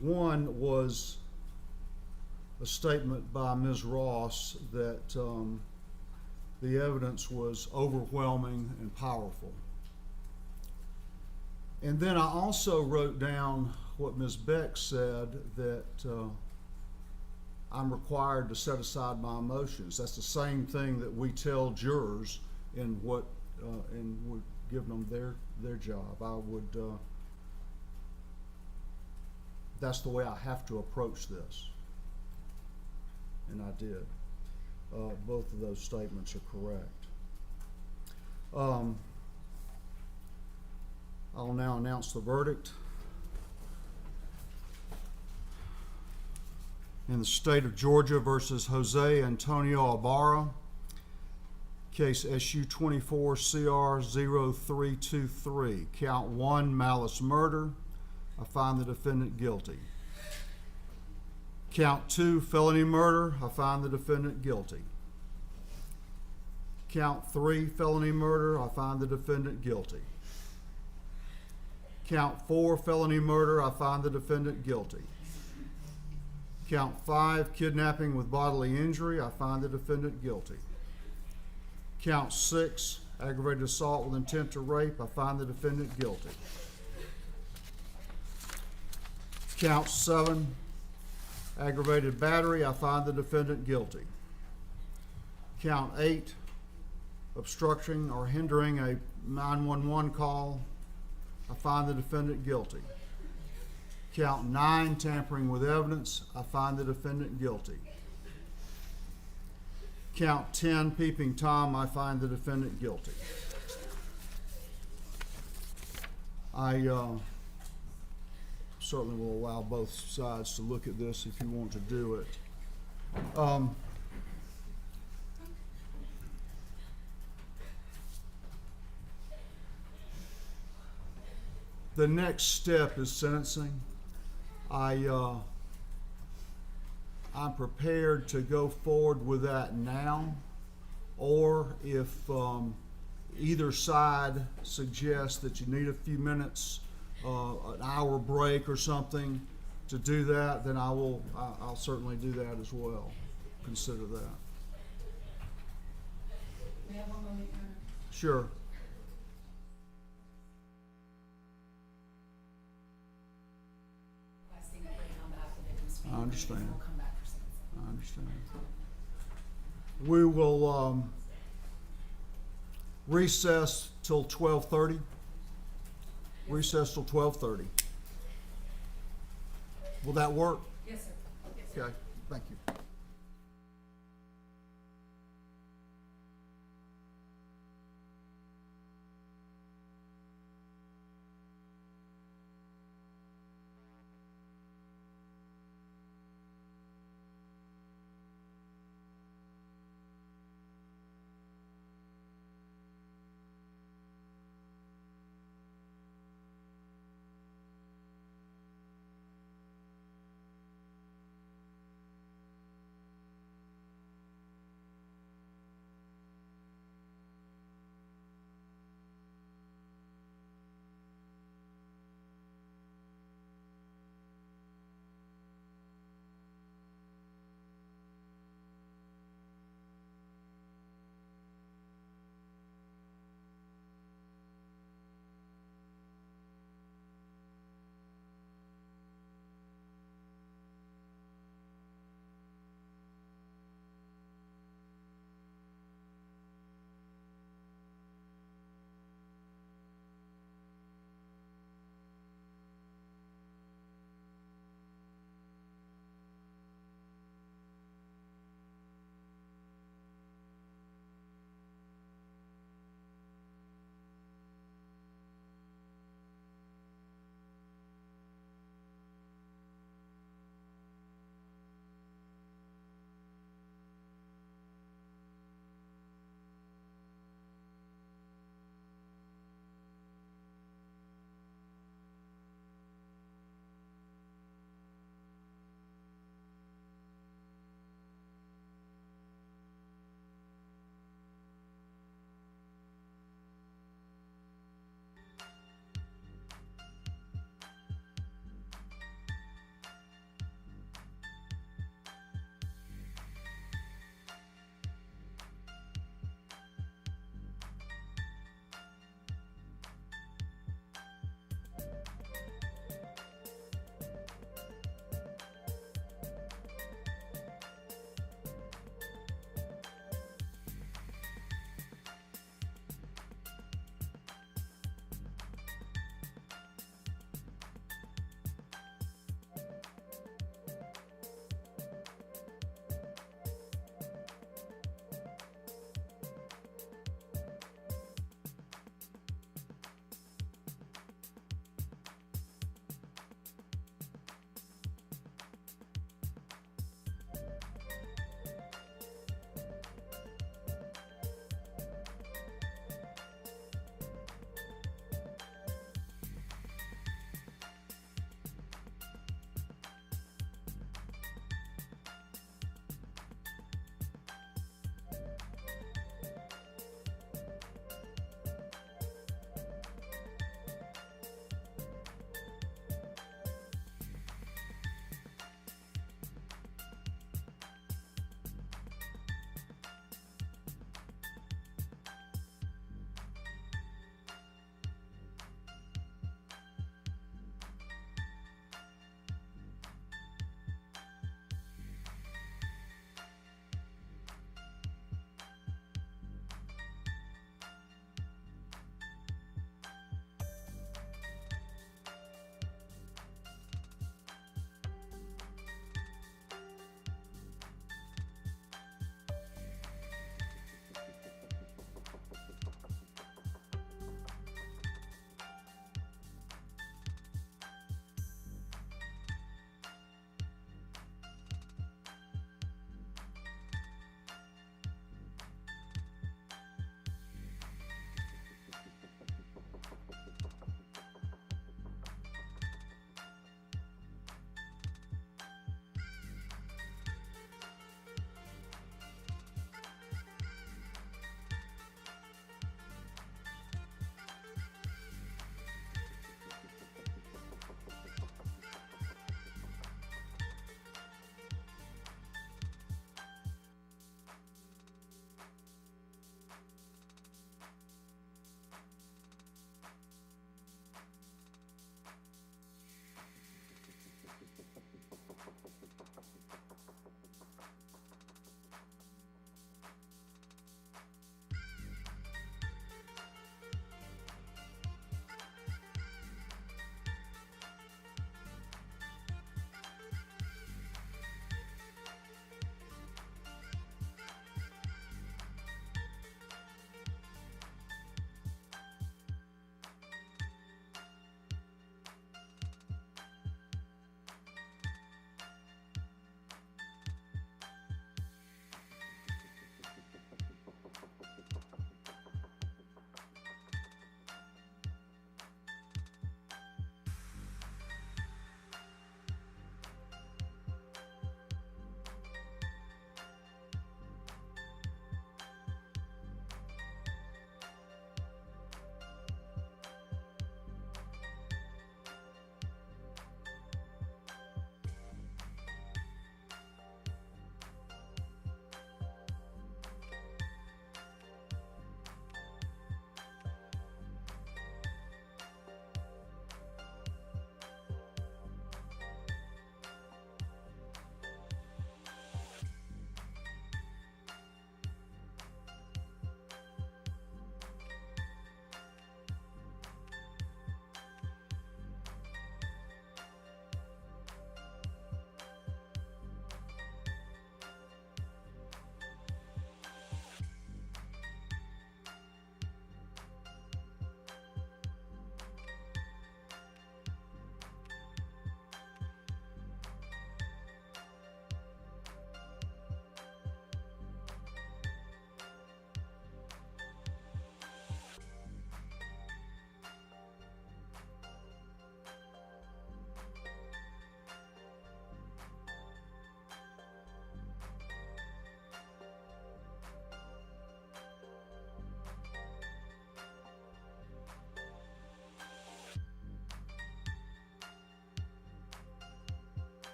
S1: One was a statement by Ms. Ross that the evidence was overwhelming and powerful. And then I also wrote down what Ms. Beck said, that I'm required to set aside my emotions. That's the same thing that we tell jurors in what in we're giving them their job. I would that's the way I have to approach this, and I did. Both of those statements are correct. I'll now announce the verdict. In the state of Georgia versus Jose Antonio Ibarra, case SU 24 CR 0323, count 1, malice murder. I find the defendant guilty. Count 2, felony murder. I find the defendant guilty. Count 3, felony murder. I find the defendant guilty. Count 4, felony murder. I find the defendant guilty. Count 5, kidnapping with bodily injury. I find the defendant guilty. Count 6, aggravated assault with intent to rape. I find the defendant guilty. Count 7, aggravated battery. I find the defendant guilty. Count 8, obstructing or hindering a 911 call. I find the defendant guilty. Count 9, tampering with evidence. I find the defendant guilty. Count 10, peeping Tom. I find the defendant guilty. I certainly will allow both sides to look at this if you want to do it. The next step is sentencing. I'm prepared to go forward with that now, or if either side suggests that you need a few minutes, an hour break or something to do that, then I'll certainly do that as well. Consider that.
S3: May I have one moment, Your Honor?
S1: Sure. I understand.
S3: We'll come back for sentencing.
S1: I understand. We will recess till 12:30. Recess till 12:30. Will that work?
S3: Yes, sir. Yes, sir.
S1: Okay, thank you.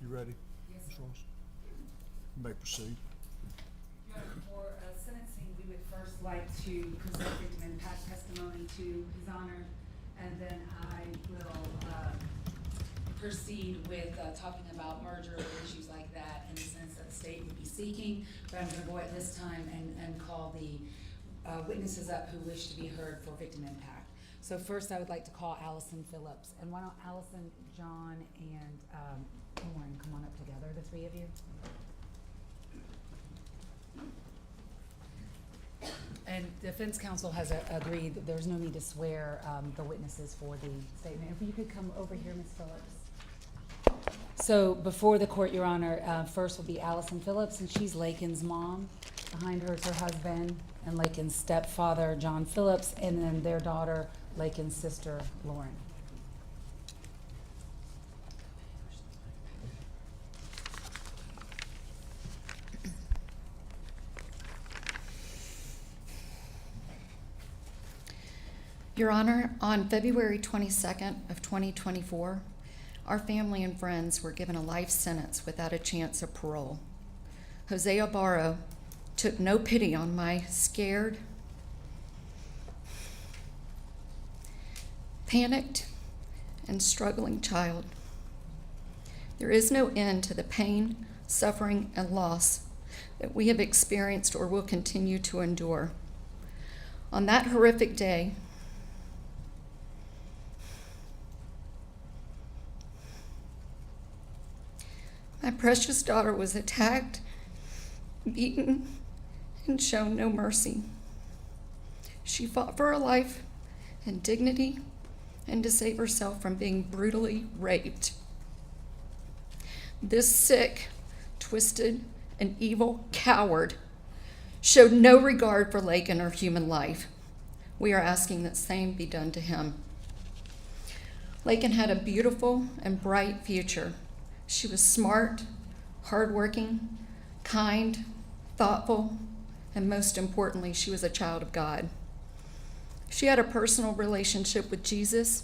S1: You ready?
S3: Yes,
S1: Ms.
S3: sir.
S1: Ross? You may proceed.
S3: For sentencing, we would first like to present victim impact testimony to His Honor, and then I will proceed with talking about merger or issues like that in the sense that the state would be seeking. But I'm going to go at this time and call the witnesses up who wish to be heard for victim impact. So first, I would like to call Allyson Phillips. And why don't Allyson, John, and Lauren come on up together, the three of you? And defense counsel has agreed that there's no need to swear the witnesses for the statement. If you could come over here, Ms. Phillips. So before the court, Your Honor, first will be Allyson Phillips, and she's Laken's mom. Behind her is her husband and Laken's stepfather, John Phillips, and then their daughter, Laken's sister, Lauren.
S13: Your Honor, on February 22nd of 2024, our family and friends were given a life sentence without a chance of parole. Jose Ibarra took no pity on my scared, panicked, and struggling child. There is no end to the pain, suffering, and loss that we have experienced or will continue to endure. On that horrific day, my precious daughter was attacked, beaten, and shown no mercy. She fought for her life and dignity and to save herself from being brutally raped. This sick, twisted, and evil coward showed no regard for Laken or human life. We are asking that same be done to him. Laken had a beautiful and bright future. She was smart, hardworking, kind, thoughtful, and most importantly, she was a child of God. She had a personal relationship with Jesus,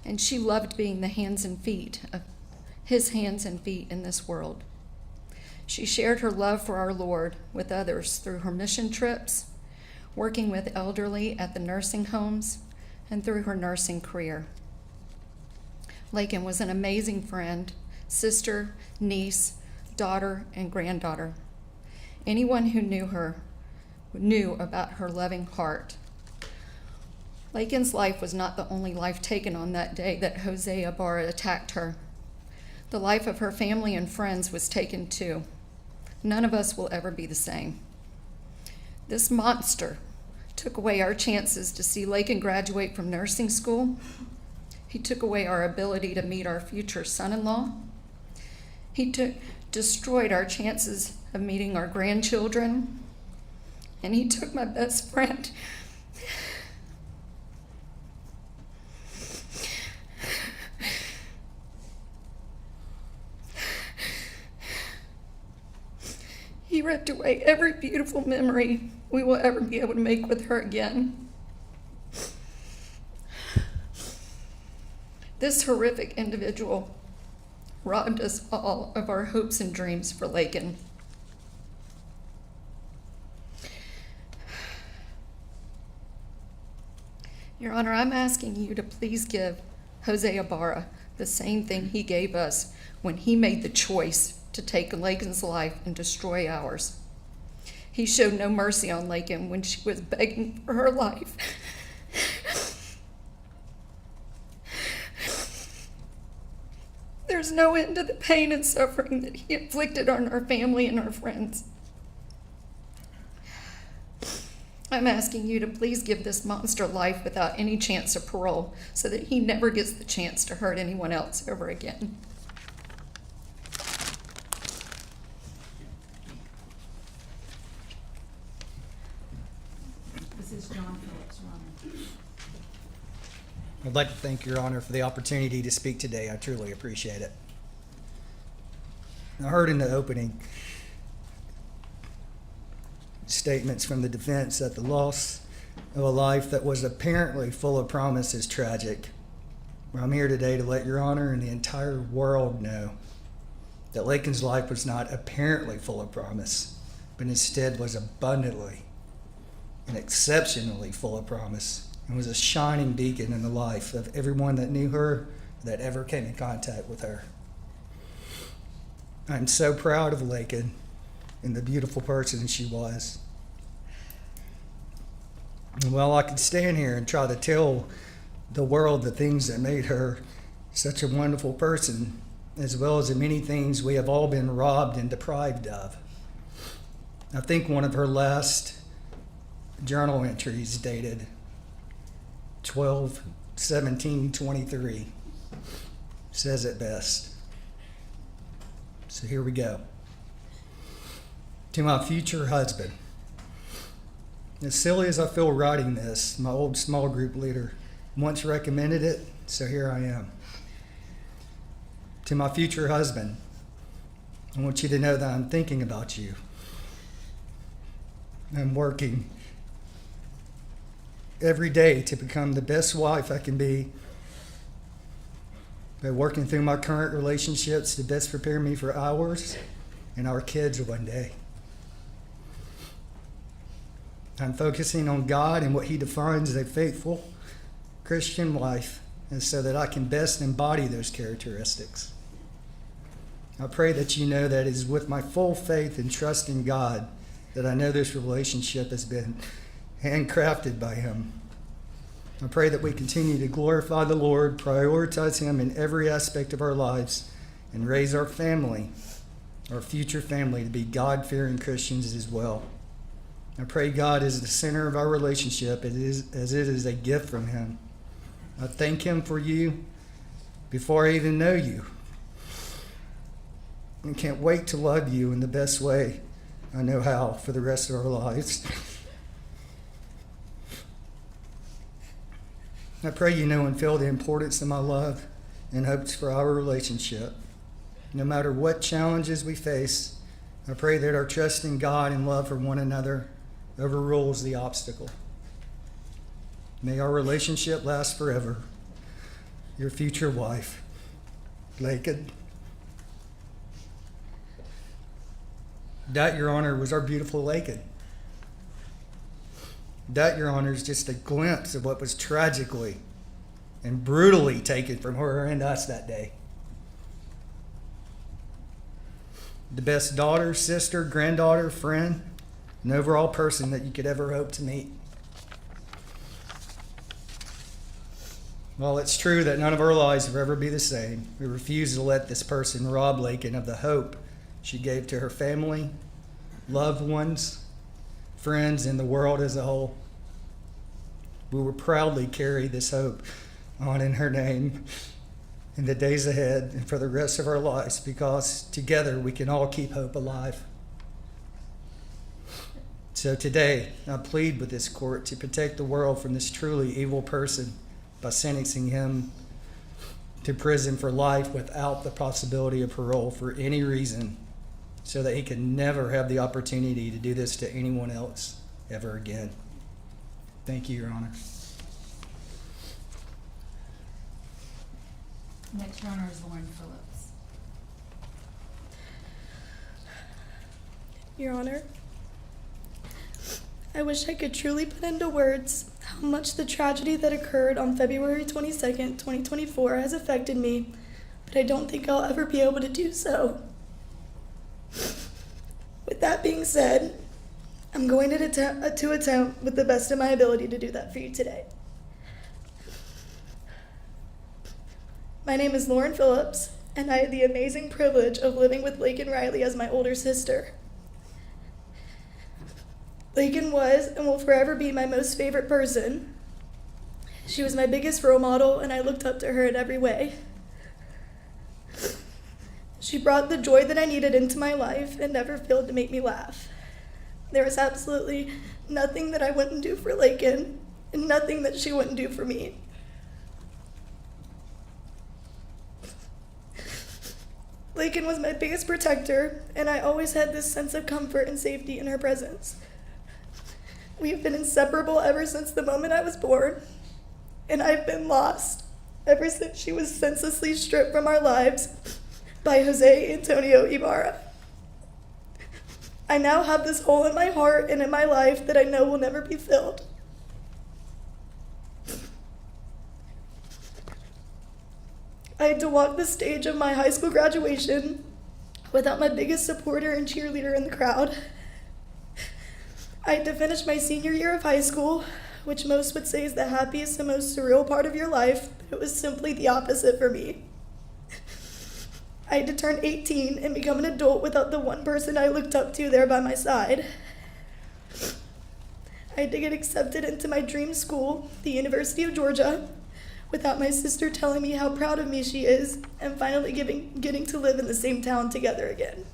S13: and she loved being the hands and feet of his hands and feet in this world. She shared her love for our Lord with others through her mission trips, working with elderly at the nursing homes, and through her nursing career. Laken was an amazing friend, sister, niece, daughter, and granddaughter. Anyone who knew her knew about her loving heart. Laken's life was not the only life taken on that day that Jose Ibarra attacked her. The life of her family and friends was taken too. None of us will ever be the same. This monster took away our chances to see Laken graduate from nursing school. He took away our ability to meet our future son-in-law. He destroyed our chances of meeting our grandchildren. And he took my best friend. He ripped away every beautiful memory we will ever be able to make with her again. This horrific individual robbed us all of our hopes and dreams for Laken. Your Honor, I'm asking you to please give Jose Ibarra the same thing he gave us when he made the choice to take Laken's life and destroy ours. He showed no mercy on Laken when she was begging for her life. There's no end to the pain and suffering that he inflicted on our family and our friends. I'm asking you to please give this monster life without any chance of parole so that he never gets the chance to hurt anyone else ever again.
S3: This is John Phillips, Your Honor.
S14: I'd like to thank Your Honor for the opportunity to speak today. I truly appreciate it. I heard in the opening statements from the defense that the loss of a life that was apparently full of promise is tragic. Well, I'm here today to let Your Honor and the entire world know that Laken's life was not apparently full of promise, but instead was abundantly and exceptionally full of promise, and was a shining beacon in the life of everyone that knew her, that ever came in contact with her. I'm so proud of Laken and the beautiful person she was. And while I could stand here and try to tell the world the things that made her such a wonderful person, as well as the many things we have all been robbed and deprived of, I think one of her last journal entries dated 12/17/23 says it best. So here we go. To my future husband. As silly as I feel writing this, my old small group leader once recommended it, so here I am. To my future husband, I want you to know that I'm thinking about you. I'm working every day to become the best wife I can be, by working through my current relationships to best prepare me for ours and our kids one day. I'm focusing on God and what He defines as a faithful Christian life, and so that I can best embody those characteristics. I pray that you know that it is with my full faith and trust in God that I know this relationship has been handcrafted by Him. I pray that we continue to glorify the Lord, prioritize Him in every aspect of our lives, and raise our family, our future family, to be God-fearing Christians as well. I pray God is the center of our relationship as it is a gift from Him. I thank Him for you before I even know you. And can't wait to love you in the best way I know how for the rest of our lives. I pray you know and feel the importance of my love and hopes for our relationship. No matter what challenges we face, I pray that our trust in God and love for one another overrules the obstacle. May our relationship last forever. Your future wife, Laken. That, Your Honor, was our beautiful Laken. That, Your Honor, is just a glimpse of what was tragically and brutally taken from her and us that day. The best daughter, sister, granddaughter, friend, and overall person that you could ever hope to meet. While it's true that none of our lives will ever be the same, we refuse to let this person rob Laken of the hope she gave to her family, loved ones, friends, and the world as a whole. We will proudly carry this hope on in her name in the days ahead and for the rest of our lives, because together we can all keep hope alive. So today, I plead with this court to protect the world from this truly evil person by sentencing him to prison for life without the possibility of parole for any reason, so that he can never have the opportunity to do this to anyone else ever again. Thank you, Your Honor.
S15: Next, Your Honor, is Lauren Phillips.
S16: Your Honor, I wish I could truly put into words how much the tragedy that occurred on February 22nd, 2024 has affected me, but I don't think I'll ever be able to do so. With that being said, I'm going to attempt with the best of my ability to do that for you today. My name is Lauren Phillips, and I had the amazing privilege of living with Laken Riley as my older sister. Laken was and will forever be my most favorite person. She was my biggest role model, and I looked up to her in every way. She brought the joy that I needed into my life and never failed to make me laugh. There was absolutely nothing that I wouldn't do for Laken, and nothing that she wouldn't do for me. Laken was my biggest protector, and I always had this sense of comfort and safety in her presence. We have been inseparable ever since the moment I was born, and I've been lost ever since she was senselessly stripped from our lives by Jose Antonio Ibarra. I now have this hole in my heart and in my life that I know will never be filled. I had to walk the stage of my high school graduation without my biggest supporter and cheerleader in the crowd. I had to finish my senior year of high school, which most would say is the happiest and most surreal part of your life, but it was simply the opposite for me. I had to turn 18 and become an adult without the one person I looked up to there by my side. I had to get accepted into my dream school, the University of Georgia, without my sister telling me how proud of me she is, and finally getting to live in the same town together again.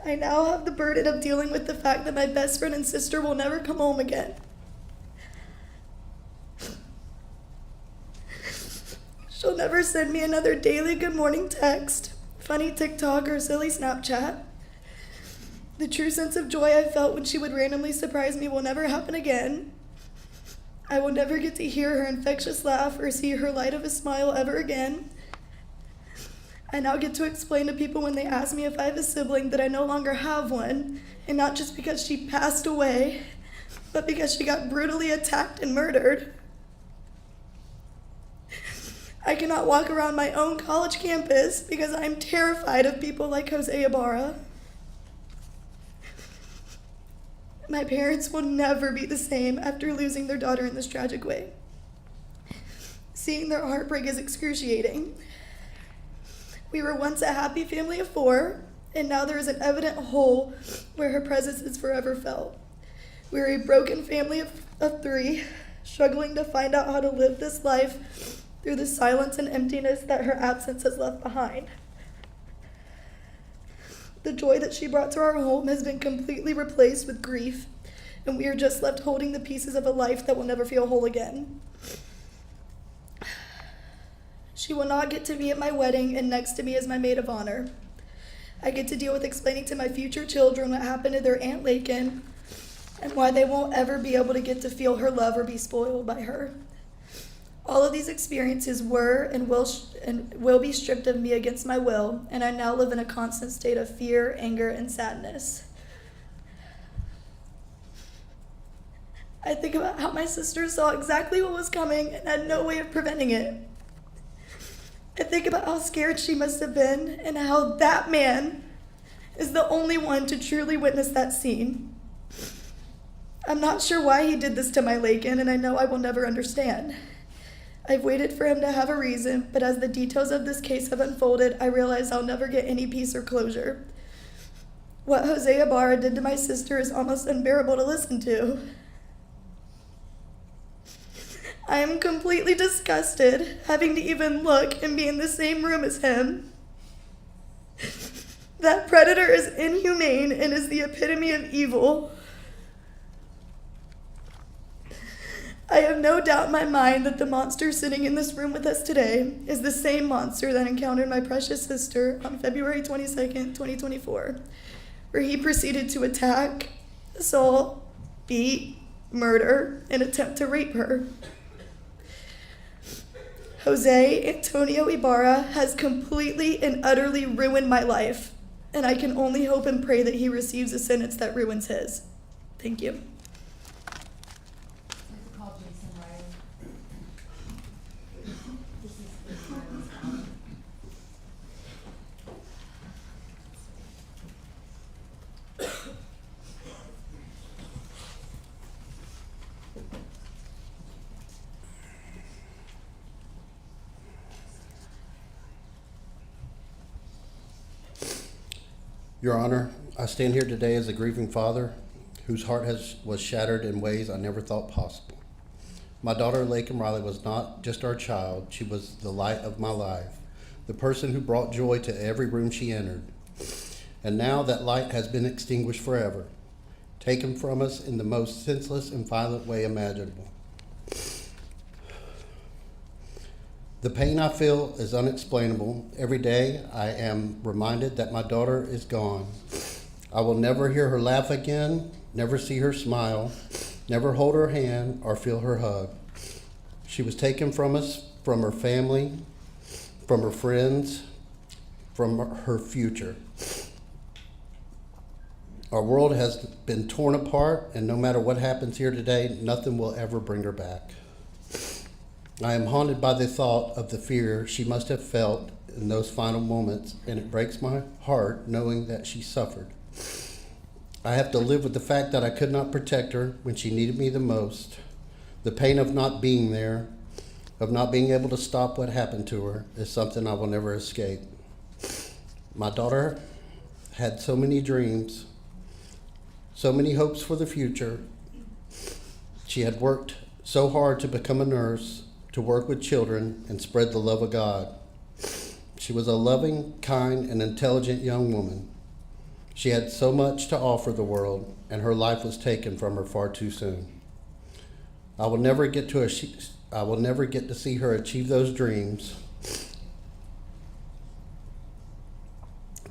S16: I now have the burden of dealing with the fact that my best friend and sister will never come home again. She'll never send me another daily good morning text, funny TikTok, or silly Snapchat. The true sense of joy I felt when she would randomly surprise me will never happen again. I will never get to hear her infectious laugh or see her light of a smile ever again. I now get to explain to people when they ask me if I have a sibling that I no longer have one, and not just because she passed away, but because she got brutally attacked and murdered. I cannot walk around my own college campus because I am terrified of people like Jose Ibarra. My parents will never be the same after losing their daughter in this tragic way. Seeing their heartbreak is excruciating. We were once a happy family of 4, and now there is an evident hole where her presence is forever felt. We are a broken family of 3, struggling to find out how to live this life through the silence and emptiness that her absence has left behind. The joy that she brought to our home has been completely replaced with grief, and we are just left holding the pieces of a life that will never feel whole again. She will not get to be at my wedding and next to me as my maid of honor. I get to deal with explaining to my future children what happened to their Aunt Laken and why they won't ever be able to get to feel her love or be spoiled by her. All of these experiences were and will be stripped of me against my will, and I now live in a constant state of fear, anger, and sadness. I think about how my sister saw exactly what was coming and had no way of preventing it. I think about how scared she must have been and how that man is the only one to truly witness that scene. I'm not sure why he did this to my Laken, and I know I will never understand. I've waited for him to have a reason, but as the details of this case have unfolded, I realize I'll never get any peace or closure. What Jose Ibarra did to my sister is almost unbearable to listen to. I am completely disgusted having to even look and be in the same room as him. That predator is inhumane and is the epitome of evil. I have no doubt in my mind that the monster sitting in this room with us today is the same monster that encountered my precious sister on February 22nd, 2024, where he proceeded to attack, assault, beat, murder, and attempt to rape her. Jose Antonio Ibarra has completely and utterly ruined my life, and I can only hope and pray that he receives a sentence that ruins his. Thank you.
S17: Your Honor, I stand here today as a grieving father whose heart was shattered in ways I never thought possible. My daughter, Laken Riley, was not just our child. She was the light of my life, the person who brought joy to every room she entered. And now that light has been extinguished forever, taken from us in the most senseless and violent way imaginable. The pain I feel is unexplainable. Every day I am reminded that my daughter is gone. I will never hear her laugh again, never see her smile, never hold her hand or feel her hug. She was taken from us, from her family, from her friends, from her future. Our world has been torn apart, and no matter what happens here today, nothing will ever bring her back. I am haunted by the thought of the fear she must have felt in those final moments, and it breaks my heart knowing that she suffered. I have to live with the fact that I could not protect her when she needed me the most. The pain of not being there, of not being able to stop what happened to her, is something I will never escape. My daughter had so many dreams, so many hopes for the future. She had worked so hard to become a nurse, to work with children and spread the love of God. She was a loving, kind, and intelligent young woman. She had so much to offer the world, and her life was taken from her far too soon. I will never get to see her achieve those dreams.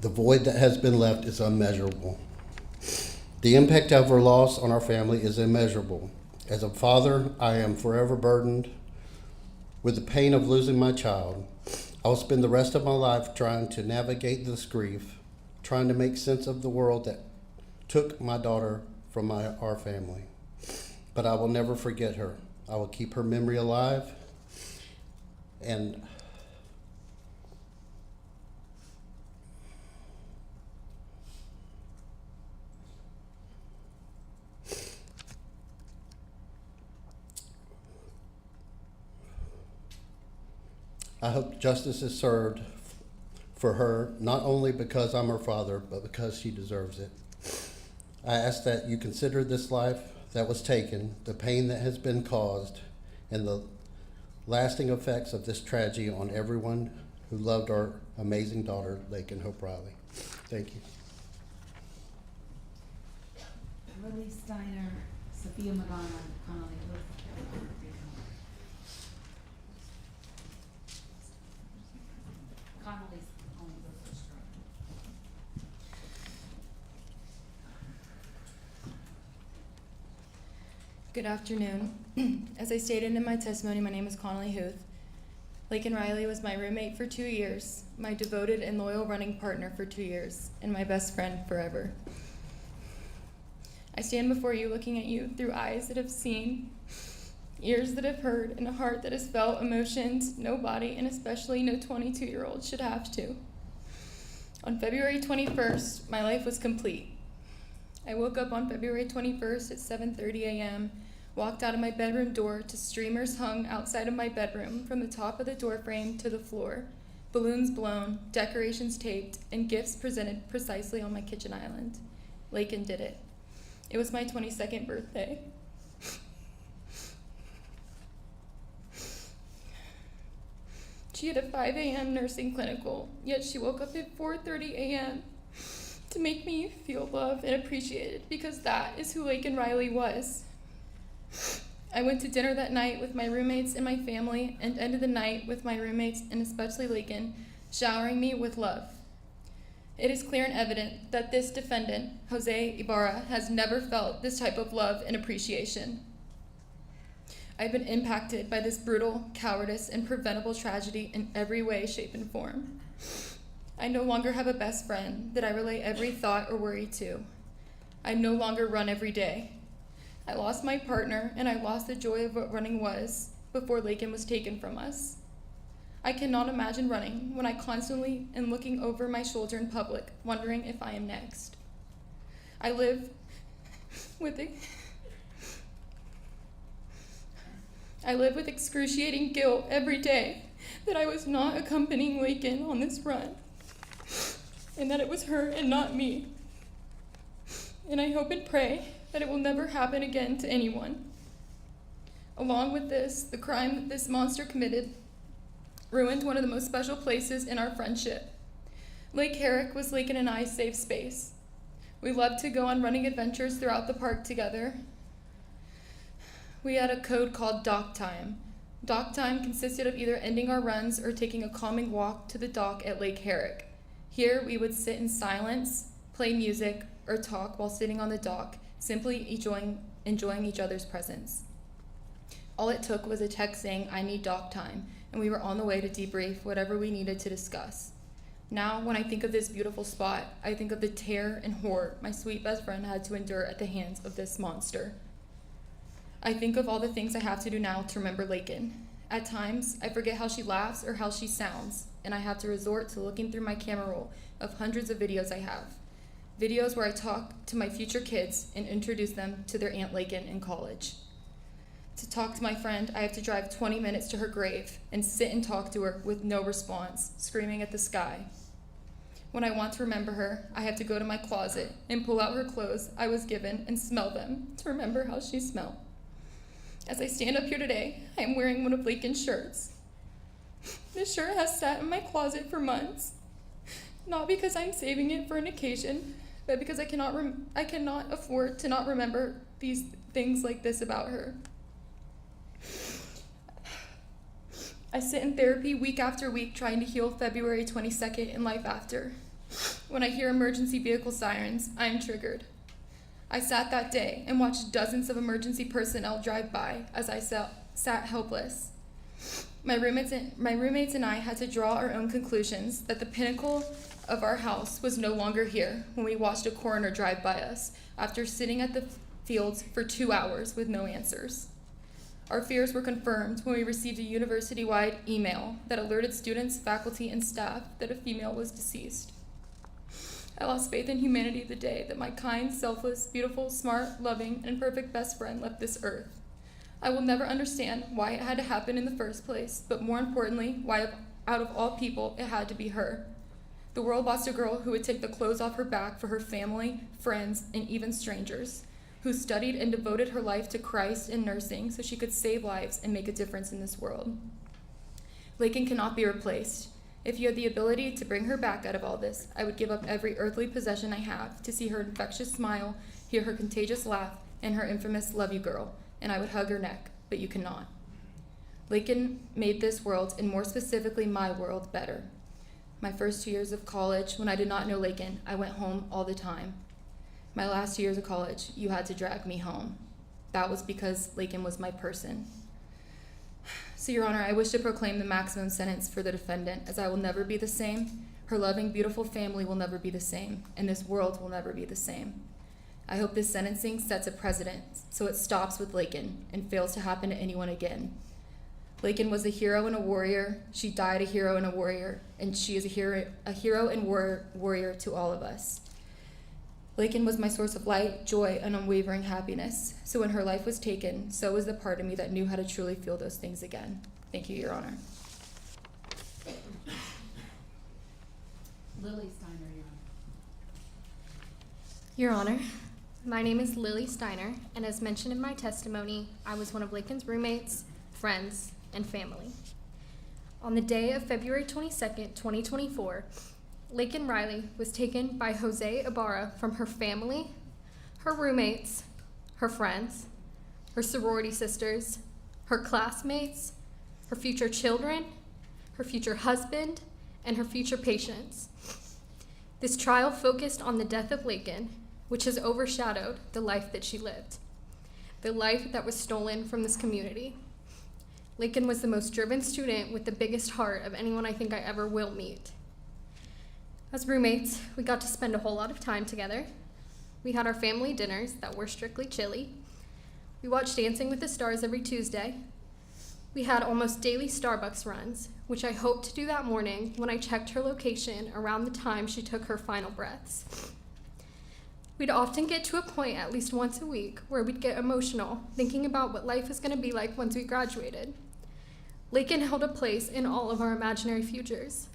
S17: The void that has been left is unmeasurable. The impact of her loss on our family is immeasurable. As a father, I am forever burdened with the pain of losing my child. I will spend the rest of my life trying to navigate this grief, trying to make sense of the world that took my daughter from our family. But I will never forget her. I will keep her memory alive, and I hope justice is served for her, not only because I'm her father, but because she deserves it. I ask that you consider this life that was taken, the pain that has been caused, and the lasting effects of this tragedy on everyone who loved our amazing daughter, Laken Hope Riley. Thank you.
S3: Lily Steiner, Sophia Magana, Donnelly. Connolly's only the first row.
S18: Good afternoon. As I stated in my testimony, my name is Connolly Huth. Laken Riley was my roommate for 2 years, my devoted and loyal running partner for 2 years, and my best friend forever. I stand before you looking at you through eyes that have seen, ears that have heard, and a heart that has felt emotions no body, and especially no 22-year-old, should have to. On February 21st, my life was complete. I woke up on February 21st at 7:30 a.m., walked out of my bedroom door to streamers hung outside of my bedroom from the top of the door frame to the floor, balloons blown, decorations taped, and gifts presented precisely on my kitchen island. Laken did it. It was my 22nd birthday. She had a 5 a.m. nursing clinical, yet she woke up at 4:30 a.m. to make me feel loved and appreciated, because that is who Laken Riley was. I went to dinner that night with my roommates and my family, and ended the night with my roommates, and especially Laken, showering me with love. It is clear and evident that this defendant, Jose Ibarra, has never felt this type of love and appreciation. I've been impacted by this brutal, cowardice, and preventable tragedy in every way, shape, and form. I no longer have a best friend that I relay every thought or worry to. I no longer run every day. I lost my partner, and I lost the joy of what running was before Laken was taken from us. I cannot imagine running when I constantly am looking over my shoulder in public, wondering if I am next. I live with excruciating guilt every day that I was not accompanying Laken on this run, and that it was her and not me. And I hope and pray that it will never happen again to anyone. Along with this, the crime that this monster committed ruined one of the most special places in our friendship. Lake Herrick was Laken and I's safe space. We loved to go on running adventures throughout the park together. We had a code called dock time. Dock time consisted of either ending our runs or taking a calming walk to the dock at Lake Herrick. Here we would sit in silence, play music, or talk while sitting on the dock, simply enjoying each other's presence. All it took was a text saying, "I need doc time," and we were on the way to debrief whatever we needed to discuss. Now, when I think of this beautiful spot, I think of the terror and horror my sweet best friend had to endure at the hands of this monster. I think of all the things I have to do now to remember Laken. At times, I forget how she laughs or how she sounds, and I have to resort to looking through my camera roll of hundreds of videos I have. Videos where I talk to my future kids and introduce them to their Aunt Laken in college. To talk to my friend, I have to drive 20 minutes to her grave and sit and talk to her with no response, screaming at the sky. When I want to remember her, I have to go to my closet and pull out her clothes I was given and smell them to remember how she smelled. As I stand up here today, I am wearing one of Laken's shirts. This shirt has sat in my closet for months, not because I'm saving it for an occasion, but because I cannot afford to not remember these things like this about her. I sit in therapy week after week trying to heal February 22nd and life after. When I hear emergency vehicle sirens, I am triggered. I sat that day and watched dozens of emergency personnel drive by as I sat helpless. My roommates and I had to draw our own conclusions that the pinnacle of our house was no longer here when we watched a coroner drive by us after sitting at the fields for 2 hours with no answers. Our fears were confirmed when we received a university-wide email that alerted students, faculty, and staff that a female was deceased. I lost faith in humanity the day that my kind, selfless, beautiful, smart, loving, and perfect best friend left this earth. I will never understand why it had to happen in the first place, but more importantly, why out of all people it had to be her. The world lost a girl who would take the clothes off her back for her family, friends, and even strangers, who studied and devoted her life to Christ and nursing so she could save lives and make a difference in this world. Laken cannot be replaced. If you had the ability to bring her back out of all this, I would give up every earthly possession I have to see her infectious smile, hear her contagious laugh, and her infamous "love you girl," and I would hug her neck, but you cannot. Laken made this world, and more specifically my world, better. My first 2 years of college, when I did not know Laken, I went home all the time. My last 2 years of college, you had to drag me home. That was because Laken was my person. So, Your Honor, I wish to proclaim the maximum sentence for the defendant, as I will never be the same, her loving, beautiful family will never be the same, and this world will never be the same. I hope this sentencing sets a precedent, so it stops with Laken and fails to happen to anyone again. Laken was a hero and a warrior, she died a hero and a warrior, and she is a hero and warrior to all of us. Laken was my source of light, joy, and unwavering happiness. So when her life was taken, so was the part of me that knew how to truly feel those things again. Thank you, Your Honor.
S3: Lily Steiner,
S19: Your Honor, my name is Lily Steiner, and as mentioned in my testimony, I was one of Laken's roommates, friends, and family. On the day of February 22nd, 2024, Laken Riley was taken by Jose Ibarra from her family, her roommates, her friends, her sorority sisters, her classmates, her future children, her future husband, and her future patients. This trial focused on the death of Laken, which has overshadowed the life that she lived, the life that was stolen from this community. Laken was the most driven student with the biggest heart of anyone I think I ever will meet. As roommates, we got to spend a whole lot of time together. We had our family dinners that were strictly chili. We watched Dancing with the Stars every Tuesday. We had almost daily Starbucks runs, which I hoped to do that morning when I checked her location around the time she took her final breaths. We'd often get to a point at least once a week where we'd get emotional, thinking about what life was going to be like once we graduated. Laken held a place in all of our imaginary futures.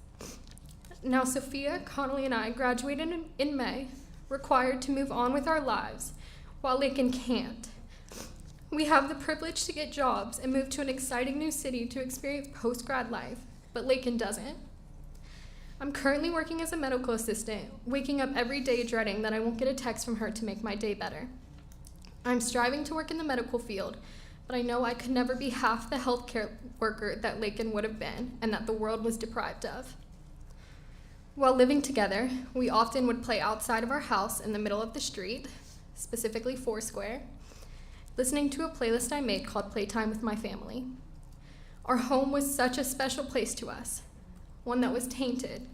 S19: Now Sophia, Connolly, and I graduated in May, required to move on with our lives, while Laken can't. We have the privilege to get jobs and move to an exciting new city to experience post-grad life, but Laken doesn't. I'm currently working as a medical assistant, waking up every day dreading that I won't get a text from her to make my day better. I'm striving to work in the medical field, but I know I could never be half the healthcare worker that Laken would have been and that the world was deprived of. While living together, we often would play outside of our house in the middle of the street, specifically Foursquare, listening to a playlist I made called Playtime with My Family. Our home was such a special place to us, one that was tainted.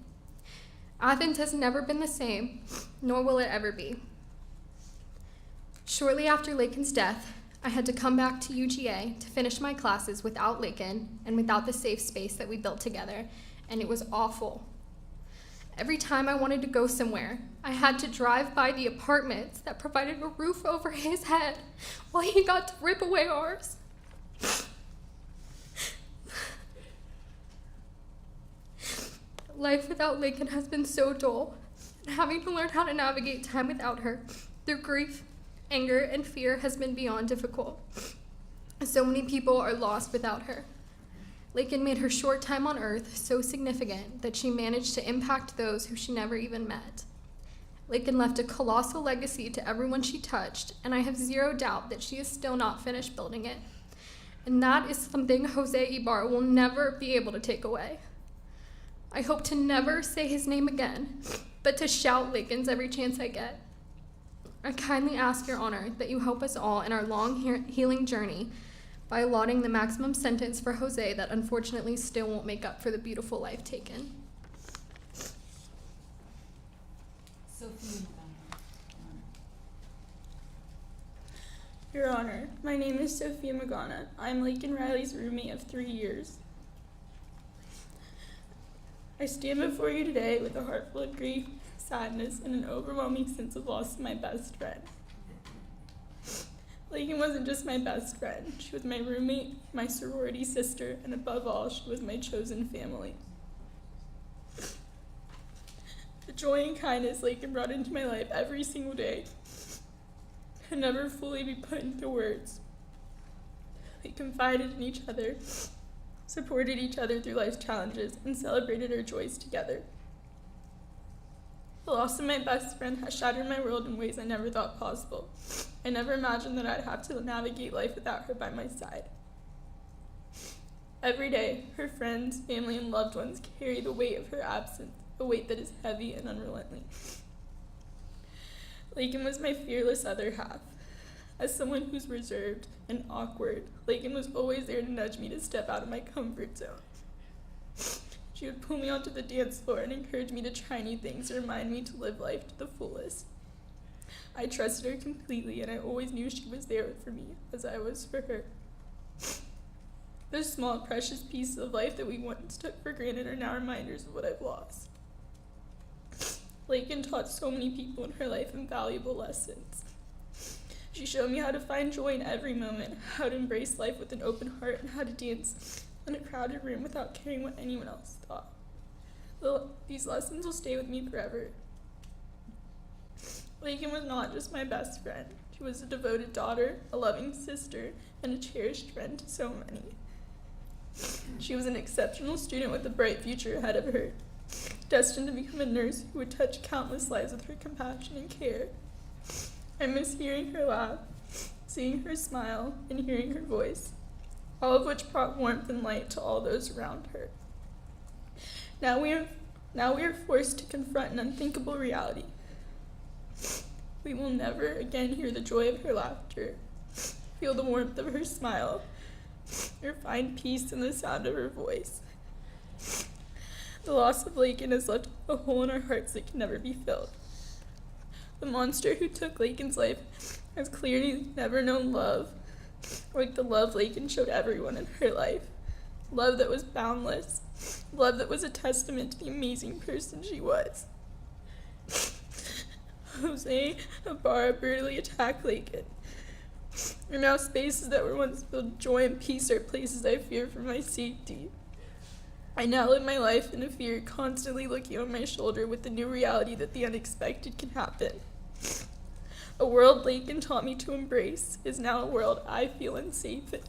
S19: Athens has never been the same, nor will it ever be. Shortly after Laken's death, I had to come back to UGA to finish my classes without Laken and without the safe space that we built together, and it was awful. Every time I wanted to go somewhere, I had to drive by the apartments that provided a roof over his head while he got to rip away ours. Life without Laken has been so dull, and having to learn how to navigate time without her through grief, anger, and fear has been beyond difficult. So many people are lost without her. Laken made her short time on Earth so significant that she managed to impact those who she never even met. Laken left a colossal legacy to everyone she touched, and I have zero doubt that she is still not finished building it. And that is something Jose Ibarra will never be able to take away. I hope to never say his name again, but to shout Laken's every chance I get. I kindly ask Your Honor that you help us all in our long healing journey by allotting the maximum sentence for Jose that unfortunately still won't make up for the beautiful life taken.
S20: Your Honor, my name is Sophia Magana. I am Laken Riley's roommate of 3 years. I stand before you today with a heart full of grief, sadness, and an overwhelming sense of loss of my best friend. Laken wasn't just my best friend. She was my roommate, my sorority sister, and above all, she was my chosen family. The joy and kindness Laken brought into my life every single day could never fully be put into words. We confided in each other, supported each other through life's challenges, and celebrated our joys together. The loss of my best friend has shattered my world in ways I never thought possible. I never imagined that I'd have to navigate life without her by my side. Every day, her friends, family, and loved ones carry the weight of her absence, a weight that is heavy and unrelenting. Laken was my fearless other half. As someone who's reserved and awkward, Laken was always there to nudge me to step out of my comfort zone. She would pull me onto the dance floor and encourage me to try new things and remind me to live life to the fullest. I trusted her completely, and I always knew she was there for me as I was for her. Those small, precious pieces of life that we once took for granted are now reminders of what I've lost. Laken taught so many people in her life invaluable lessons. She showed me how to find joy in every moment, how to embrace life with an open heart, and how to dance in a crowded room without caring what anyone else thought. These lessons will stay with me forever. Laken was not just my best friend. She was a devoted daughter, a loving sister, and a cherished friend to so many. She was an exceptional student with a bright future ahead of her, destined to become a nurse who would touch countless lives with her compassion and care. I miss hearing her laugh, seeing her smile, and hearing her voice, all of which brought warmth and light to all those around her. Now we are forced to confront an unthinkable reality. We will never again hear the joy of her laughter, feel the warmth of her smile, or find peace in the sound of her voice. The loss of Laken has left a hole in our hearts that can never be filled. The monster who took Laken's life has clearly never known love, like the love Laken showed everyone in her life. Love that was boundless. Love that was a testament to the amazing person she was. Jose Ibarra brutally attacked Laken. And now spaces that were once filled with joy and peace are places I fear for my safety. I now live my life in a fear, constantly looking on my shoulder with the new reality that the unexpected can happen. A world Laken taught me to embrace is now a world I feel unsafe in.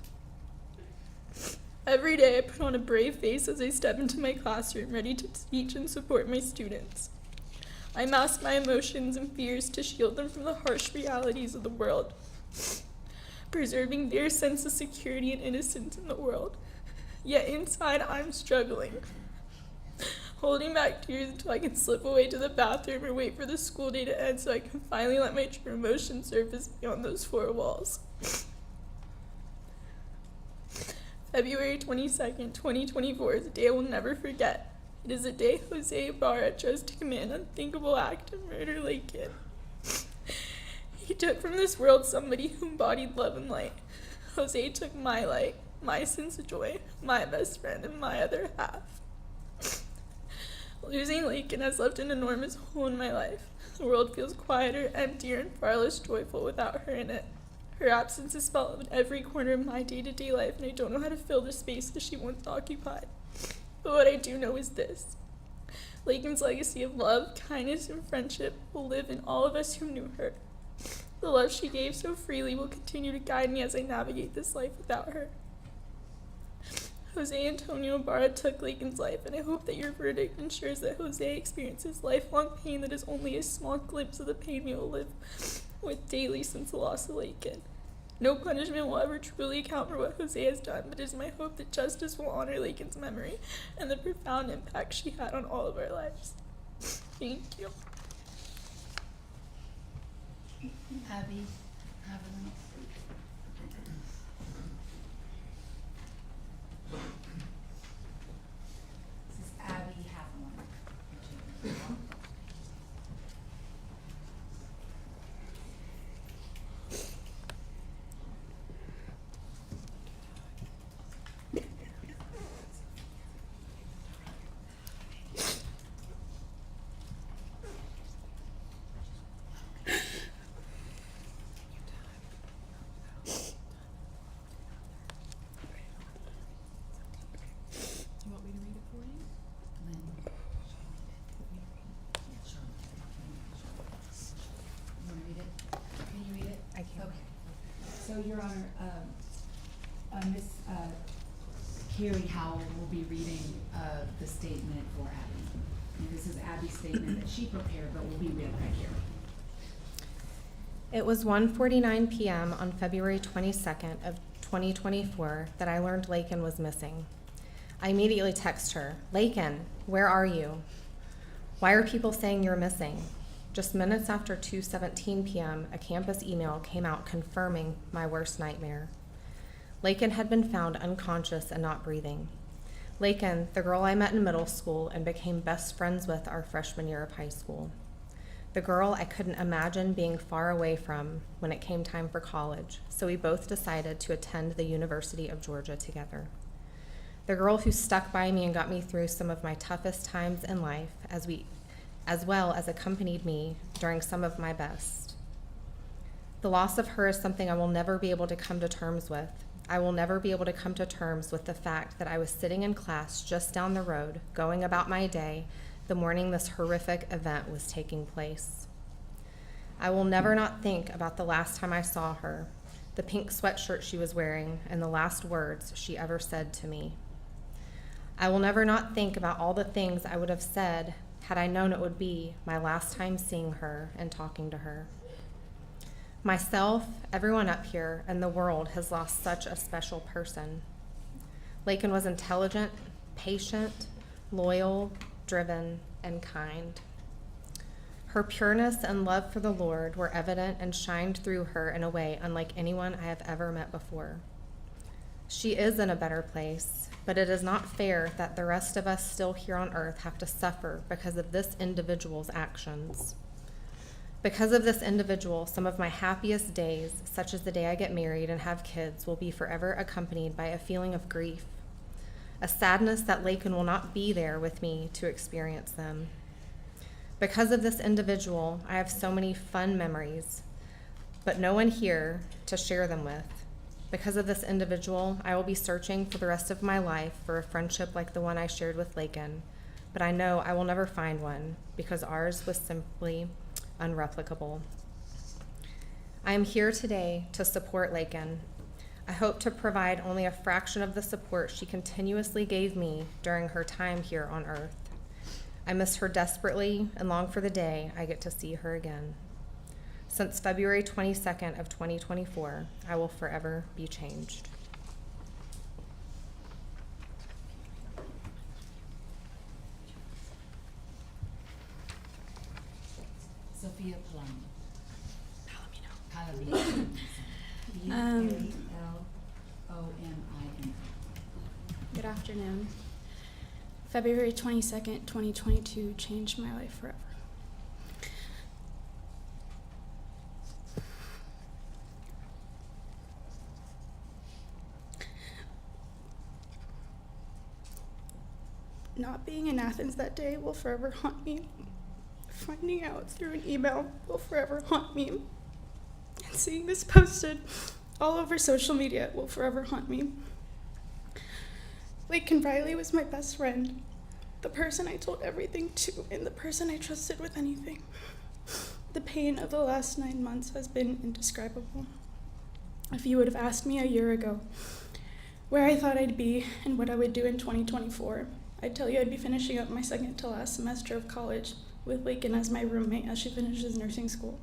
S20: Every day I put on a brave face as I step into my classroom, ready to teach and support my students. I mask my emotions and fears to shield them from the harsh realities of the world, preserving their sense of security and innocence in the world. Yet inside, I'm struggling, holding back tears until I can slip away to the bathroom or wait for the school day to end so I can finally let my true emotions surface beyond those four walls. February 22nd, 2024 is a day I will never forget. It is a day Jose Ibarra chose to commit an unthinkable act of murder Laken. He took from this world somebody who embodied love and light. Jose took my light, my sense of joy, my best friend, and my other half. Losing Laken has left an enormous hole in my life. The world feels quieter, emptier, and far less joyful without her in it. Her absence is felt in every corner of my day-to-day life, and I don't know how to fill the space that she once occupied. But what I do know is this. Laken's legacy of love, kindness, and friendship will live in all of us who knew her. The love she gave so freely will continue to guide me as I navigate this life without her. Jose Antonio Ibarra took Laken's life, and I hope that your verdict ensures that Jose experiences lifelong pain that is only a small glimpse of the pain we will live with daily since the loss of Laken. No punishment will ever truly account for what Jose has done, but it is my hope that justice will honor Laken's memory and the profound impact she had on all of our lives. Thank you.
S3: Abby, Haviland. This is Abby Haviland. So, Your Honor, Ms. Carrie Howell will be reading the statement for Abby. And this is Abby's statement that she prepared, but will be read right here.
S19: It was 1:49 p.m. on February 22nd of 2024 that I learned Laken was missing. I immediately text her, "Laken, where are you? Why are people saying you're missing?" Just minutes after 2:17 p.m., a campus email came out confirming my worst nightmare. Laken had been found unconscious and not breathing. Laken, the girl I met in middle school and became best friends with our freshman year of high school. The girl I couldn't imagine being far away from when it came time for college, so we both decided to attend the University of Georgia together. The girl who stuck by me and got me through some of my toughest times in life, as well as accompanied me during some of my best. The loss of her is something I will never be able to come to terms with. I will never be able to come to terms with the fact that I was sitting in class just down the road, going about my day, the morning this horrific event was taking place. I will never not think about the last time I saw her, the pink sweatshirt she was wearing, and the last words she ever said to me. I will never not think about all the things I would have said had I known it would be my last time seeing her and talking to her. Myself, everyone up here, and the world has lost such a special person. Laken was intelligent, patient, loyal, driven, and kind. Her pureness and love for the Lord were evident and shined through her in a way unlike anyone I have ever met before. She is in a better place, but it is not fair that the rest of us still here on earth have to suffer because of this individual's actions. Because of this individual, some of my happiest days, such as the day I get married and have kids, will be forever accompanied by a feeling of grief, a sadness that Laken will not be there with me to experience them. Because of this individual, I have so many fun memories, but no one here to share them with. Because of this individual, I will be searching for the rest of my life for a friendship like the one I shared with Laken, but I know I will never find one because ours was simply unreplicable. I am here today to support Laken. I hope to provide only a fraction of the support she continuously gave me during her time here on earth. I miss her desperately and long for the day I get to see her again. Since February 22nd of 2024, I will forever be changed.
S3: Sophia Palomino. Palomino. Palomino.
S21: Good afternoon. February 22nd, 2022 changed my life forever. Not being in Athens that day will forever haunt me. Finding out through an email will forever haunt me. And seeing this posted all over social media will forever haunt me. Laken Riley was my best friend, the person I told everything to, and the person I trusted with anything. The pain of the last 9 months has been indescribable. If you would have asked me a year ago where I thought I'd be and what I would do in 2024, I'd tell you I'd be finishing up my second to last semester of college with Laken as my roommate as she finishes nursing school.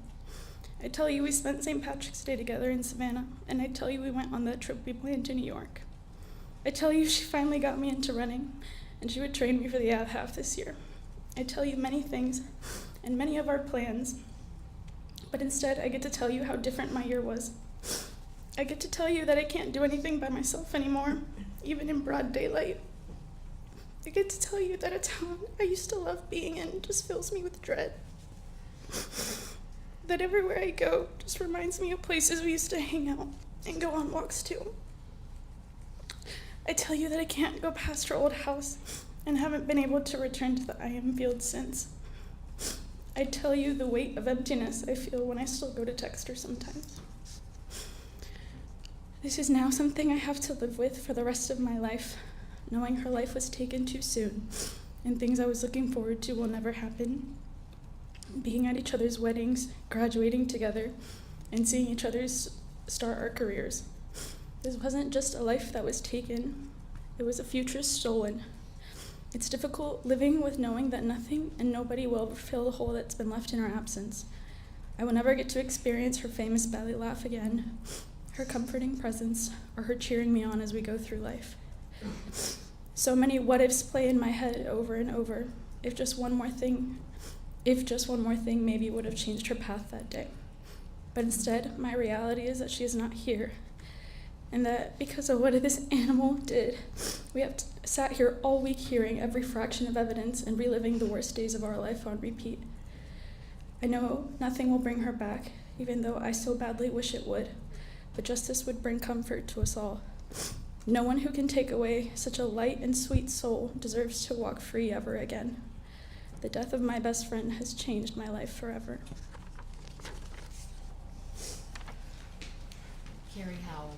S21: I'd tell you we spent St. Patrick's Day together in Savannah, and I'd tell you we went on that trip we planned to New York. I'd tell you she finally got me into running, and she would train me for the Av Half this year. I'd tell you many things, and many of our plans, but instead I get to tell you how different my year was. I get to tell you that I can't do anything by myself anymore, even in broad daylight. I get to tell you that a town I used to love being in just fills me with dread. That everywhere I go just reminds me of places we used to hang out and go on walks to. I tell you that I can't go past her old house and haven't been able to return to the IM field since. I tell you the weight of emptiness I feel when I still go to text her sometimes. This is now something I have to live with for the rest of my life, knowing her life was taken too soon and things I was looking forward to will never happen. Being at each other's weddings, graduating together, and seeing each other's start our careers. This wasn't just a life that was taken, it was a future stolen. It's difficult living with knowing that nothing and nobody will ever fill the hole that's been left in her absence. I will never get to experience her famous belly laugh again, her comforting presence, or her cheering me on as we go through life. So many what-ifs play in my head over and over. If just one more thing maybe would have changed her path that day. But instead, my reality is that she is not here. And that because of what this animal did, we have sat here all week hearing every fraction of evidence and reliving the worst days of our life on repeat. I know nothing will bring her back, even though I so badly wish it would, but justice would bring comfort to us all. No one who can take away such a light and sweet soul deserves to walk free ever again. The death of my best friend has changed my life forever.
S13: Carrie Howell.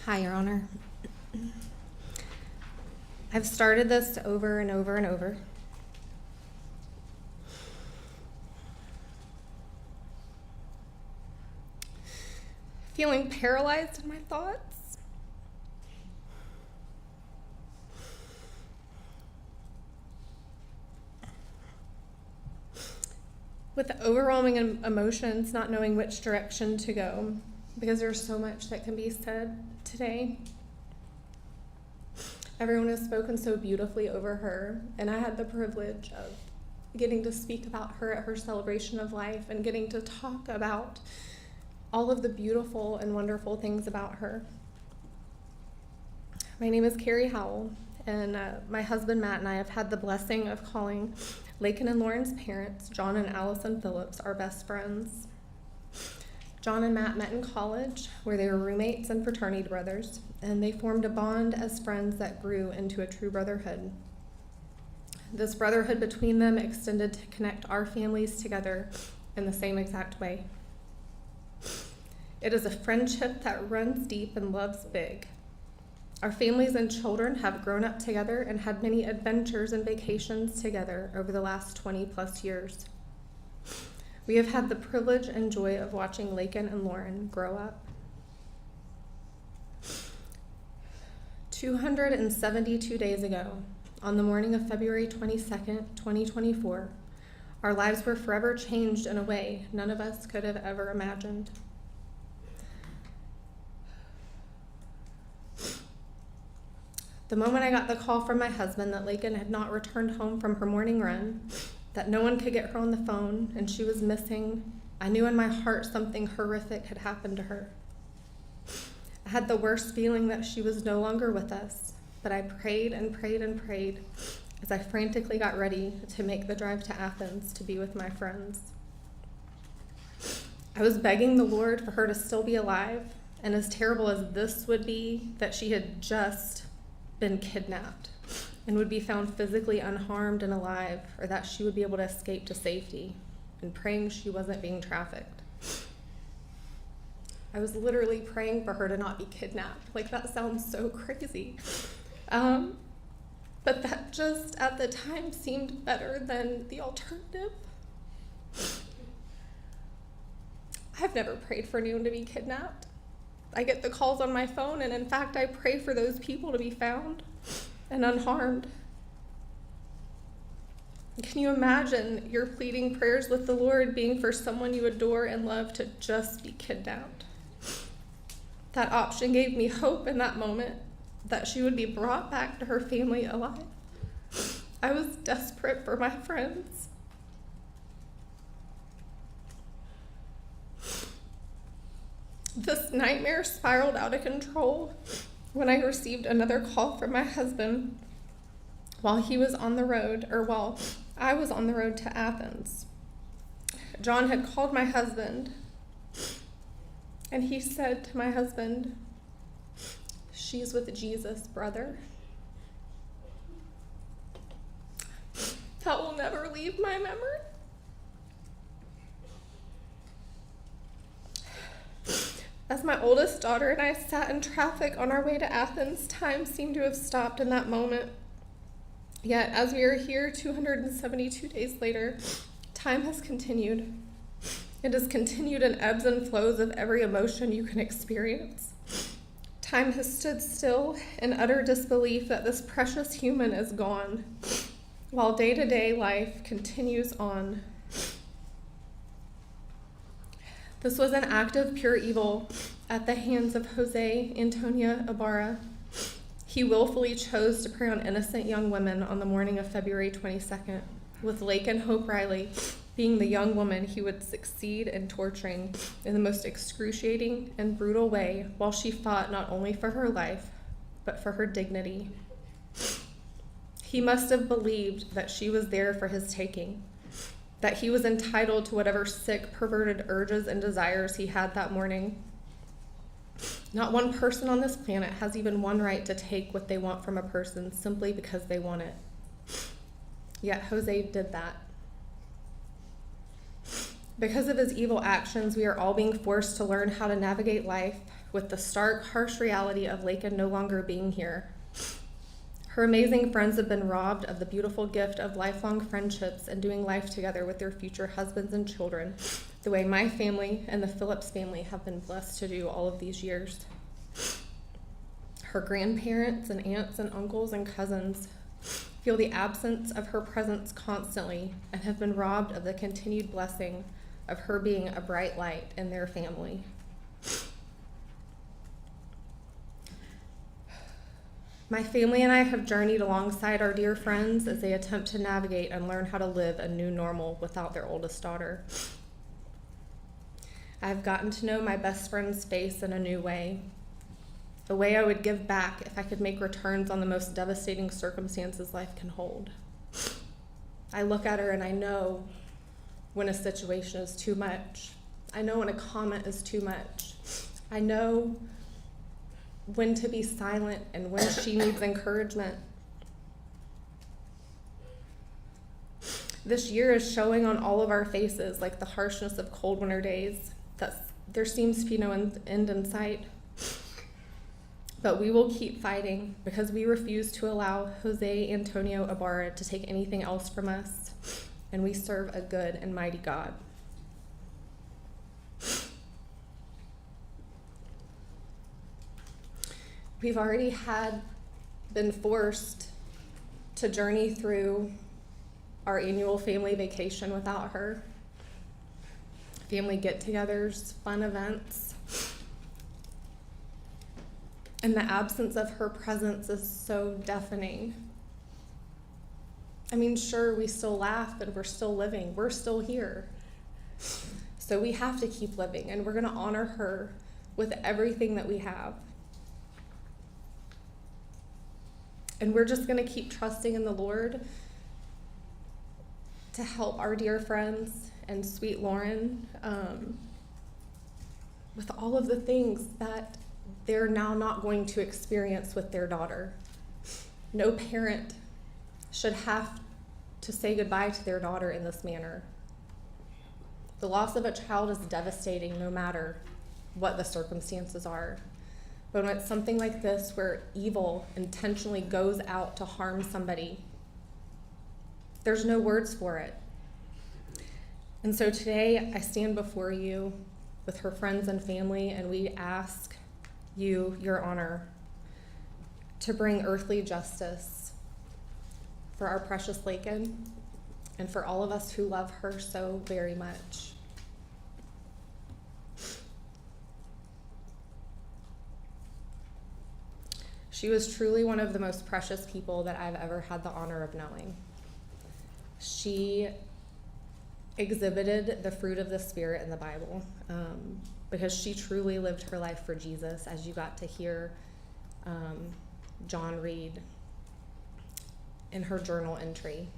S19: Hi, Your Honor. I've started this over and over and over. Feeling paralyzed in my thoughts. With overwhelming emotions, not knowing which direction to go, because there's so much that can be said today. Everyone has spoken so beautifully over her, and I had the privilege of getting to speak about her at her celebration of life and getting to talk about all of the beautiful and wonderful things about her. My name is Carrie Howell, and my husband Matt and I have had the blessing of calling Laken and Lauren's parents, John and Allyson Phillips, our best friends. John and Matt met in college, where they were roommates and fraternity brothers, and they formed a bond as friends that grew into a true brotherhood. This brotherhood between them extended to connect our families together in the same exact way. It is a friendship that runs deep and loves big. Our families and children have grown up together and had many adventures and vacations together over the last 20+ years. We have had the privilege and joy of watching Laken and Lauren grow up. 272 days ago, on the morning of February 22nd, 2024, our lives were forever changed in a way none of us could have ever imagined. The moment I got the call from my husband that Laken had not returned home from her morning run, that no one could get her on the phone, and she was missing, I knew in my heart something horrific had happened to her.
S2: I had the worst feeling that she was no longer with us, but I prayed and prayed and prayed as I frantically got ready to make the drive to Athens to be with my friends. I was begging the Lord for her to still be alive, and as terrible as this would be, that she had just been kidnapped and would be found physically unharmed and alive, or that she would be able to escape to safety, and praying she wasn't being trafficked. I was literally praying for her to not be kidnapped. Like, that sounds so crazy. But that just at the time seemed better than the alternative. I've never prayed for anyone to be kidnapped. I get the calls on my phone, and in fact, I pray for those people to be found and unharmed. Can you imagine your pleading prayers with the Lord being for someone you adore and love to just be kidnapped? That option gave me hope in that moment that she would be brought back to her family alive. I was desperate for my friends. This nightmare spiraled out of control when I received another call from my husband while he was on the road, or while I was on the road to Athens. John had called my husband, and he said to my husband, "She's with Jesus, brother." That will never leave my memory. As my oldest daughter and I sat in traffic on our way to Athens, time seemed to have stopped in that moment. Yet, as we are here 272 days later, time has continued. It has continued in ebbs and flows of every emotion you can experience. Time has stood still in utter disbelief that this precious human is gone, while day-to-day life continues on. This was an act of pure evil at the hands of Antonio Ibarra. He willfully chose to prey on innocent young women on the morning of February 22nd, with Laken Riley being the young woman he would succeed in torturing in the most excruciating and brutal way, while she fought not only for her life, but for her dignity. He must have believed that she was there for his taking, that he was entitled to whatever sick, perverted urges and desires he had that morning. Not one person on this planet has even one right to take what they want from a person simply because they want it. Yet Jose did that. Because of his evil actions, we are all being forced to learn how to navigate life with the stark, harsh reality of Laken no longer being here. Her amazing friends have been robbed of the beautiful gift of lifelong friendships and doing life together with their future husbands and children, the way my family and the Phillips family have been blessed to do all of these years. Her grandparents and aunts and uncles and cousins feel the absence of her presence constantly and have been robbed of the continued blessing of her being a bright light in their family. My family and I have journeyed alongside our dear friends as they attempt to navigate and learn how to live a new normal without their oldest daughter. I've gotten to know my best friend's face in a new way, a way I would give back if I could make returns on the most devastating circumstances life can hold. I look at her and I know when a situation is too much. I know when a comment is too much. I know when to be silent and when she needs encouragement. This year is showing on all of our faces, like the harshness of cold winter days, that there seems to be no end in sight. But we will keep fighting because we refuse to allow Antonio Ibarra to take anything else from us, and we serve a good and mighty God. We've already been forced to journey through our annual family vacation without her. Family get-togethers, fun events. And the absence of her presence is so deafening. I mean, sure, we still laugh and we're still living. We're still here. So we have to keep living, and we're going to honor her with everything that we have. And we're just going to keep trusting in the Lord to help our dear friends and sweet Lauren with all of the things that they're now not going to experience with their daughter. No parent should have to say goodbye to their daughter in this manner. The loss of a child is devastating no matter what the circumstances are. But when it's something like this where evil intentionally goes out to harm somebody, there's no words for it. And so today I stand before you with her friends and family, and we ask you, Your Honor, to bring earthly justice for our precious Laken and for all of us who love her so very much. She was truly one of the most precious people that I've ever had the honor of knowing. She exhibited the fruit of the Spirit in the Bible because she truly lived her life for Jesus, as you got to hear John read in her journal entry.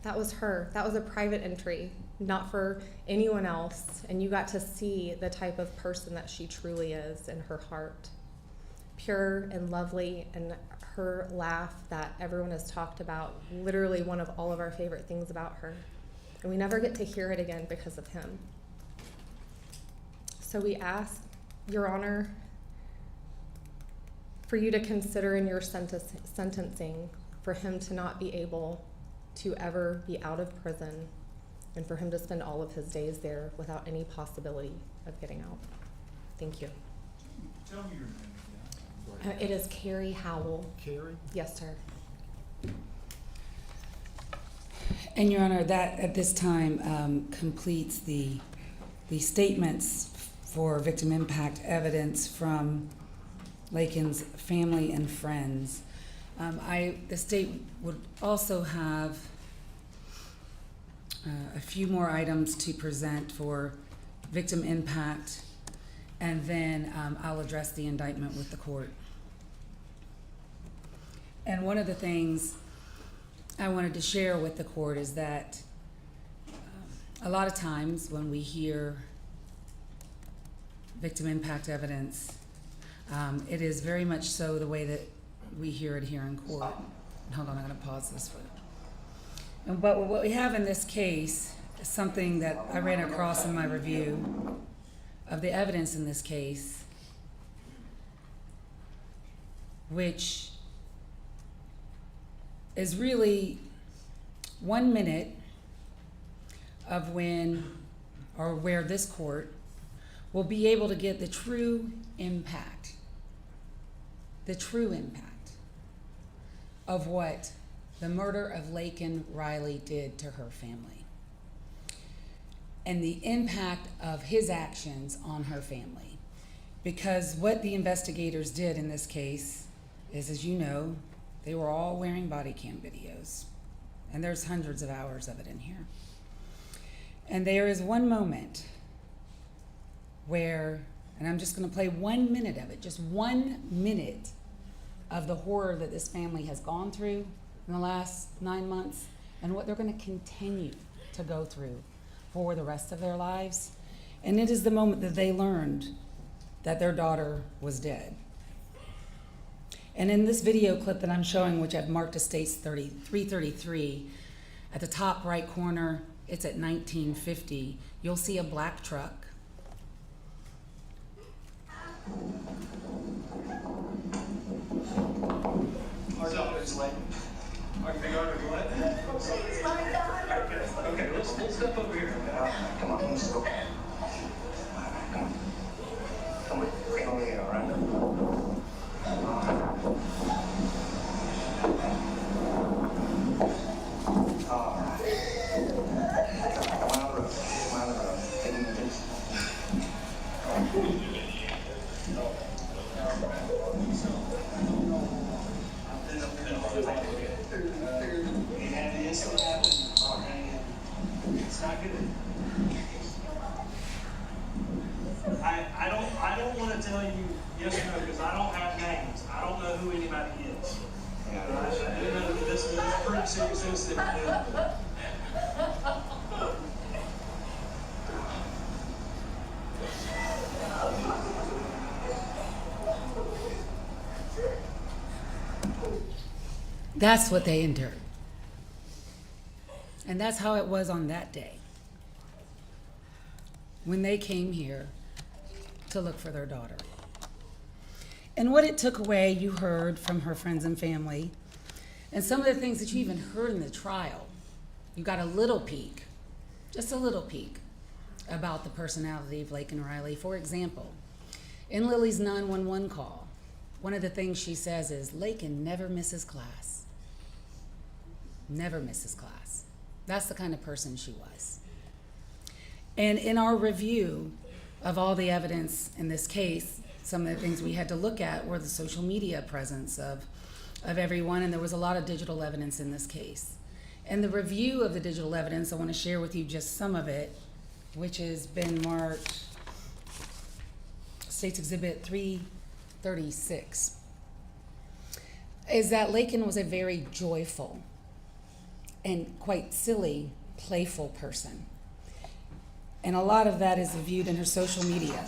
S2: That was her. That was a private entry, not for anyone else. And you got to see the type of person that she truly is in her heart. Pure and lovely, and her laugh that everyone has talked about, literally one of all of our favorite things about her. And we never get to hear it again because of him. So we ask, Your Honor, for you to consider in your sentencing for him to not be able to ever be out of prison and for him to spend all of his days there without any possibility of getting out. Thank you.
S10: Tell me your name again.
S2: It is Carrie Howell.
S10: Carrie?
S2: Yes, sir.
S3: And Your Honor, that at this time completes the statements for victim impact evidence from Laken's family and friends. The state would also have a few more items to present for victim impact, and then I'll address the indictment with the court. And one of the things I wanted to share with the court is that a lot of times when we hear victim impact evidence, it is very much so the way that we hear it here in court. Hold on, I'm going to pause this for you. But what we have in this case is something that I ran across in my review of the evidence in this case, which is really 1 minute of when or where this court will be able to get the true impact of what the murder of Laken Riley did to her family and the impact of his actions on her family. Because what the investigators did in this case is, as you know, they were all wearing body cam videos, and there's hundreds of hours of it in here. And there is one moment where, and I'm just going to play 1 minute of it, just 1 minute of the horror that this family has gone through in the last 9 months and what they're going to continue to go through for the rest of their lives. And it is the moment that they learned that their daughter was dead. And in this video clip that I'm showing, which I've marked as states 333, at the top right corner, it's at 1950, you'll see a black truck.
S11: Our daughter's late. Are you on her what? It's my daughter. Okay, let's step over here. Come on, let's go. Come on. Come over here, all right? All right. Come on the road. Come on the road. It's not good. I don't want to tell you yes or no because I don't have names. I don't know who anybody is. incident, a pretty serious incident happened.
S3: That's what they endured. And that's how it was on that day when they came here to look for their daughter. And what it took away, you heard from her friends and family, and some of the things that you even heard in the trial. You got a little peek, just a little peek, about the personality of Laken Riley. For example, in Lily's 911 call, one of the things she says is, Laken never misses class. Never misses class. That's the kind of person she was. And in our review of all the evidence in this case, some of the things we had to look at were the social media presence of everyone, and there was a lot of digital evidence in this case. And the review of the digital evidence, I want to share with you just some of it, which has been marked State's Exhibit 336, is that Laken was a very joyful and quite silly, playful person. And a lot of that is viewed in her social media.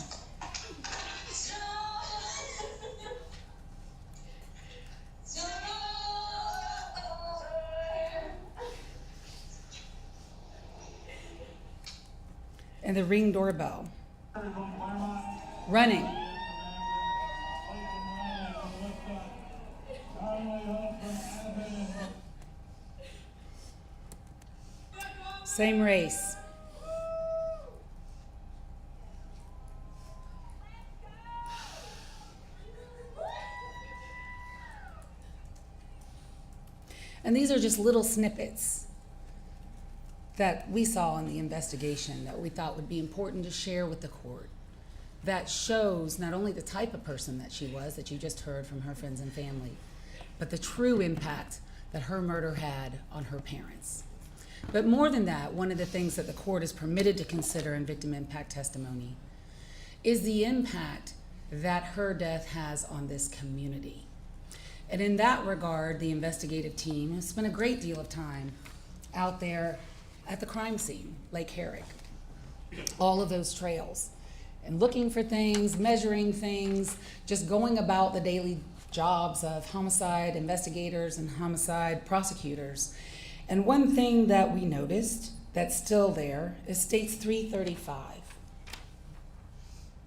S3: And the Ring doorbell. Running. Same race. And these are just little snippets that we saw in the investigation that we thought would be important to share with the court, that shows not only the type of person that she was, that you just heard from her friends and family, but the true impact that her murder had on her parents. But more than that, one of the things that the court is permitted to consider in victim impact testimony is the impact that her death has on this community. And in that regard, the investigative team has spent a great deal of time out there at the crime scene, Lake Herrick, all of those trails, and looking for things, measuring things, just going about the daily jobs of homicide investigators and homicide prosecutors. And one thing that we noticed that's still there is State's 335.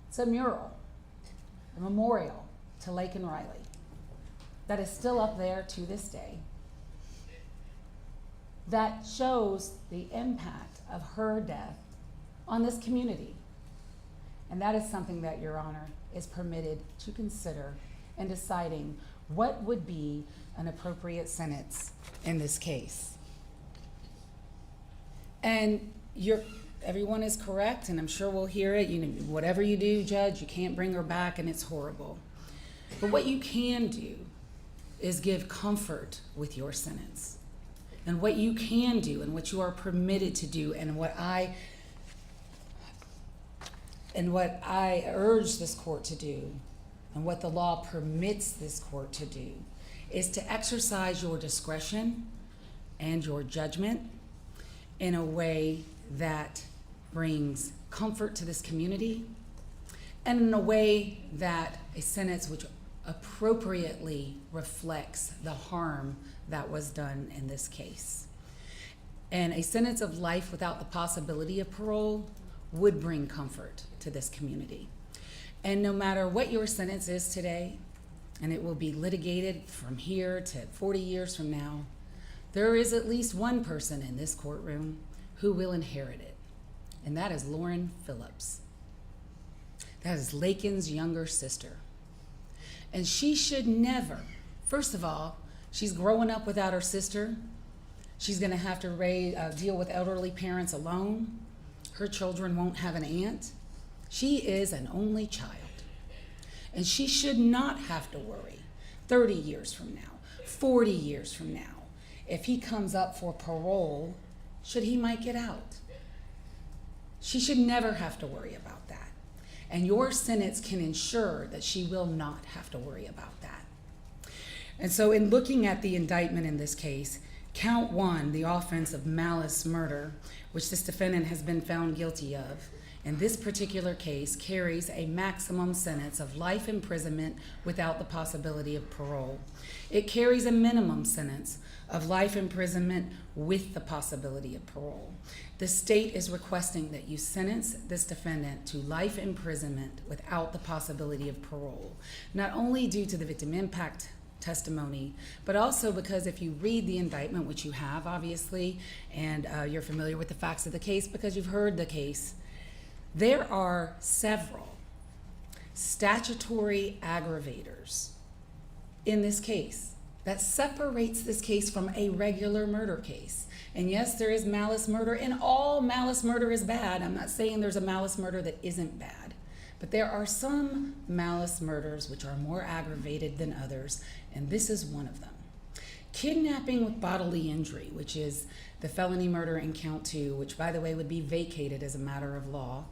S3: It's a mural, a memorial to Laken Riley that is still up there to this day, that shows the impact of her death on this community. And that is something that Your Honor is permitted to consider in deciding what would be an appropriate sentence in this case. And everyone is correct, and I'm sure we'll hear it. You know, whatever you do, Judge, you can't bring her back, and it's horrible. But what you can do is give comfort with your sentence. And what you can do and what you are permitted to do, and what I urge this court to do, and what the law permits this court to do, is to exercise your discretion and your judgment in a way that brings comfort to this community, and in a way that a sentence which appropriately reflects the harm that was done in this case. And a sentence of life without the possibility of parole would bring comfort to this community. And no matter what your sentence is today, and it will be litigated from here to 40 years from now, there is at least one person in this courtroom who will inherit it, and that is Lauren Phillips. That is Laken's younger sister. And she should never, first of all, she's growing up without her sister. She's gonna have to deal with elderly parents alone. Her children won't have an aunt. She is an only child. And she should not have to worry 30 years from now, 40 years from now, if he comes up for parole, should he might get out. She should never have to worry about that. And your sentence can ensure that she will not have to worry about that. And so in looking at the indictment in this case, count 1, the offense of malice murder, which this defendant has been found guilty of, in this particular case carries a maximum sentence of life imprisonment without the possibility of parole. It carries a minimum sentence of life imprisonment with the possibility of parole. The state is requesting that you sentence this defendant to life imprisonment without the possibility of parole, not only due to the victim impact testimony, but also because if you read the indictment, which you have obviously, and you're familiar with the facts of the case because you've heard the case, there are several statutory aggravators in this case that separates this case from a regular murder case. And yes, there is malice murder, and all malice murder is bad. I'm not saying there's a malice murder that isn't bad, but there are some malice murders which are more aggravated than others, and this is one of them. Kidnapping with bodily injury, which is the felony murder in count 2, which by the way would be vacated as a matter of law,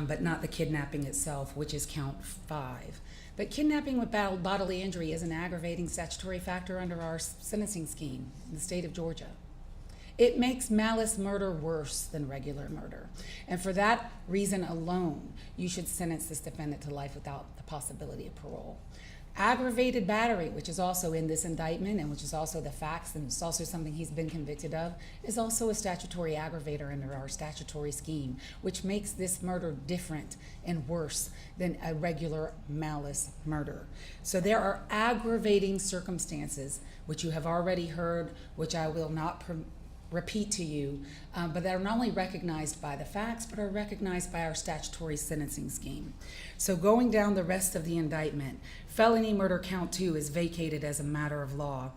S3: but not the kidnapping itself, which is count 5. But kidnapping with bodily injury is an aggravating statutory factor under our sentencing scheme in the state of Georgia. It makes malice murder worse than regular murder. And for that reason alone, you should sentence this defendant to life without the possibility of parole. Aggravated battery, which is also in this indictment and which is also the facts and it's also something he's been convicted of, is also a statutory aggravator under our statutory scheme, which makes this murder different and worse than a regular malice murder. So there are aggravating circumstances, which you have already heard, which I will not repeat to you, but that are not only recognized by the facts, but are recognized by our statutory sentencing scheme. So going down the rest of the indictment, felony murder count 2 is vacated as a matter of law.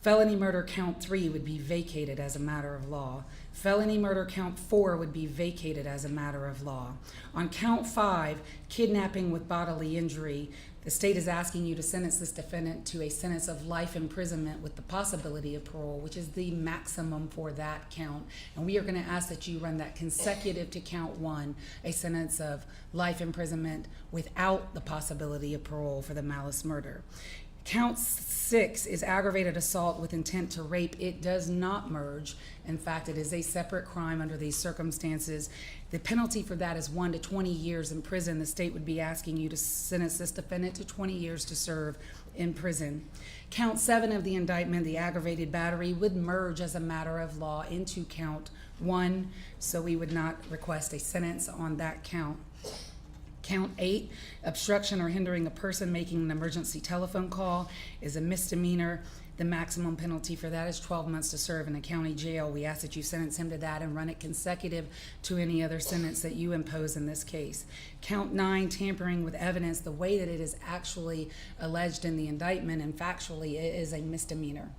S3: Felony murder count 3 would be vacated as a matter of law. Felony murder count 4 would be vacated as a matter of law. On count 5, kidnapping with bodily injury, the state is asking you to sentence this defendant to a sentence of life imprisonment with the possibility of parole, which is the maximum for that count. And we are going to ask that you run that consecutive to count 1, a sentence of life imprisonment without the possibility of parole for the malice murder. Count 6 is aggravated assault with intent to rape. It does not merge. In fact, it is a separate crime under these circumstances. The penalty for that is 1 to 20 years in prison. The state would be asking you to sentence this defendant to 20 years to serve in prison. Count 7 of the indictment, the aggravated battery, would merge as a matter of law into count 1, so we would not request a sentence on that count. Count 8, obstruction or hindering a person making an emergency telephone call, is a misdemeanor. The maximum penalty for that is 12 months to serve in a county jail. We ask that you sentence him to that and run it consecutive to any other sentence that you impose in this case. Count 9, tampering with evidence, the way that it is actually alleged in the indictment and factually it is a misdemeanor.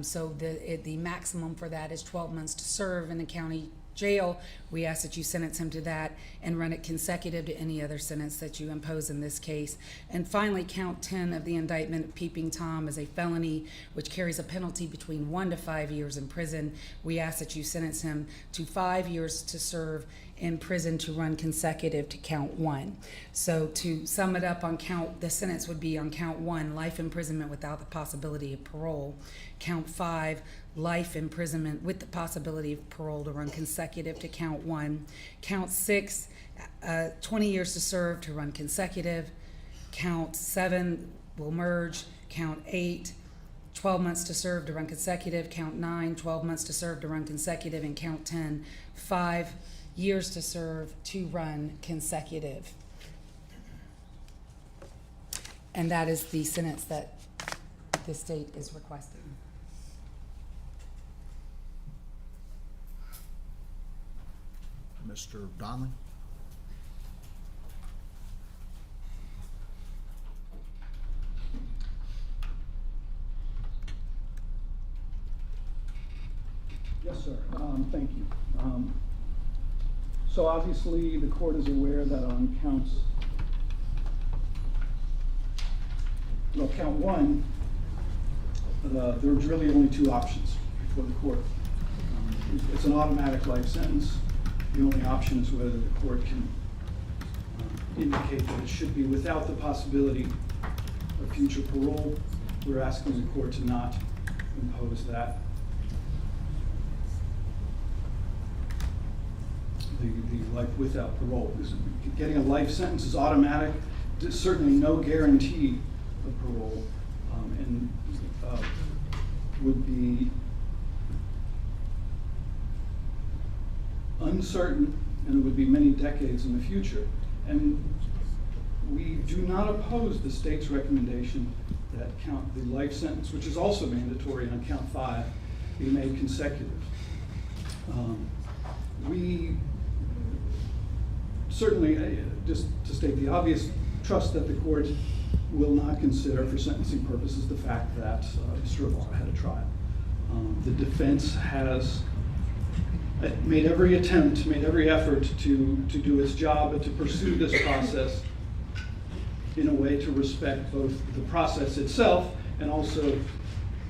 S3: So the maximum for that is 12 months to serve in a county jail. We ask that you sentence him to that and run it consecutive to any other sentence that you impose in this case. And finally, count 10 of the indictment, peeping Tom, is a felony which carries a penalty between 1 to 5 years in prison. We ask that you sentence him to 5 years to serve in prison to run consecutive to count 1. So to sum it up, on count, the sentence would be on count 1, life imprisonment without the possibility of parole. Count 5, life imprisonment with the possibility of parole to run consecutive to count 1. Count 6, 20 years to serve to run consecutive. Count 7 will merge. Count 8, 12 months to serve to run consecutive. Count 9, 12 months to serve to run consecutive. And count 10, 5 years to serve to run consecutive. And that is the sentence that the state is requesting.
S1: Mr. Donnelly?
S5: Yes, sir. Thank you. So obviously the court is aware that on count 1, there's really only 2 options for the court. It's an automatic life sentence. The only option is whether the court can indicate that it should be without the possibility of future parole, we're asking the court to not impose that. The life without parole. Getting a life sentence is automatic. There's certainly no guarantee of parole, and would be uncertain, and it would be many decades in the future. And we do not oppose the state's recommendation that the life sentence, which is also mandatory on count 5, be made consecutive. We certainly, just to state the obvious, trust that the court will not consider for sentencing purposes the fact that Mr. Ibarra had a trial. The defense has made every attempt, made every effort to do its job and to pursue this process in a way to respect both the process itself and also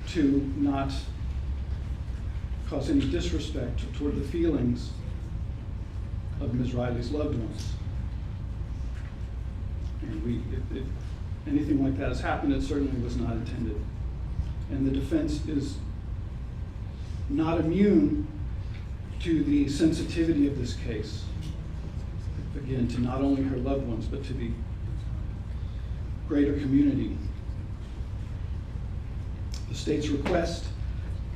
S5: to not cause any disrespect toward the feelings of Ms. Riley's loved ones. And if anything like that has happened, it certainly was not intended. And the defense is not immune to the sensitivity of this case. Again, to not only her loved ones, but to the greater community. The state's request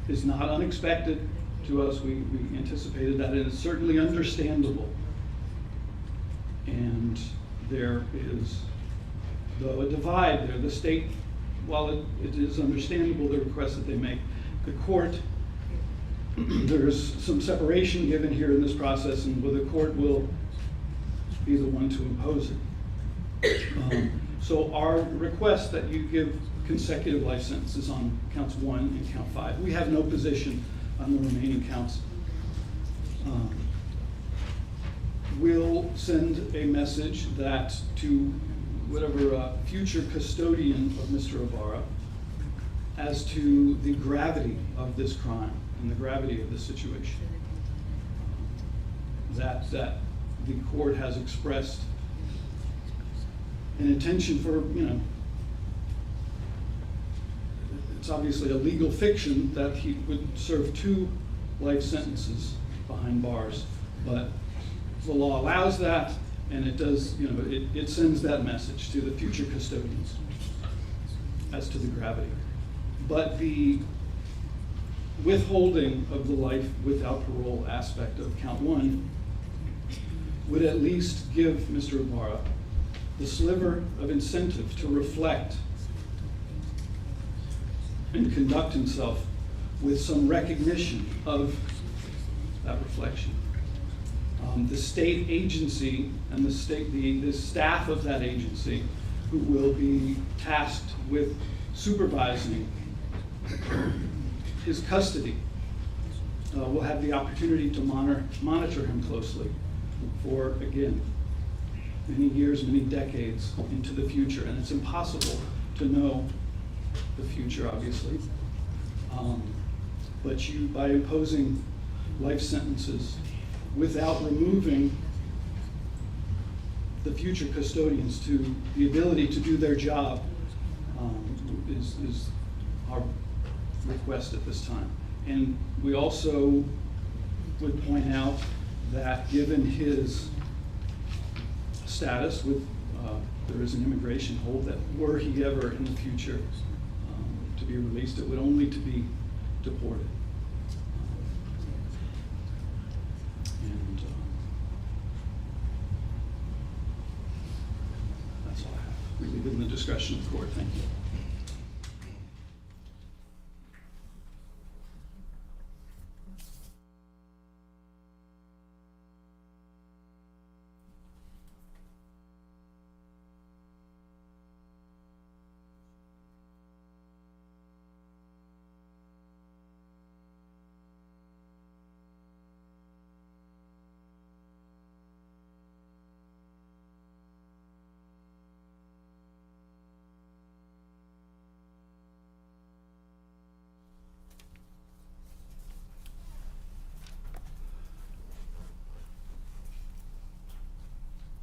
S5: is not unexpected to us. We anticipated that, and it's certainly understandable. And there is, though, a divide there. The state, while it is understandable the request that they make, the court, there's some separation given here in this process, and the court will be the one to impose it. So our request that you give consecutive life sentences on counts 1 and count 5. We have no position on the remaining counts. We'll send a message that to whatever future custodian of Mr. Ibarra as to the gravity of this crime and the gravity of this situation. That the court has expressed an intention for, it's obviously a legal fiction that he would serve 2 life sentences behind bars, but the law allows that, and it does, it sends that message to the future custodians as to the gravity. But the withholding of the life without parole aspect of count 1 would at least give Mr. Ibarra the sliver of incentive to reflect and conduct himself with some recognition of that reflection. The state agency and the staff of that agency, who will be tasked with supervising his custody, will have the opportunity to monitor him closely for, again, many years, many decades into the future. And it's impossible to know the future, obviously. But by imposing life sentences without removing the future custodians to the ability to do their job is our request at this time. And we also would point out that given his status with, there is an immigration hold, that were he ever in the future to be released, it would only to be deported. And that's all I have. We leave it in the discretion of the court. Thank you.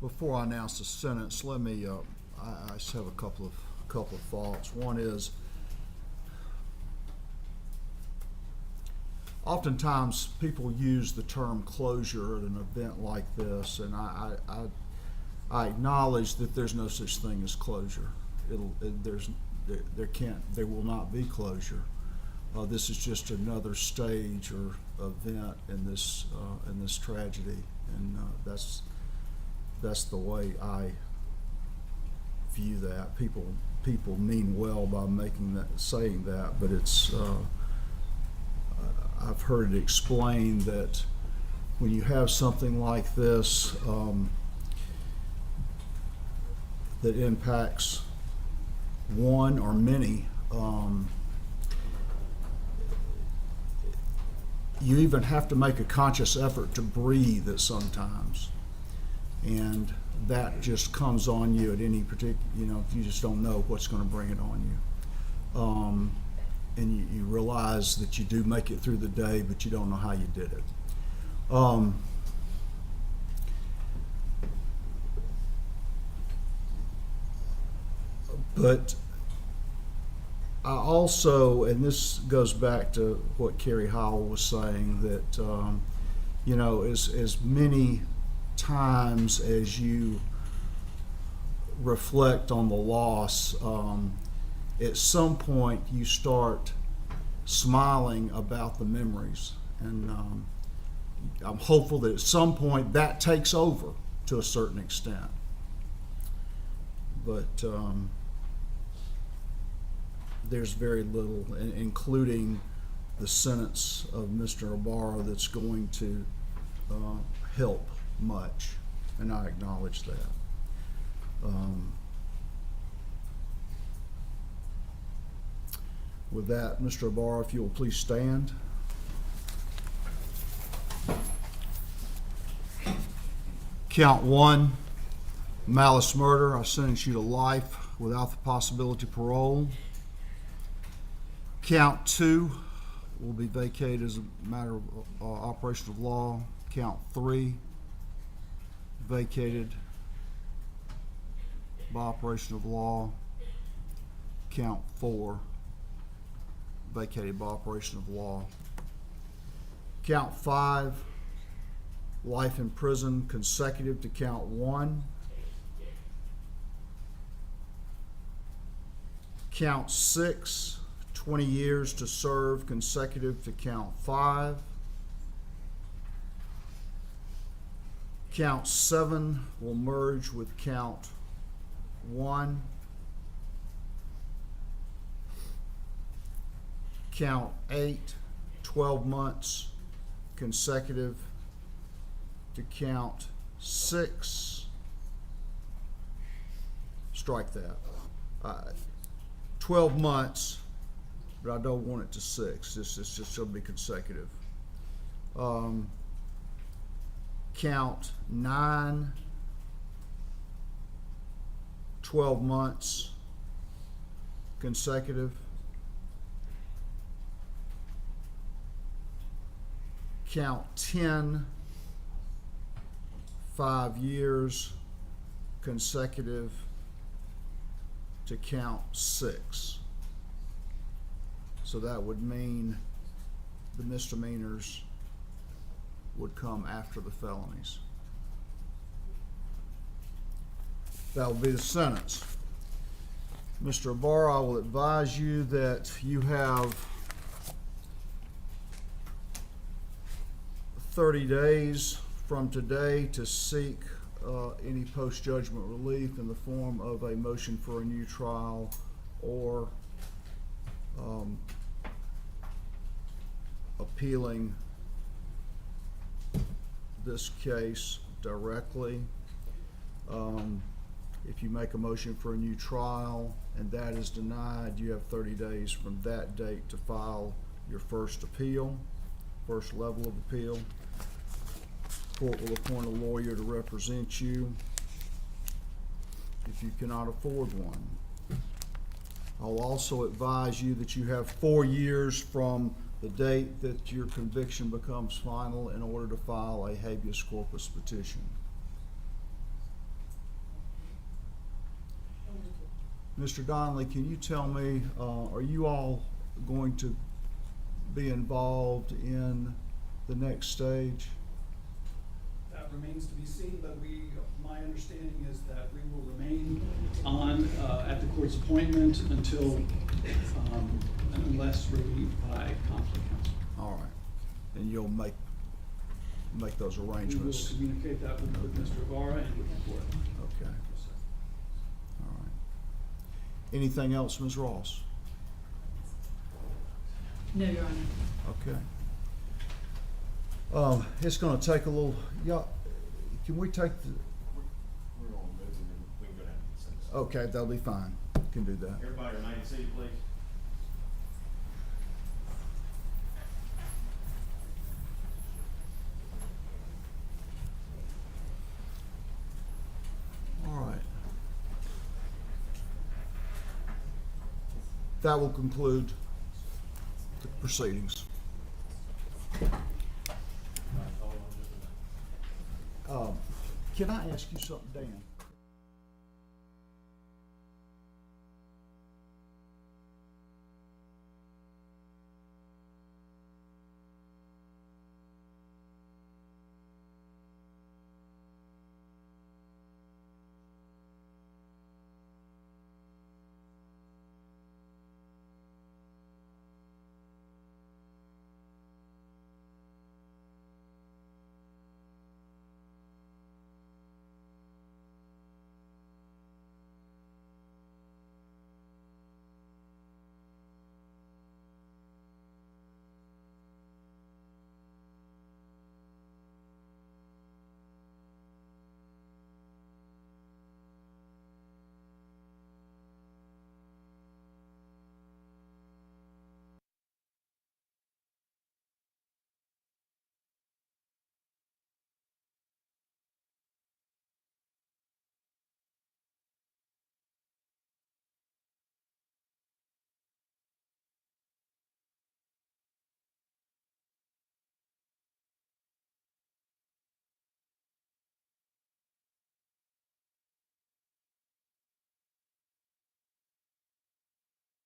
S1: Before I announce the sentence, let me, I just have a couple of thoughts. One is, oftentimes people use the term closure at an event like this, and I acknowledge that there's no such thing as closure. There will not be closure. This is just another stage or event in this tragedy, and that's the way I view that. People mean well by saying that, but it's I've heard it explained that when you have something like this that impacts one or many, you even have to make a conscious effort to breathe at sometimes, and that just comes on you at any particular, you just don't know what's going to bring it on you. And you realize that you do make it through the day, but you don't know how you did it. But I also, and this goes back to what Carrie Howell was saying, that as many times as you reflect on the loss, at some point you start smiling about the memories, and I'm hopeful that at some point that takes over to a certain extent. But there's very little, including the sentence of Mr. Ibarra, that's going to help much, and I acknowledge that. With that, Mr. Ibarra, if you will please stand. Count 1, malice murder. I sentence you to life without the possibility of parole. Count 2 will be vacated as a matter of operation of law. Count 3, vacated by operation of law. Count 4, vacated by operation of law. Count 5, life in prison consecutive to count 1. Count 6, 20 years to serve consecutive to count 5. Count 7 will merge with count 1. Count 8, 12 months consecutive to count 6. Strike that. 12 months, but I don't want it to 6. It's just going to be consecutive. Count 9, 12 months consecutive. Count 10, 5 years consecutive to count 6. So that would mean the misdemeanors would come after the felonies. That will be the sentence. Mr. Ibarra, I will advise you that you have 30 days from today to seek any post-judgment relief in the form of a motion for a new trial or appealing this case directly. If you make a motion for a new trial and that is denied, you have 30 days from that date to file your first appeal, first level of appeal. Court will appoint a lawyer to represent you if you cannot afford one. I'll also advise you that you have 4 years from the date that your conviction becomes final in order to file a habeas corpus petition. Mr. Donnelly, can you tell me, are you all going to be involved in the next stage?
S5: That remains to be seen, but my understanding is that we will remain on, at the court's appointment until, unless relieved by conflict counsel.
S1: All right. And you'll make those arrangements?
S5: We will communicate that with Mr. Ibarra and with the court.
S1: Okay. All right. Anything else, Ms. Ross?
S3: No, Your Honor.
S1: Okay. It's gonna take a little, can we take the,
S9: We're on move and then we can go down to the consent.
S1: okay, that'll be fine. Can do that.
S9: Everybody remain seated, please.
S1: All right. That will conclude the proceedings. Can I ask you something, Dan?